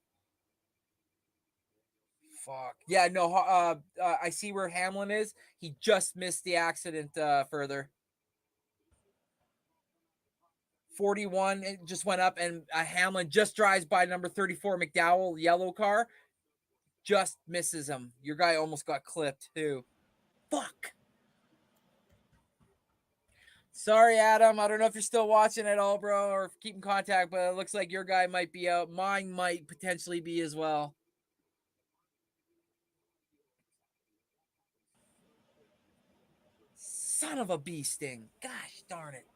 Fuck. Yeah, no, I see where Hamlin is. He just missed the accident further. 41, it just went up, and Hamlin just drives by number 34 McDowell, yellow car, just misses him. Your guy almost got clipped, too. Fuck. Sorry, Adam. I don't know if you're still watching at all, bro, or keep in contact, but it looks like your guy might be out. Mine might potentially be as well. Son of a bee sting. Gosh darn it.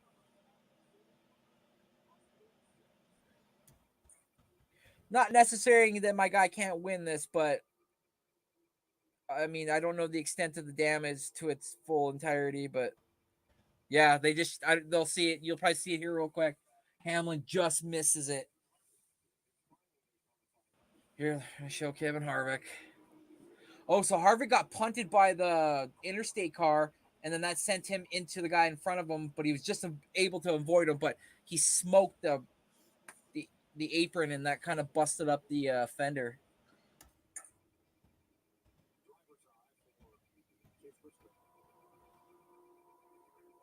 Not necessarily that my guy can't win this, but I mean, I don't know the extent of the damage to its full entirety, but yeah, they'll see it. You'll probably see it here real quick. Hamlin just misses it. Here, I show Kevin Harvick. Oh, so Harvick got punted by the interstate car, and then that sent him into the guy in front of him, but he was just able to avoid him, but he smoked the apron, and that kind of busted up the fender.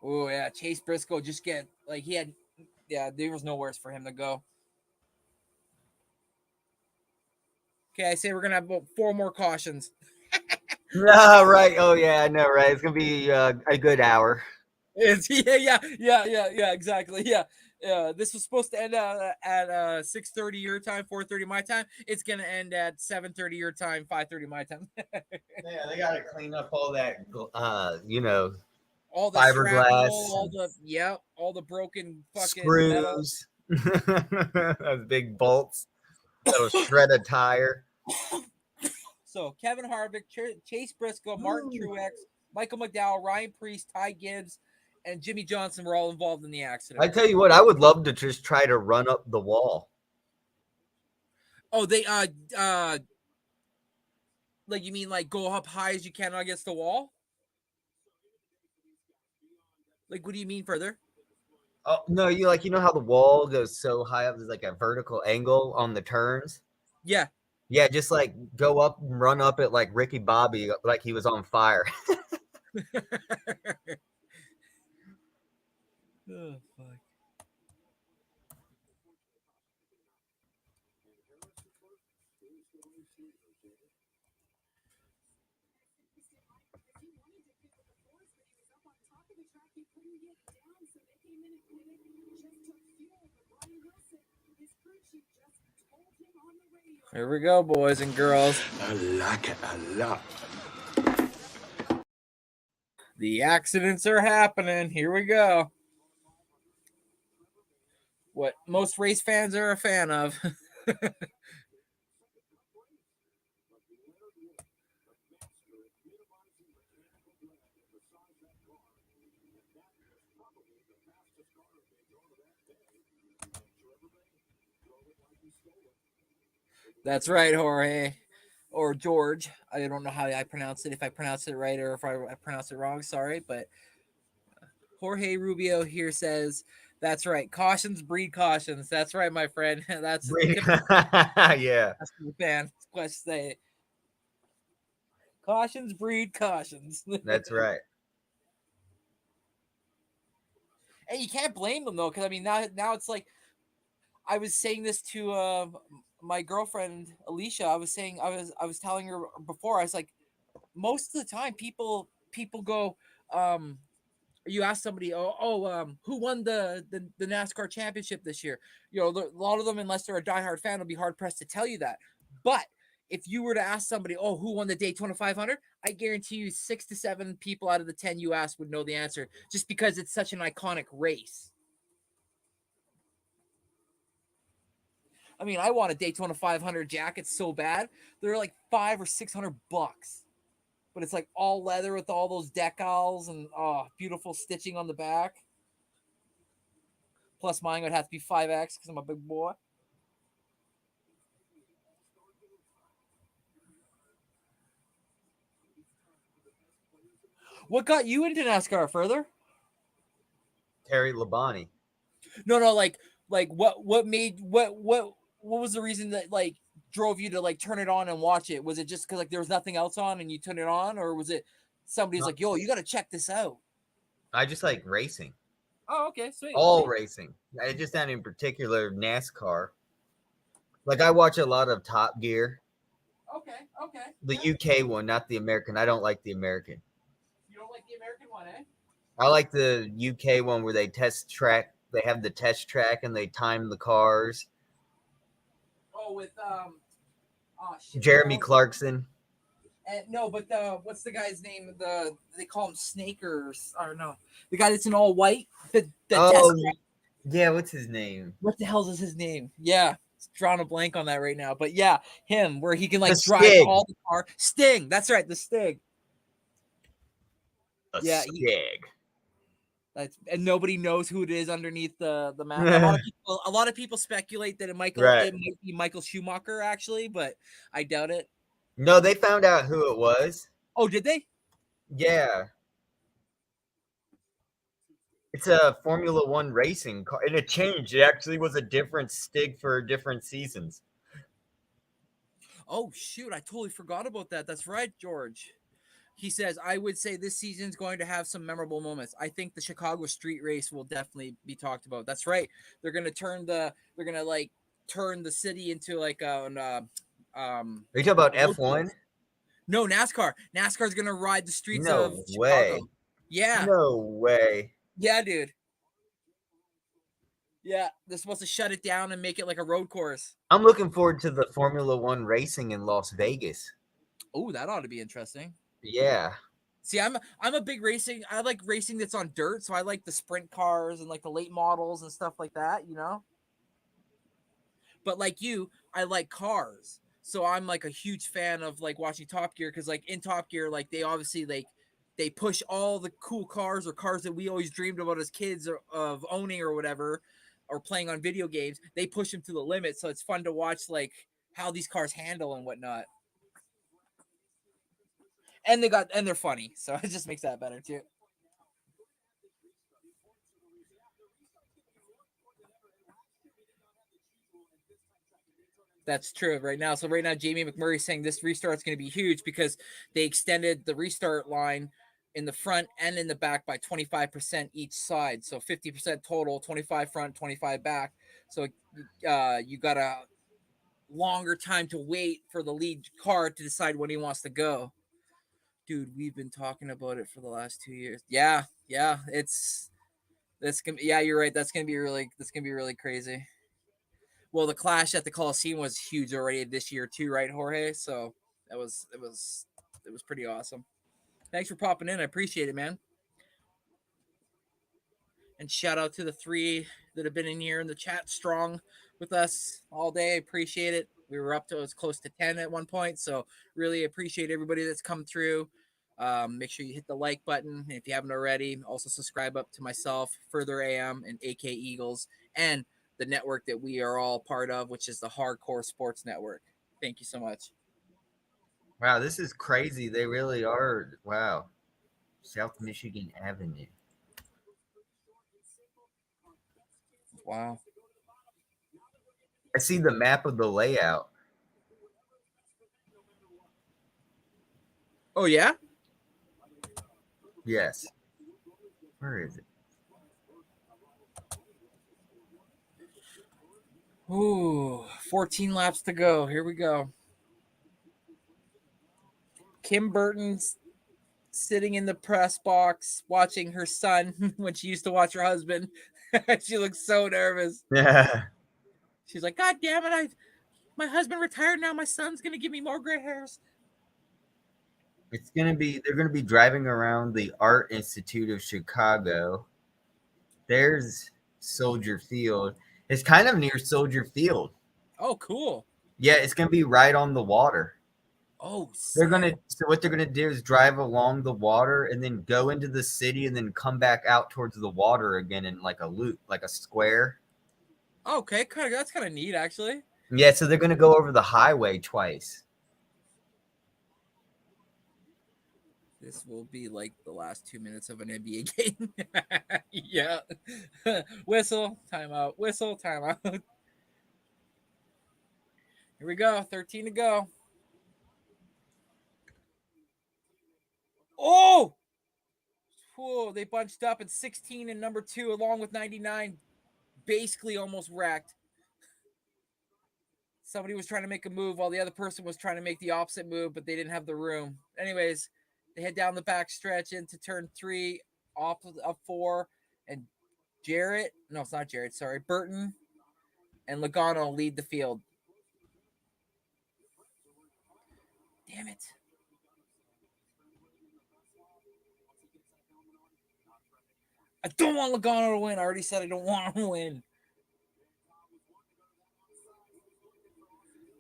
Oh, yeah, Chase Briscoe there was nowhere for him to go. Okay, I say we're going to have about 4 more cautions. No, right. Oh, yeah, I know, right? It's going to be a good hour. Yeah, exactly. Yeah. This was supposed to end at 6:30 your time, 4:30 my time. It's going to end at 7:30 your time, 5:30 my time. Yeah, they got to clean up all that, All the fiberglass, shrapnel, all the broken fucking metal. screws, those big bolts that'll shred a tire. So Kevin Harvick, Chase Briscoe, Martin Truex, Michael McDowell, Ryan Preece, Ty Gibbs, and Jimmy Johnson were all involved in the accident. I tell you what, I would love to just try to run up the wall. Oh, they like you mean like go up high as you can against the wall? Like what do you mean further? Oh no, you know how the wall goes so high up, there's like a vertical angle on the turns. Yeah. Yeah, just like go up and run up it like Ricky Bobby, like he was on fire. Oh, fuck. Here we go, boys and girls. I like it a lot. The accidents are happening. Here we go. What most race fans are a fan of. That's right, Jorge. Or George. I don't know how I pronounce it. If I pronounce it right or if I pronounce it wrong, sorry. But Jorge Rubio here says, that's right. Cautions breed cautions. That's right, my friend. That's yeah. That's the fan. Quest say. Cautions breed cautions. That's right. And you can't blame them though, because I mean now it's like I was saying this to my girlfriend Alicia. I was telling her before. I was like, most of the time people go, you ask somebody, who won the NASCAR championship this year? You know, a lot of them, unless they're a diehard fan, will be hard pressed to tell you that. But if you were to ask somebody, who won the Daytona 500? I guarantee you 6 to 7 people out of the 10 you ask would know the answer, just because it's such an iconic race. I mean, I want a Daytona 500 jacket so bad. They're like $500 or $600, but it's like all leather with all those decals and beautiful stitching on the back. Plus, mine would have to be 5X because I'm a big boy. What got you into NASCAR further? Terry Labonte. No, like what made what was the reason that like drove you to like turn it on and watch it? Was it just because like there was nothing else on and you turned it on, or was it somebody's like, yo, you got to check this out? I just like racing. Oh, okay, sweet. All racing. I just not in particular NASCAR. Like I watch a lot of Top Gear. Okay. The UK one, not the American. I don't like the American. You don't like the American one, eh? I like the UK one where they test track. They have the test track and they time the cars. Oh, with Jeremy Clarkson. And no, but what's the guy's name? They call him Snake or no, the guy that's in all white. The Yeah, what's his name? What the hell is his name? Yeah, drawing a blank on that right now. But yeah, him where he can like The drive Stig. all the car. Sting, that's right, the Stig. Stig. And nobody knows who it is underneath the map. A lot of people speculate that it might be Michael Schumacher actually, but I doubt it. No, they found out who it was. Oh, did they? Yeah. It's a Formula One racing car, and it changed. It actually was a different Stig for different seasons. Oh shoot, I totally forgot about that. That's right, George. He says, I would say this season's going to have some memorable moments. I think the Chicago street race will definitely be talked about. That's right. They're gonna turn the city into like Are you talking about F1? No, NASCAR. NASCAR's gonna ride the streets No of way. Chicago. Yeah. No way. Yeah, dude. Yeah, they're supposed to shut it down and make it like a road course. I'm looking forward to the Formula One racing in Las Vegas. Oh, that ought to be interesting. Yeah. See, I'm a big racing. I like racing that's on dirt, so I like the sprint cars and like the late models and stuff like that, you know? But like you, I like cars. So I'm like a huge fan of like watching Top Gear because like in Top Gear, like they obviously like they push all the cool cars or cars that we always dreamed about as kids of owning or whatever, or playing on video games. They push them to the limit, so it's fun to watch like how these cars handle and whatnot. And they're funny, so it just makes that better too. That's true right now. So right now, Jamie McMurray's saying this restart's going to be huge because they extended the restart line in the front and in the back by 25% each side. So 50% total, 25 front, 25 back. So you got a longer time to wait for the lead car to decide when he wants to go. Dude, we've been talking about it for the last 2 years. Yeah, you're right. That's gonna be really crazy. Well, the clash at the Coliseum was huge already this year too, right, Jorge? So it was pretty awesome. Thanks for popping in. I appreciate it, man. And shout out to the 3 that have been in here in the chat strong with us all day. I appreciate it. We were up to as close to 10 at one point, so really appreciate everybody that's come through. Make sure you hit the like button if you haven't already. Also subscribe up to myself, Further AM, and AK Eagles, and the network that we are all part of, which is the Hardcore Sports Network. Thank you so much. Wow, this is crazy. They really are. Wow. South Michigan Avenue. Wow. I see the map of the layout. Oh, yeah? Yes. Where is it? Ooh, 14 laps to go. Here we go. Kim Burton's sitting in the press box watching her son when she used to watch her husband. She looks so nervous. Yeah. She's like, God damn it, my husband retired now. My son's gonna give me more gray hairs. They're gonna be driving around the Art Institute of Chicago. There's Soldier Field. It's kind of near Soldier Field. Oh, cool. Yeah, it's gonna be right on the water. Oh, so what they're gonna do is drive along the water and then go into the city and then come back out towards the water again in like a loop, like a square. Okay, that's kind of neat, actually. Yeah, so they're gonna go over the highway twice. This will be like the last 2 minutes of an NBA game. Yeah. Whistle, timeout. Whistle, timeout. Here we go. 13 to go. Oh! Whoa, they bunched up at 16 and number 2 along with 99. Basically almost wrecked. Somebody was trying to make a move while the other person was trying to make the opposite move, but they didn't have the room. Anyways, they head down the back stretch into turn 3, off of 4, and Burton and Logano lead the field. Damn it. I don't want Logano to win. I already said I don't want him to win.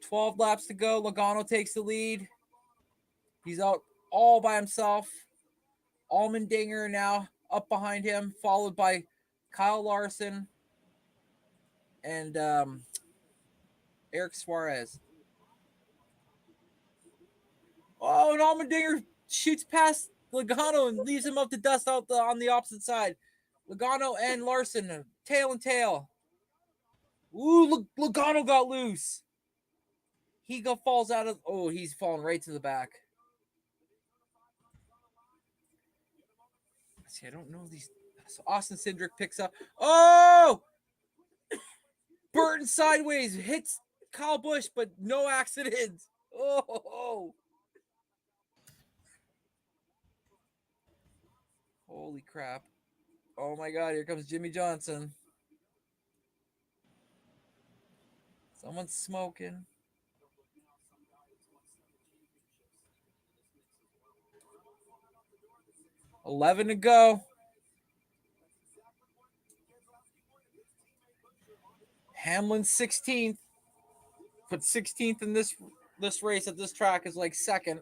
12 laps to go. Logano takes the lead. He's out all by himself. Allmendinger now up behind him, followed by Kyle Larson and Eric Suarez. Oh, and Allmendinger shoots past Logano and leaves him up to dust out on the opposite side. Logano and Larson, tail and tail. Ooh, Logano got loose. He falls out of... Oh, he's falling right to the back. See, I don't know these... So Austin Cindric picks up... Oh! Burton sideways hits Kyle Busch, but no accident. Oh! Holy crap. Oh my God, here comes Jimmy Johnson. Someone's smoking. $11 to go. Hamlin 16th. Put 16th in this race at this track is like second.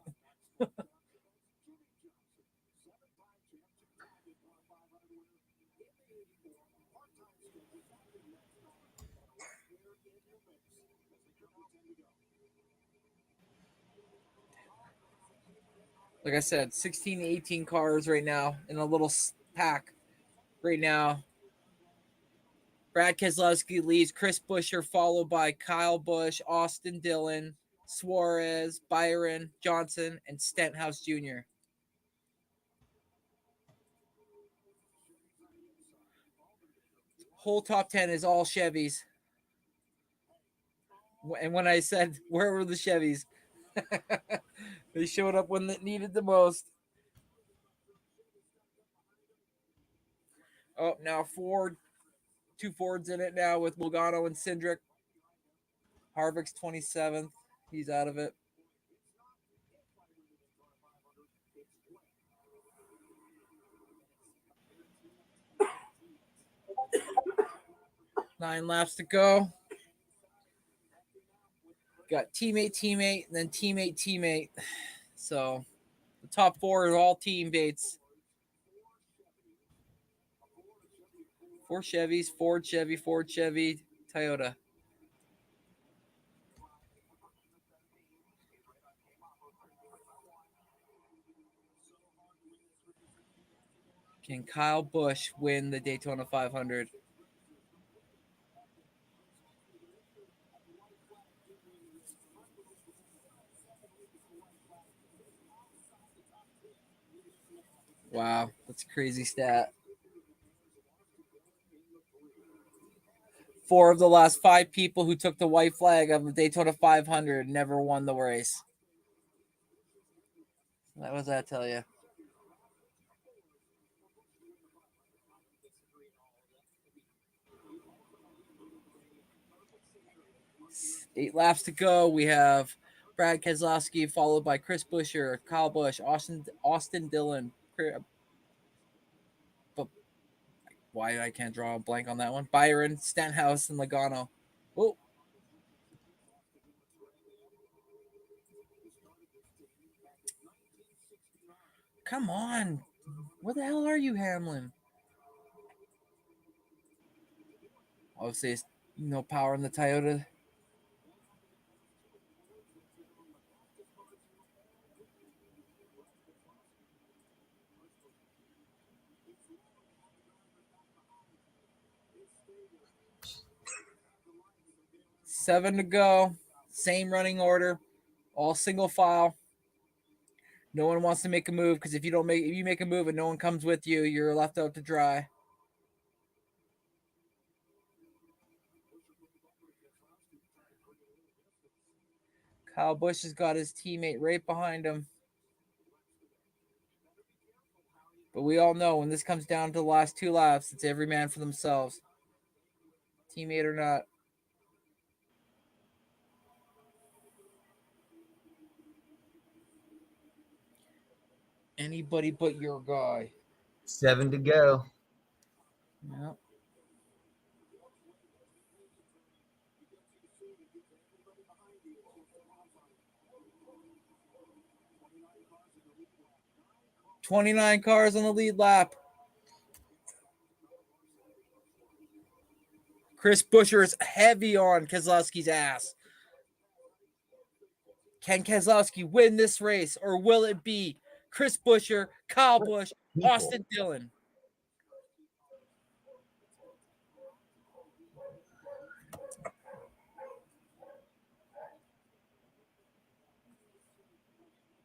Like I said, 16 to 18 cars right now in a little pack right now. Brad Keselowski leads, Chris Buescher followed by Kyle Busch, Austin Dillon, Suarez, Byron, Johnson, and Stenhouse Jr. Whole top 10 is all Chevys. And when I said, where were the Chevys? They showed up when it needed the most. Oh, now Ford. 2 Fords in it now with Logano and Cindric. Harvick's 27th. He's out of it. Nine laps to go. Got teammate, and then teammate. So the top 4 are all teammates. 4 Chevys, Ford Chevy, Toyota. Can Kyle Busch win the Daytona 500? Wow, that's a crazy stat. 4 of the last 5 people who took the white flag of the Daytona 500 never won the race. What does that tell you? Eight laps to go. We have Brad Keselowski followed by Chris Buescher, Kyle Busch, Austin Dillon. But why I can't draw a blank on that one? Byron, Stenhouse, and Logano. Oh. Come on. Where the hell are you, Hamlin? Obviously, no power in the Toyota. Seven to go. Same running order. All single file. No one wants to make a move because if you make a move and no one comes with you, you're left out to dry. Kyle Busch has got his teammate right behind him. But we all know when this comes down to the last 2 laps, it's every man for themselves. Teammate or not. Anybody but your guy. 7 to go. Yep. "29 cars on the lead lap." Chris Buescher is heavy on Keselowski's ass. Can Keselowski win this race, or will it be Chris Buescher, Kyle Busch, Austin Dillon?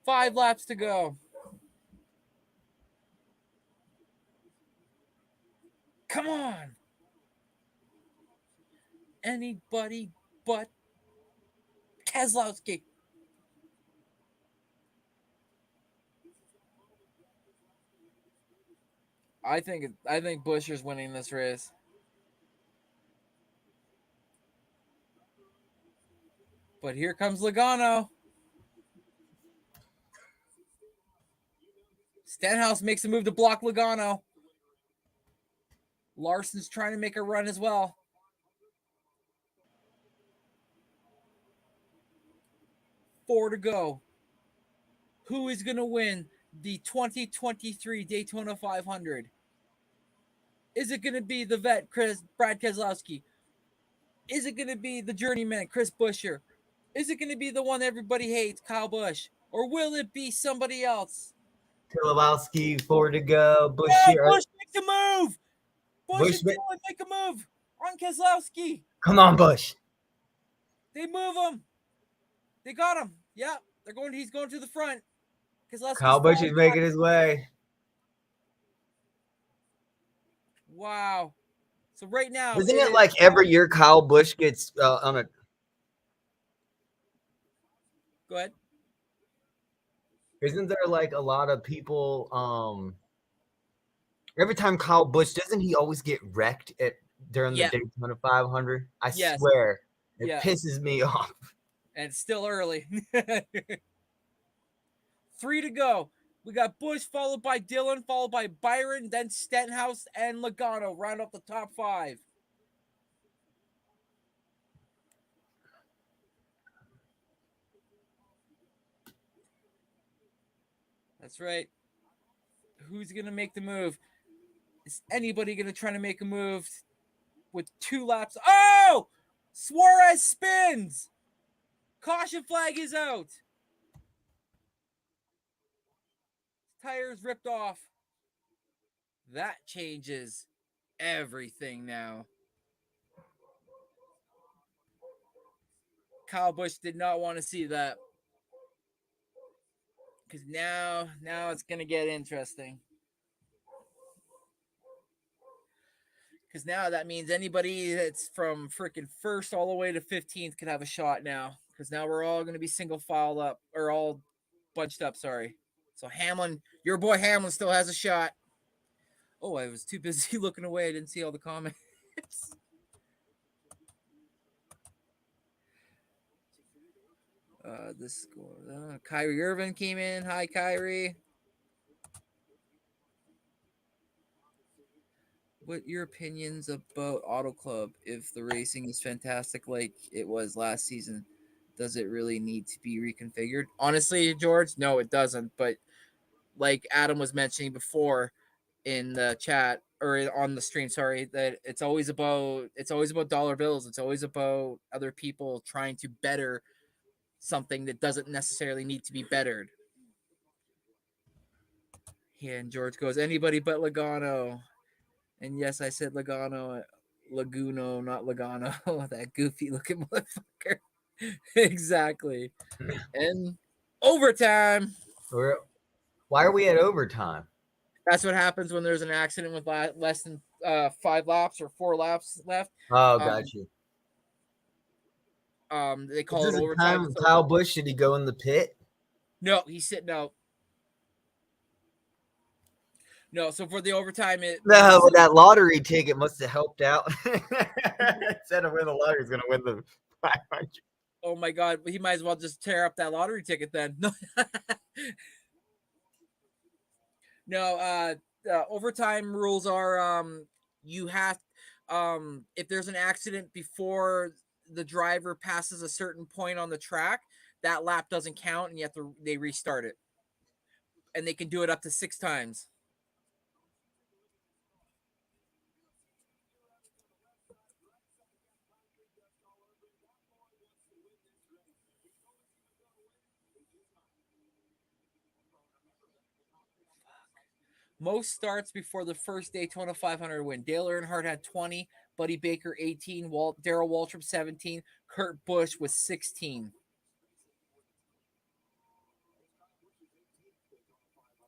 Five laps to go. Come on. Anybody but Keselowski. I think Buescher's winning this race. But here comes Logano. Stenhouse makes a move to block Logano. Larson's trying to make a run as well. 4 to go. Who is going to win the 2023 Daytona 500? Is it going to be the vet, Brad Keselowski? Is it going to be the journeyman, Chris Buescher? Is it going to be the one everybody hates, Kyle Busch? Or will it be somebody else? Keselowski, 4 to go. Busch, Busch makes a move. Busch and Dillon make a move on Keselowski. Come on, Busch. They move him. They got him. Yeah, he's going to the front. Kyle Busch is making his way. Wow. So right now, isn't it like every year Kyle Busch gets on a? Go ahead. Isn't there like a lot of people? Every time Kyle Busch, doesn't he always get wrecked during the Daytona 500? I swear, it pisses me off. And it's still early. 3 to go. We got Busch followed by Dillon, followed by Byron, then Stenhouse and Logano round up the top 5. That's right. Who's going to make the move? Is anybody going to try to make a move with 2 laps? Oh! Suarez spins! Caution flag is out. Tires ripped off. That changes everything now. Kyle Busch did not want to see that. Because now it's going to get interesting. Because now that means anybody that's from freaking first all the way to 15th could have a shot now. Because now we're all going to be single file up, or all bunched up, sorry. So Hamlin, your boy Hamlin still has a shot. Oh, I was too busy looking away. I didn't see all the comments. This score. Kyrie Irvin came in. Hi, Kyrie. What your opinions about Auto Club? If the racing is fantastic like it was last season, does it really need to be reconfigured? Honestly, George, no, it doesn't. But like Adam was mentioning before in the chat or on the stream, sorry, that it's always about dollar bills. It's always about other people trying to better something that doesn't necessarily need to be bettered. Yeah, and George goes, anybody but Logano. And yes, I said Logano. Laguno, not Logano. That goofy looking motherfucker. Exactly. And overtime. Why are we at overtime? That's what happens when there's an accident with less than 5 laps or 4 laps left. Oh, got you. They Is call this it a overtime. time when Kyle Busch, should he go in the pit? No, he's sitting out. No, so for the overtime, No, but that lottery ticket must have helped out. Instead of winning the lottery, he's going to win the 500. Oh my God, he might as well just tear up that lottery ticket then. No, overtime rules are you have if there's an accident before the driver passes a certain point on the track, that lap doesn't count and they restart it. And they can do it up to 6 times. Most starts before the first Daytona 500 win. Dale Earnhardt had 20, Buddy Baker 18, Darrell Waltrip 17, Kurt Busch was 16.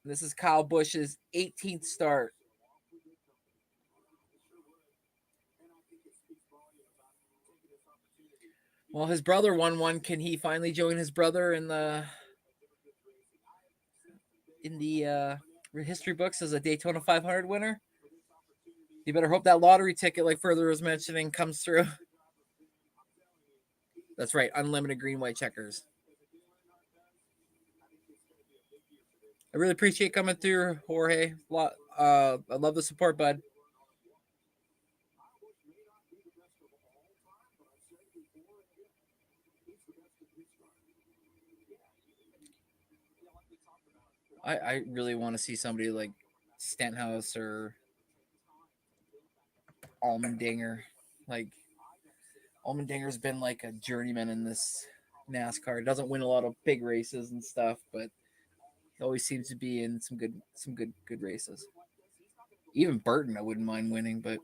This is Kyle Busch's 18th start. Well, his brother won one. Can he finally join his brother in the history books as a Daytona 500 winner? You better hope that lottery ticket, like Further was mentioning, comes through. That's right, unlimited green white checkers. I really appreciate coming through, Jorge. I love the support, bud. I really want to see somebody like Stenhouse or Allmendinger. Like, Allmendinger's been like a journeyman in this NASCAR. Doesn't win a lot of big races and stuff, but he always seems to be in some good races. Even Burton, I wouldn't mind winning, but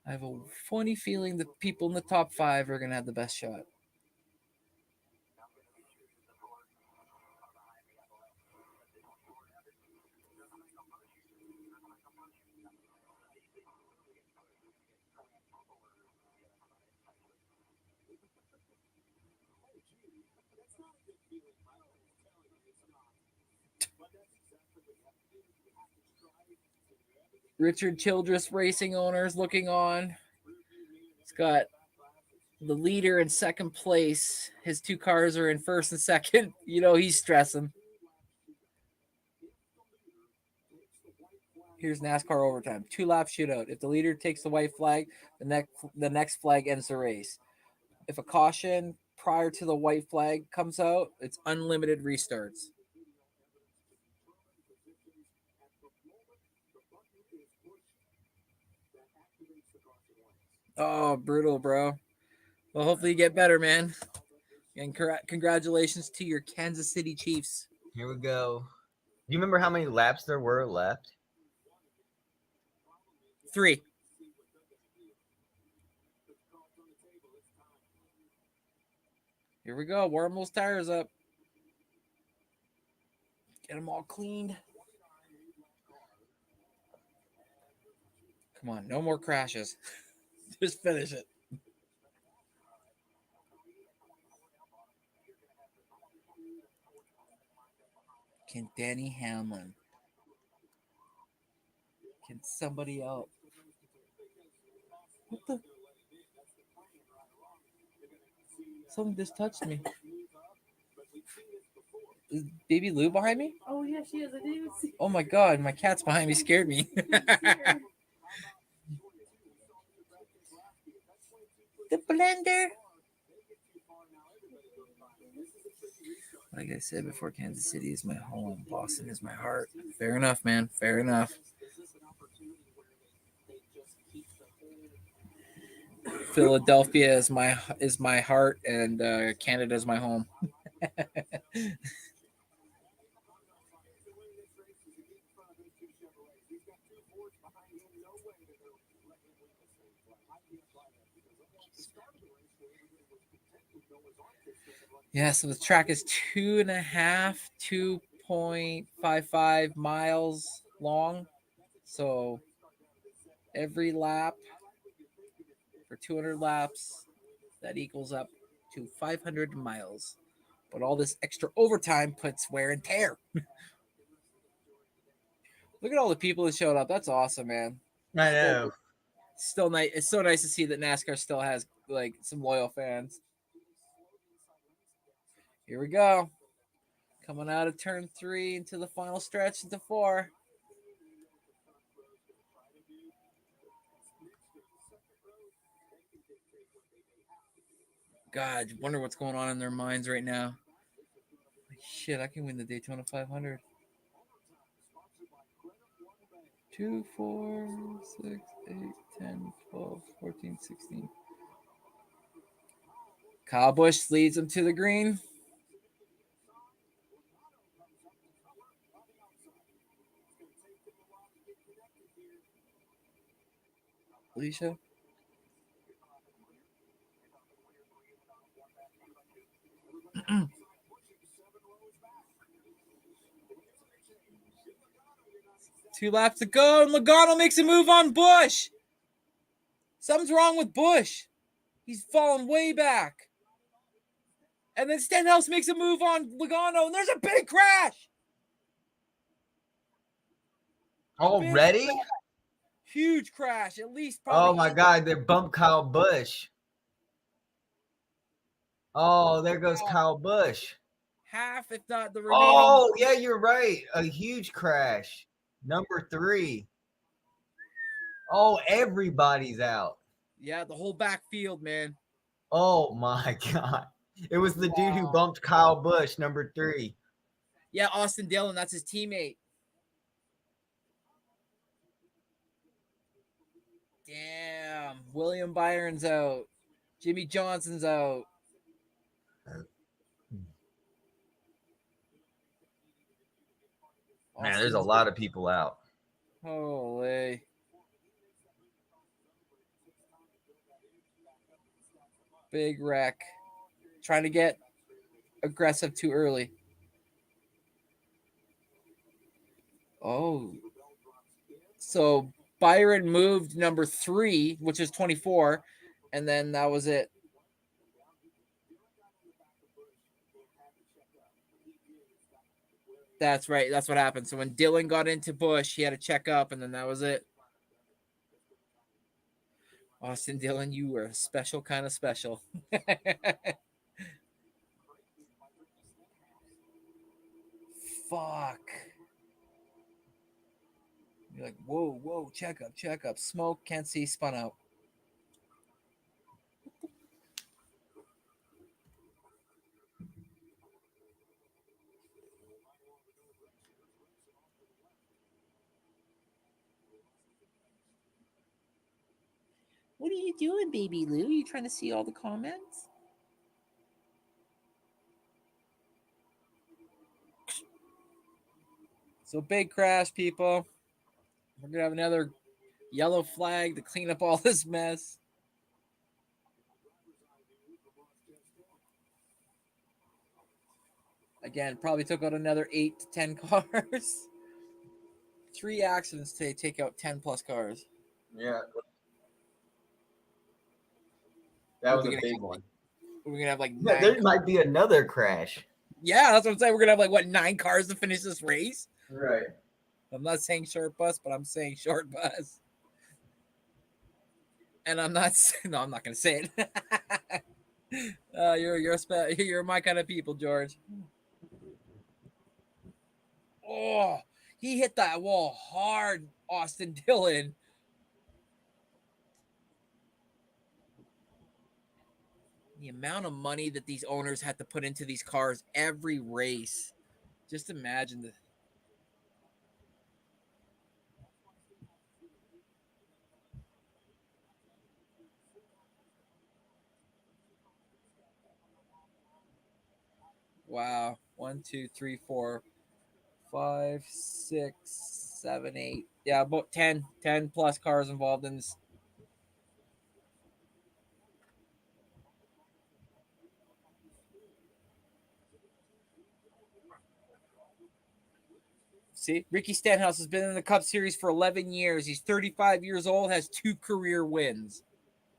I have a funny feeling the people in the top 5 are gonna have the best shot. Richard Childress Racing Owners looking on. He's got the leader in second place. His 2 cars are in first and second. You know, he's stressing. Here's NASCAR overtime. 2-lap shootout. If the leader takes the white flag, the next flag ends the race. If a caution prior to the white flag comes out, it's unlimited restarts. Oh, brutal, bro. Well, hopefully you get better, man. And congratulations to your Kansas City Chiefs. Here we go. Do you remember how many laps there were left? 3. Here we go. Warm those tires up. Get them all cleaned. Come on, no more crashes. Just finish it. Can Danny Hamlin? Can somebody else? What the? Something just touched me. Is Baby Lou behind me? Oh yeah, she is. I didn't even see. Oh my God, my cat's behind me. Scared me. The blender. Like I said before, Kansas City is my home. Boston is my heart. Fair enough, man. Fair enough. Philadelphia is my heart, and Canada is my home. Yeah, so the track is 2.55 miles long. So every lap for 200 laps, that equals up to 500 miles. But all this extra overtime puts wear and tear. Look at all the people that showed up. That's awesome, man. I know. Still nice. It's so nice to see that NASCAR still has like some loyal fans. Here we go. Coming out of turn 3 into the final stretch into 4. God, wonder what's going on in their minds right now. Shit, I can win the Daytona 500. 2, 4, 6, 8, 10, 12, 14, 16. Kyle Busch leads them to the green. Alicia. Two laps to go, and Logano makes a move on Busch. Something's wrong with Busch. He's fallen way back. And then Stenhouse makes a move on Logano, and there's a big crash. Already? Big crash. Huge crash. At least Oh probably. my God, they bumped Kyle Busch. Oh, there goes Kyle Busch. Half, if not the remaining. Oh, yeah, you're right. A huge crash. Number 3. Oh, everybody's out. Yeah, the whole backfield, man. Oh my God. It was the dude who bumped Kyle Busch, number 3. Yeah, Austin Dillon, that's his teammate. Damn. William Byron's out. Jimmy Johnson's out. Man, there's a lot of people out. Holy. Big wreck. Trying to get aggressive too early. Oh. So Byron moved number 3, which is 24, and then that was it. That's right. That's what happened. So when Dillon got into Busch, he had to check up, and then that was it. Austin Dillon, you were a special kind of special. Fuck. You're like, whoa, check up. Smoke, can't see, spun out. What are you doing, baby Lou? You trying to see all the comments? So big crash, people. We're going to have another yellow flag to clean up all this mess. Again, probably took out another 8 to 10 cars. 3 accidents today take out 10 plus cars. Yeah. That was a big one. We're going to have like 9 there might be another crash. Yeah, that's what I'm saying. We're going to have like, what, 9 cars to finish this race? Right. I'm not saying short bus, but I'm saying short bus. And I'm not no, I'm not going to say it. You're my kind of people, George. Oh, he hit that wall hard, Austin Dillon. The amount of money that these owners had to put into these cars every race. Just imagine the wow. 1, 2, 3, 4, 5, 6, 7, 8. Yeah, about 10 plus cars involved in this. See, Ricky Stenhouse has been in the Cup Series for 11 years. He's 35 years old, has 2 career wins.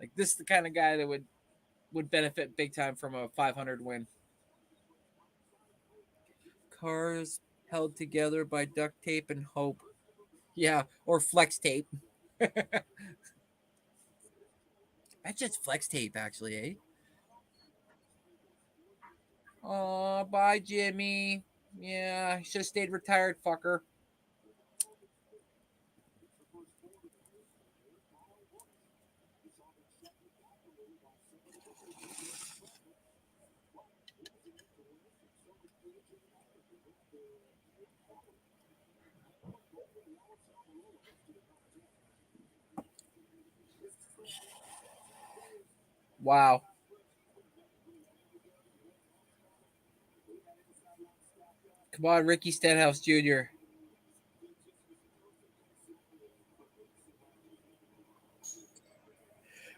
Like, this is the kind of guy that would benefit big time from a 500 win. Cars held together by duct tape and hope. Yeah, or flex tape. That's just flex tape, actually, eh? Oh, bye, Jimmy. Yeah, should have stayed retired, fucker. Wow. Come on, Ricky Stenhouse Jr.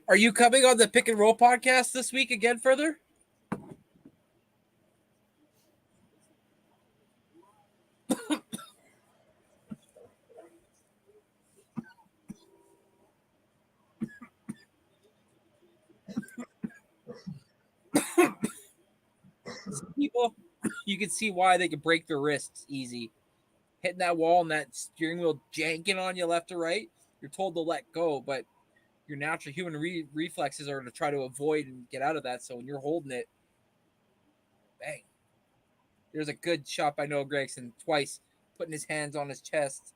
Are you coming on the Pick and Roll podcast this week again further? People, you can see why they can break their wrists easy. Hitting that wall and that steering wheel janking on you left to right, you're told to let go, but your natural human reflexes are to try to avoid and get out of that. So when you're holding it, bang. There's a good shot by Noah Gragson twice, putting his hands on his chest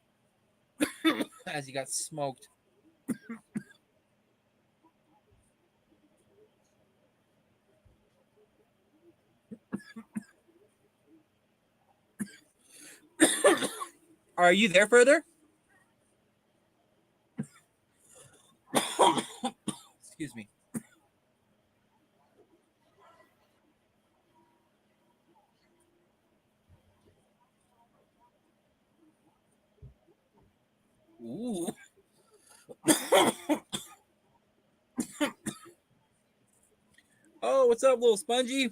as he got smoked. Are you there further? Excuse me. Ooh. Oh, what's up, little spongy?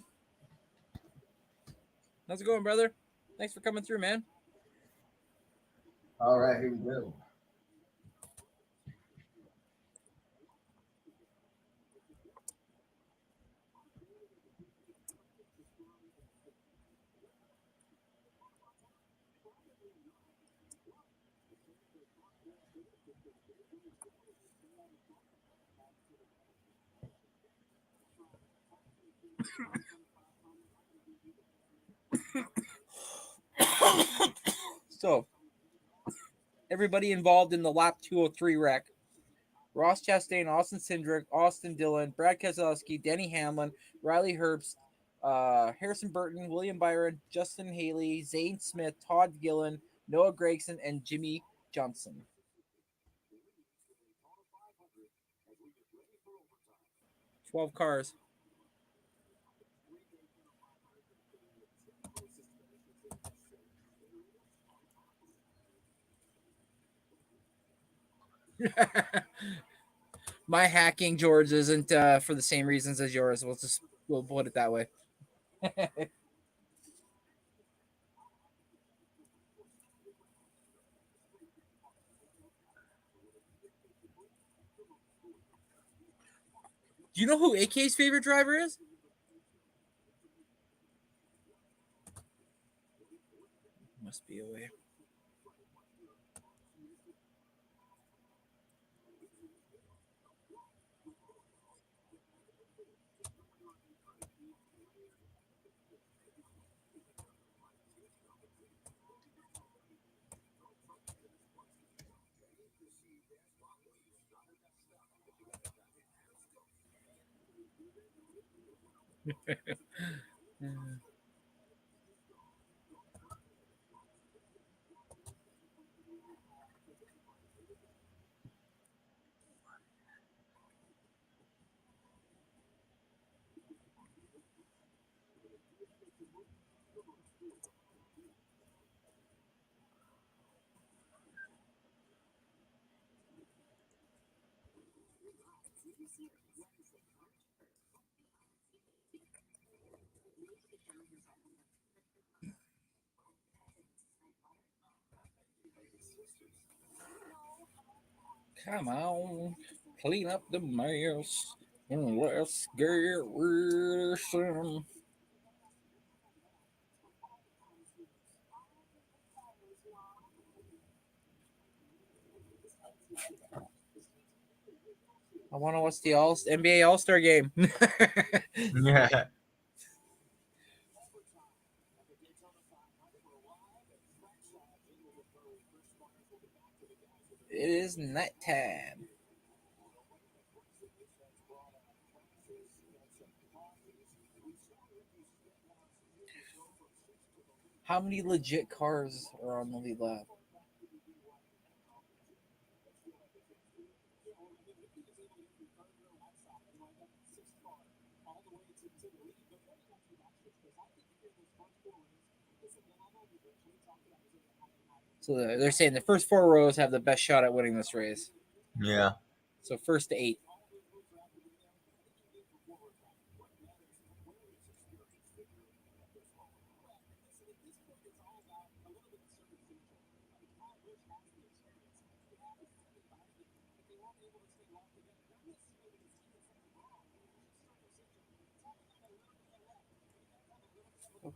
How's it going, brother? Thanks for coming through, man. All right, here we go. So, everybody involved in the lap 203 wreck: Ross Chastain, Austin Cindric, Austin Dillon, Brad Keselowski, Denny Hamlin, Riley Herbst, Harrison Burton, William Byron, Justin Haley, Zane Smith, Todd Gillen, Noah Gragson, and Jimmy Johnson. 12 cars. My hacking, George, isn't for the same reasons as yours. We'll put it that way. Do you know who AK's favorite driver is? Must be a way. Come on, clean up the mess and let's get racing. I want to watch the NBA All Star game. Yeah. It is nighttime. How many legit cars are on the lead lap? So they're saying the first 4 rows have the best shot at winning this race. Yeah. So first to 8.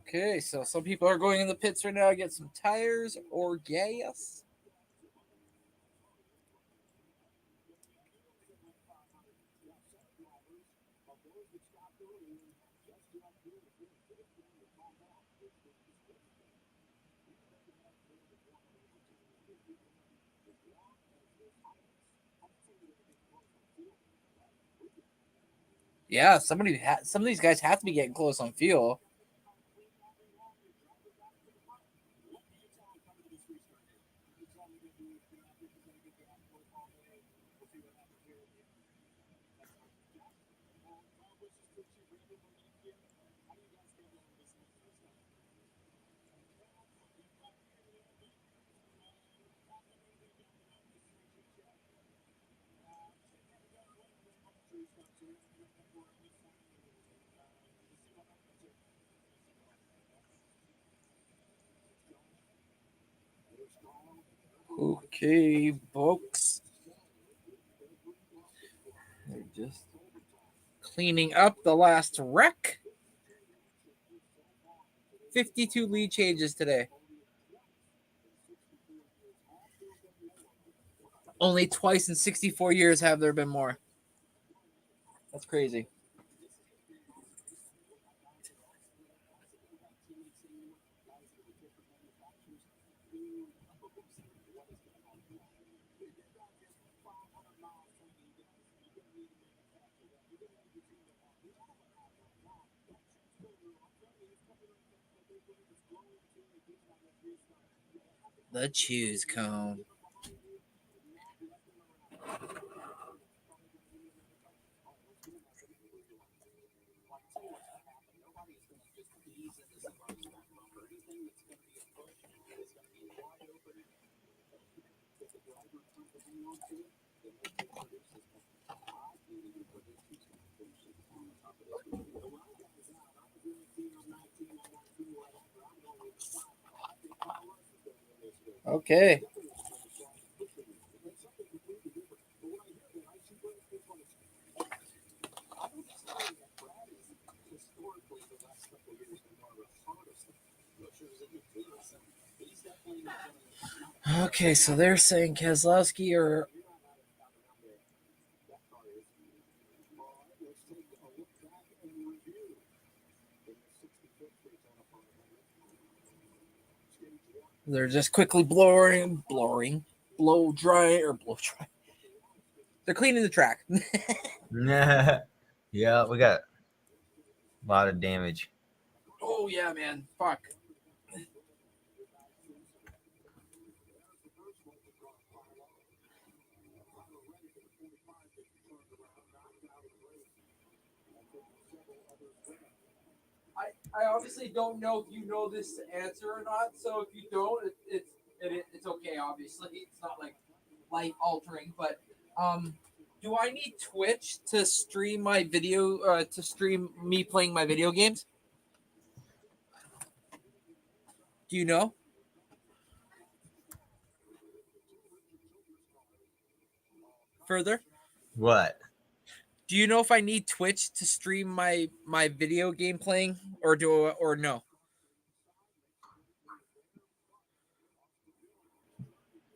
Okay, so some people are going in the pits right now to get some tires or gas. Yeah, some of these guys have to be getting close on fuel. Okay, folks. They're just cleaning up the last wreck. 52 lead changes today. Only twice in 64 years have there been more. That's crazy. The choose cone. Okay. Okay, so they're saying Keselowski or they're just quickly blow dry. They're cleaning the track. Yeah, we got a lot of damage. Oh yeah, man. Fuck. I obviously don't know if you know this answer or not. So if you don't, it's okay. Obviously, it's not like life altering. But do I need Twitch to stream my video? To stream me playing my video games? Do you know? further. What? Do you know if I need Twitch to stream my video game playing, or no?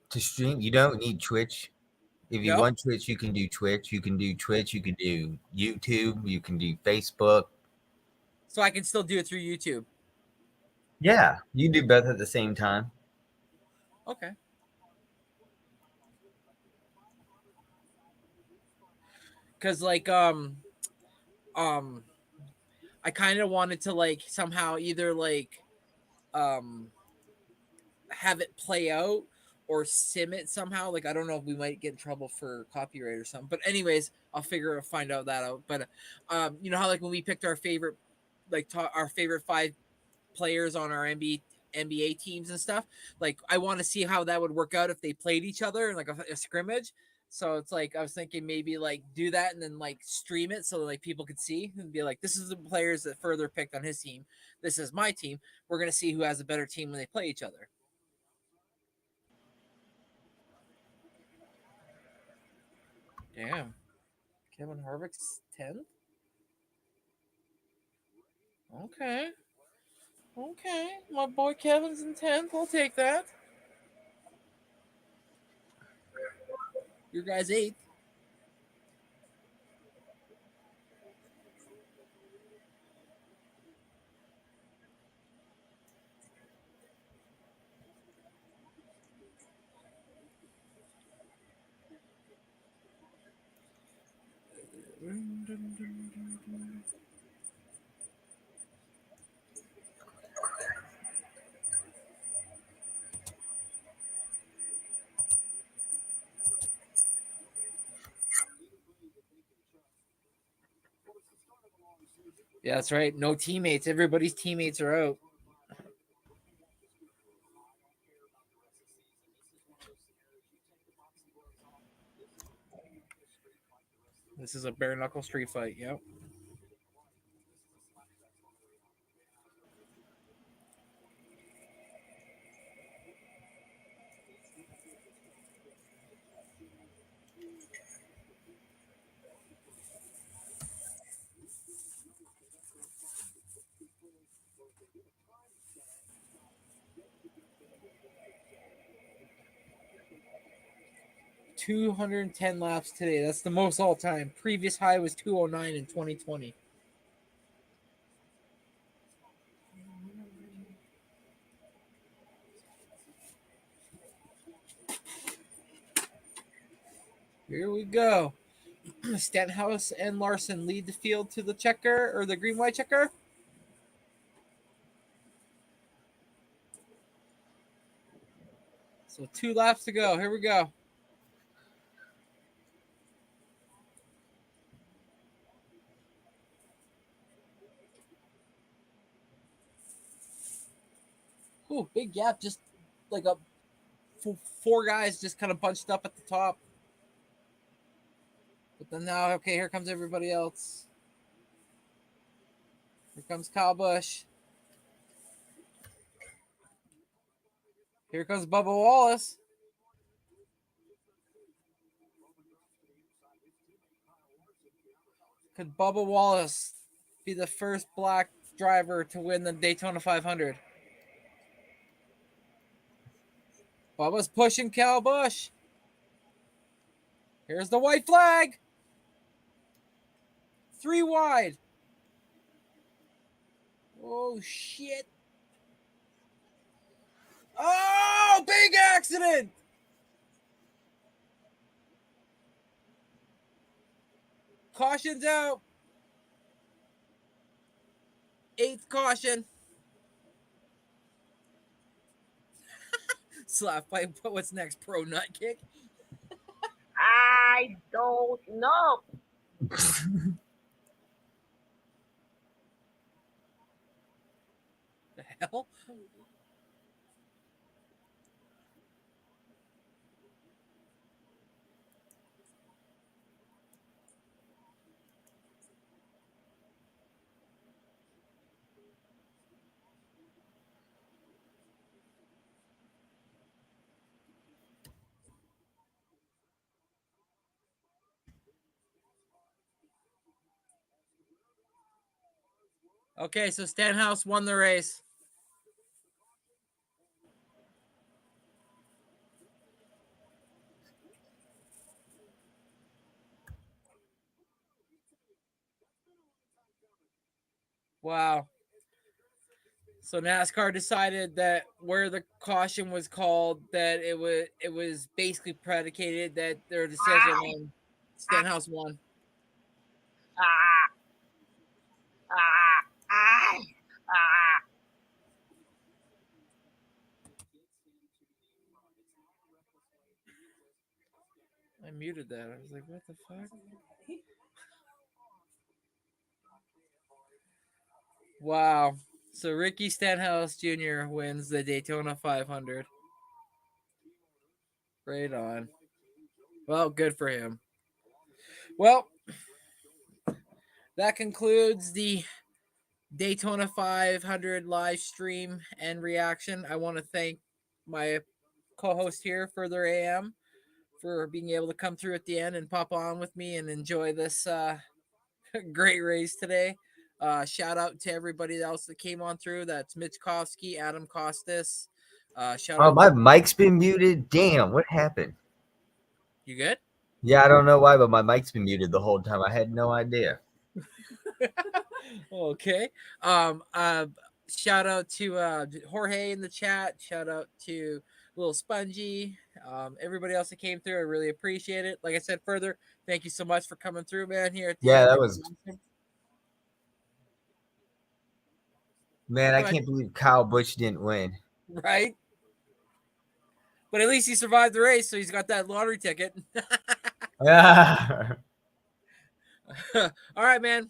To stream, you don't need Twitch. If you No, want Twitch, you can do Twitch. You can do Twitch. You can do YouTube. You can do Facebook. so I can still do it through YouTube. Yeah, you do both at the same time. Okay. Cause um I kind of wanted to like somehow either like um have it play out or sim it somehow. Like I don't know if we might get in trouble for copyright or something. But anyways, I'll find out that out. But you know how like when we picked our favorite our favorite 5 players on our NBA teams and stuff. Like I want to see how that would work out if they played each other in like a scrimmage. So it's like I was thinking maybe like do that and then like stream it so like people could see and be like, this is the players that further picked on his team. This is my team. We're gonna see who has a better team when they play each other. Damn. Kevin Harvick's 10th? Okay. Okay. My boy Kevin's in 10th. I'll take that. Your guy's 8th. Yeah, that's right. No teammates. Everybody's teammates are out. This is a bare knuckle street fight. Yep. $210 laps today. That's the most all time. Previous high was 209 in 2020. Here we go. Stenhouse and Larson lead the field to the checker or the green white checker. So 2 laps to go. Here we go. Ooh, big gap. Just like a 4 guys just kind of bunched up at the top. But then now, okay, here comes everybody else. Here comes Kyle Busch. Here comes Bubba Wallace. Could Bubba Wallace be the first black driver to win the Daytona 500? Bubba's pushing Kyle Busch. Here's the white flag. 3 wide. Oh, shit. Oh, big accident. Caution's out. 8th caution. Slap by what's next? Pro nut kick? I don't know. The hell? Okay, so Stenhouse won the race. Wow. So NASCAR decided that where the caution was called, that it was basically predicated that their decision and Stenhouse won. I muted that. I was like, what the fuck? Wow. So Ricky Stenhouse Jr. wins the Daytona 500. Right on. Well, good for him. Well, that concludes the Daytona 500 live stream and reaction. I want to thank my co-host here for their AM for being able to come through at the end and pop on with me and enjoy this great race today. Shout out to everybody else that came on through. That's Mitch Kofsky, Adam Costas. Shout Oh, out. my mic's been muted. Damn, what happened? You good? Yeah, I don't know why, but my mic's been muted the whole time. I had no idea. Okay. Shout out to Jorge in the chat. Shout out to Little Spongy. Everybody else that came through, I really appreciate it. Like I said further, thank you so much for coming through, man. Here at the Yeah, end. that was. Man, I Go ahead. can't believe Kyle Busch didn't win. Right. But at least he survived the race, so he's got that lottery ticket. Yeah. All right, man.